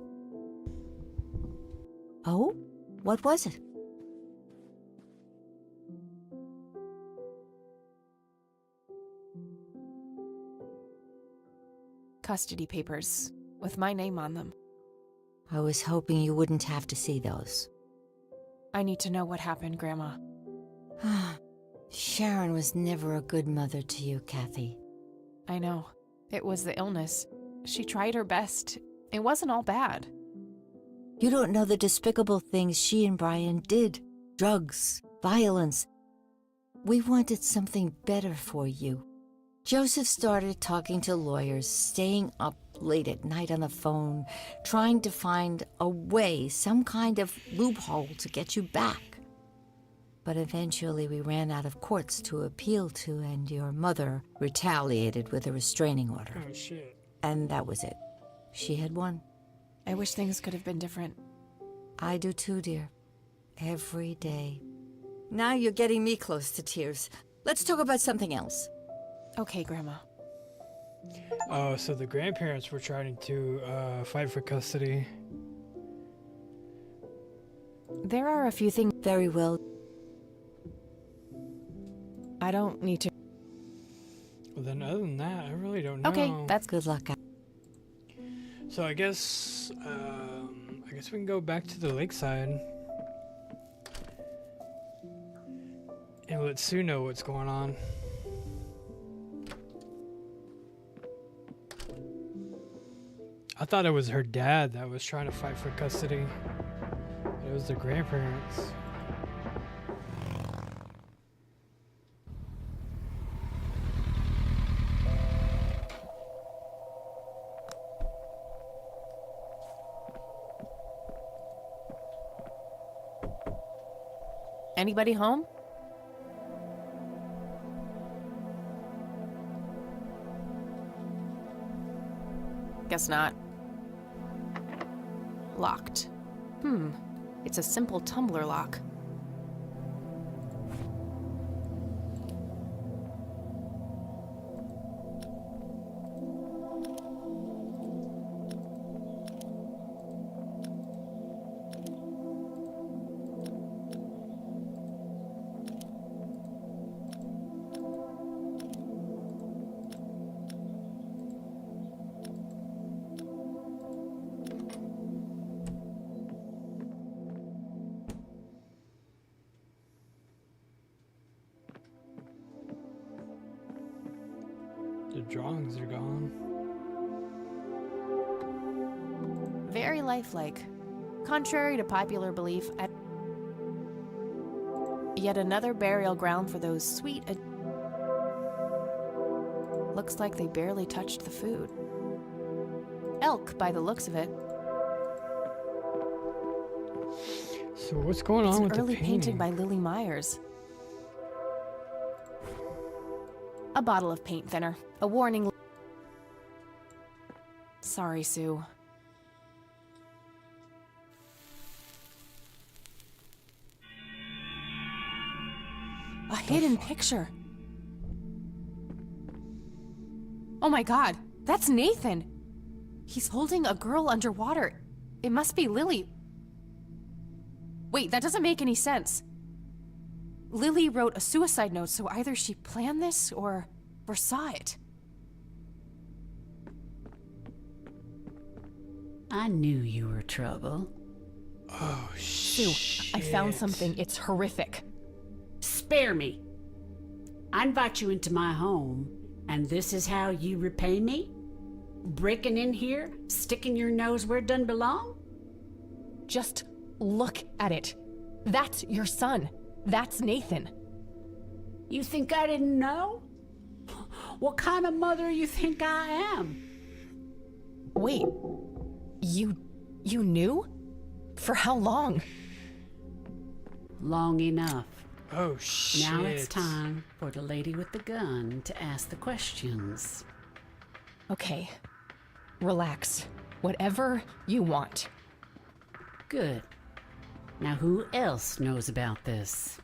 Oh? What was it? Custody papers with my name on them. I was hoping you wouldn't have to see those. I need to know what happened, Grandma. Sharon was never a good mother to you, Kathy. I know. It was the illness. She tried her best. It wasn't all bad. You don't know the despicable things she and Brian did. Drugs, violence. We wanted something better for you. Joseph started talking to lawyers, staying up late at night on the phone, trying to find a way, some kind of loophole to get you back. But eventually we ran out of courts to appeal to, and your mother retaliated with a restraining order. Oh, shit. And that was it. She had won. I wish things could have been different. I do too, dear. Every day. Now you're getting me close to tears. Let's talk about something else. Okay, Grandma. Oh, so the grandparents were trying to fight for custody. There are a few things. Very well. I don't need to. Well, then other than that, I really don't know. Okay, that's good luck. So I guess we can go back to the lakeside and let Sue know what's going on. I thought it was her dad that was trying to fight for custody. It was the grandparents. Anybody home? Guess not. Locked. It's a simple tumbler lock. The drawings are gone. Very lifelike. Contrary to popular belief, yet another burial ground for those sweet. Looks like they barely touched the food. Elk, by the looks of it. So what's going on with It's an early the painting? painting by Lily Myers. A bottle of paint thinner. A warning. Sorry, Sue. A hidden picture. Oh my god, that's Nathan! He's holding a girl underwater. It must be Lily. Wait, that doesn't make any sense. Lily wrote a suicide note, so either she planned this or foresaw it. I knew you were trouble. Oh, Sue, I found something. It's horrific. Spare me. I invite you into my home, and this is how you repay me? Breaking in here, sticking your nose where it doesn't belong? Just look at it. That's your son. That's Nathan. You think I didn't know? What kind of mother you think I am? Wait, you knew? For how long? Long enough. Oh, shit. Now it's time for the lady with the gun to ask the questions. Okay, relax. Whatever you want. Good. Now who else knows about this?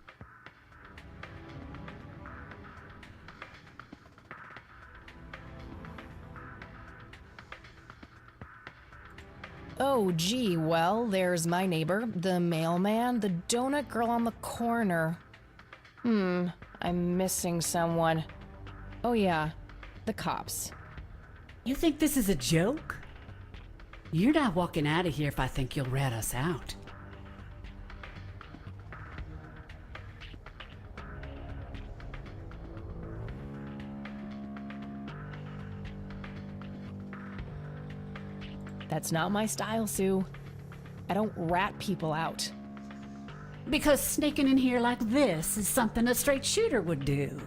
Oh, gee, well, there's my neighbor, the mailman, the donut girl on the corner. I'm missing someone. Oh yeah, the cops. You think this is a joke? You're not walking out of here if I think you'll rat us out. That's not my style, Sue. I don't rat people out. Because sneaking in here like this is something a straight shooter would do.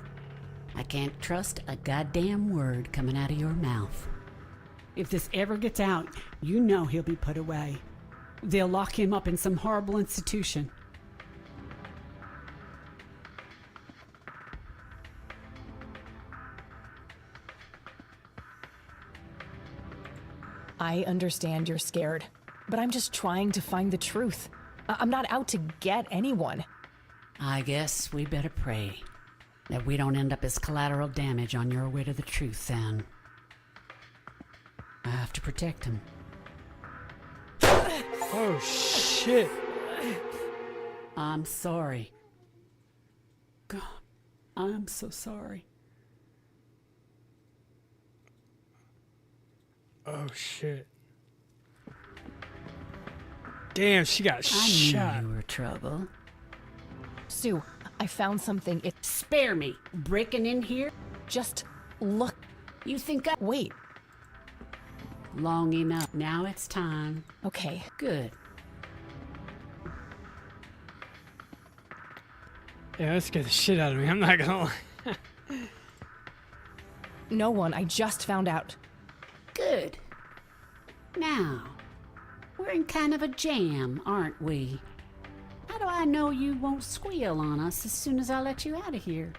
I can't trust a goddamn word coming out of your mouth. If this ever gets out, you know he'll be put away. They'll lock him up in some horrible institution. I understand you're scared, but I'm just trying to find the truth. I'm not out to get anyone. I guess we better pray that we don't end up as collateral damage on your way to the truth, then. I have to protect him. Oh, shit. I'm sorry. God, I'm so sorry. Oh, shit. Damn, she got shot. I knew you were trouble. Sue, I found something. Spare me. Breaking in here? Just look. You think I... Wait. Long enough. Now it's time. Okay. Good. Yeah, that scared the shit out of me. I'm not gonna lie. No one. I just found out. Good. Now, we're in kind of a jam, aren't we? How do I know you won't squeal on us as soon as I let you out of here?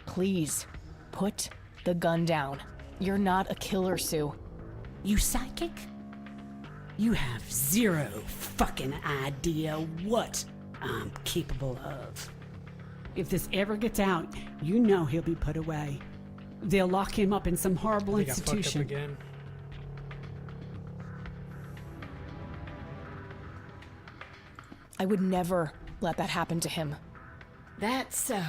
Please, put the gun down. You're not a killer, Sue. You psychic? You have zero fucking idea what I'm capable of. If this ever gets out, you know he'll be put away. They'll lock him up in some horrible institution. I fucked up again. I would never let that happen to him. That's so.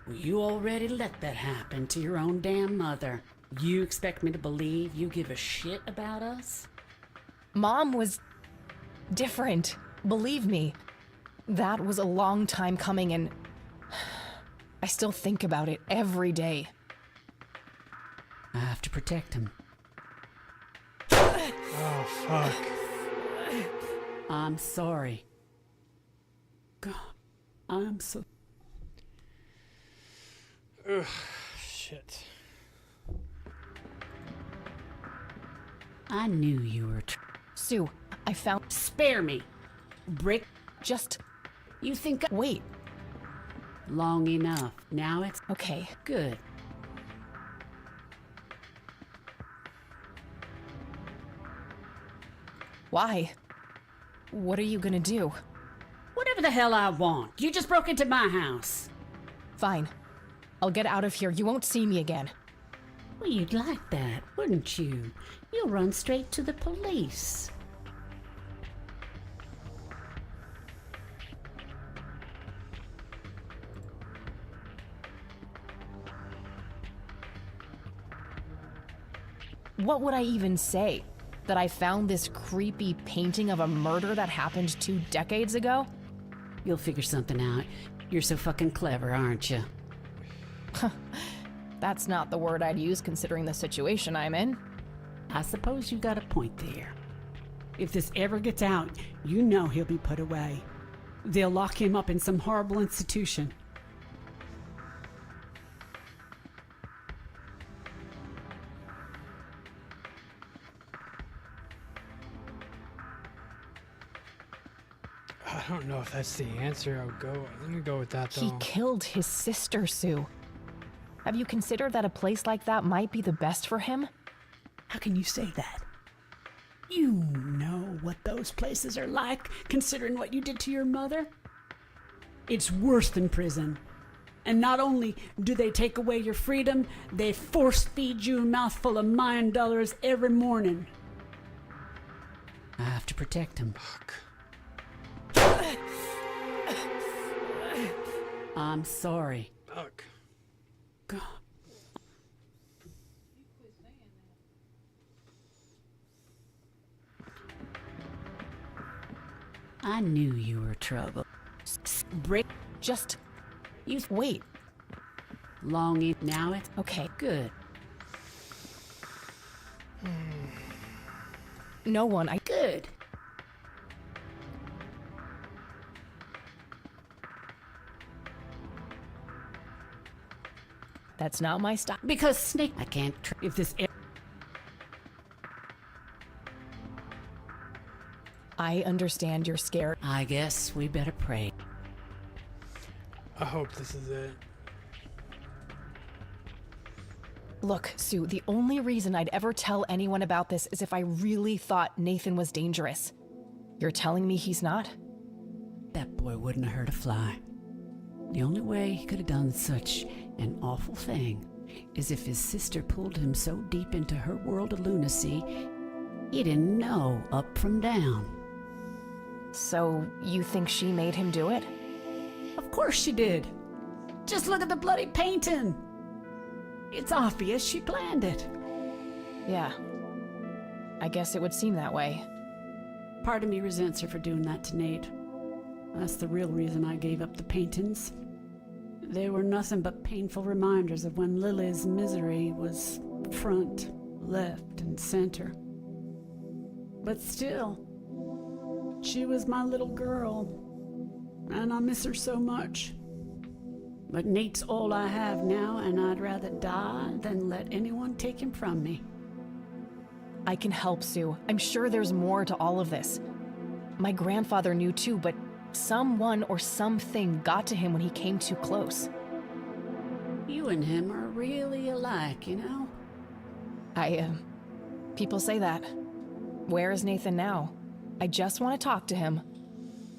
Well, you already let that happen to your own damn mother. You expect me to believe you give a shit about us? Mom was different. Believe me. That was a long time coming, and I still think about it every day. I have to protect him. Oh, fuck. I'm sorry. God, I'm so... Ugh, shit. I knew you were... Sue, I found... Spare me. Brick. Just... You think... Wait. Long enough. Now it's... Okay. Good. Why? What are you gonna do? Whatever the hell I want. You just broke into my house. Fine. I'll get out of here. You won't see me again. Well, you'd like that, wouldn't you? You'll run straight to the police. What would I even say? That I found this creepy painting of a murder that happened 2 decades ago? You'll figure something out. You're so fucking clever, aren't you? That's not the word I'd use considering the situation I'm in. I suppose you got a point there. If this ever gets out, you know he'll be put away. They'll lock him up in some horrible institution. I don't know if that's the answer. Let me go with that though. He killed his sister, Sue. Have you considered that a place like that might be the best for him? How can you say that? You know what those places are like, considering what you did to your mother? It's worse than prison. And not only do they take away your freedom, they force feed you a mouthful of mine dollars every morning. I have to protect him. I'm sorry. Fuck. God. I knew you were trouble. Break. Just. You wait. Long now it's okay. Good. No one. Good. That's not my style. Because Snake, I can't. If this. I understand you're scared. I guess we better pray. I hope this is it. Look, Sue, the only reason I'd ever tell anyone about this is if I really thought Nathan was dangerous. You're telling me he's not? That boy wouldn't have hurt a fly. The only way he could have done such an awful thing is if his sister pulled him so deep into her world of lunacy, he didn't know up from down. So, you think she made him do it? Of course she did. Just look at the bloody painting. It's obvious she planned it. Yeah. I guess it would seem that way. Part of me resents her for doing that to Nate. That's the real reason I gave up the paintings. They were nothing but painful reminders of when Lily's misery was front, left, and center. But still, she was my little girl, and I miss her so much. But Nate's all I have now, and I'd rather die than let anyone take him from me. I can help, Sue. I'm sure there's more to all of this. My grandfather knew too, but someone or something got to him when he came too close. You and him are really alike, you know? People say that. Where is Nathan now? I just want to talk to him.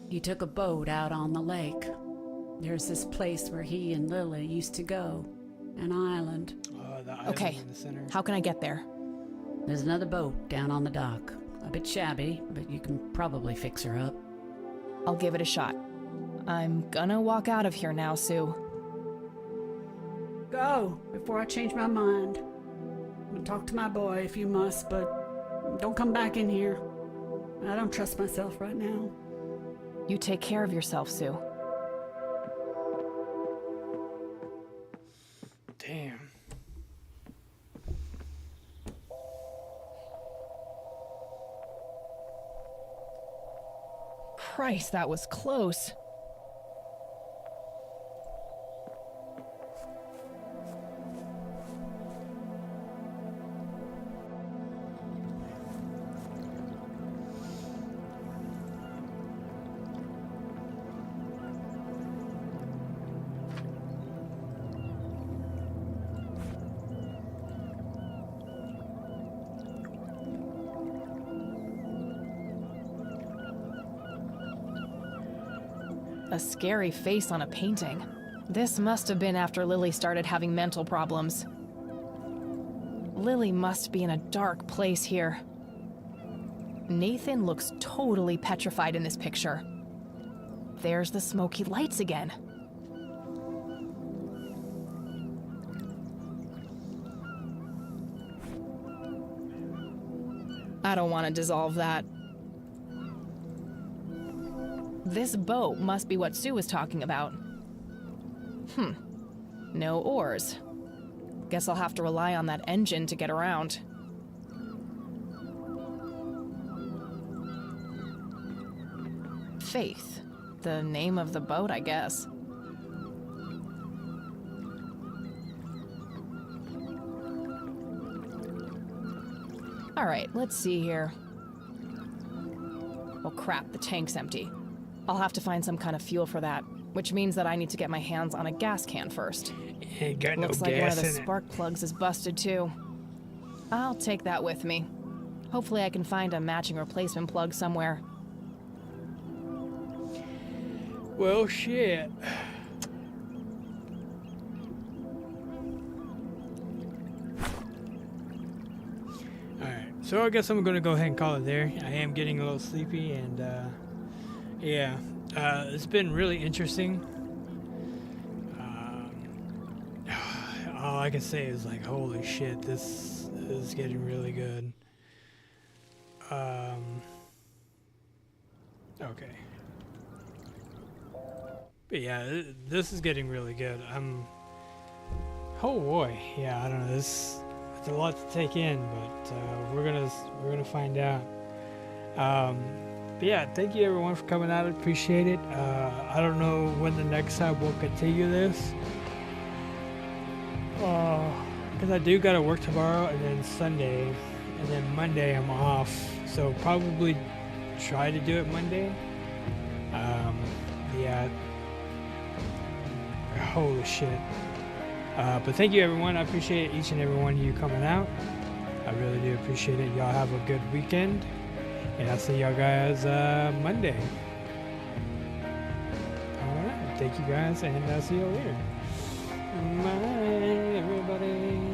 He took a boat out on the lake. There's this place where he and Lily used to go. An island. The island Okay, in the center. how can I get there? There's another boat down on the dock. A bit shabby, but you can probably fix her up. I'll give it a shot. I'm gonna walk out of here now, Sue. Go, before I change my mind. I'm gonna talk to my boy if you must, but don't come back in here. I don't trust myself right now. You take care of yourself, Sue. Damn. Christ, that was close. A scary face on a painting. This must have been after Lily started having mental problems. Lily must be in a dark place here. Nathan looks totally petrified in this picture. There's the smoky lights again. I don't want to dissolve that. This boat must be what Sue was talking about. No oars. Guess I'll have to rely on that engine to get around. Faith. The name of the boat, I guess. All right, let's see here. Oh crap, the tank's empty. I'll have to find some kind of fuel for that, which means that I need to get my hands on a gas can first. Ain't got no Looks like one gas of the in it. spark plugs is busted too. I'll take that with me. Hopefully I can find a matching replacement plug somewhere. Well, shit. So I guess I'm gonna go ahead and call it there. I am getting a little sleepy, and yeah, it's been really interesting. All I can say is like, holy shit, this is getting really good. Okay. But yeah, this is getting really good. Oh boy, yeah, I don't know. It's a lot to take in, but we're gonna find out. But yeah, thank you everyone for coming out. I appreciate it. I don't know when the next time we'll continue this. Because I do gotta work tomorrow and then Sunday, and then Monday I'm off. So probably try to do it Monday. Yeah. Holy shit. But thank you everyone. I appreciate each and every one of you coming out. I really do appreciate it. Y'all have a good weekend. And I'll see y'all guys Monday. Alright. Thank you guys, and I'll see you later. Bye everybody.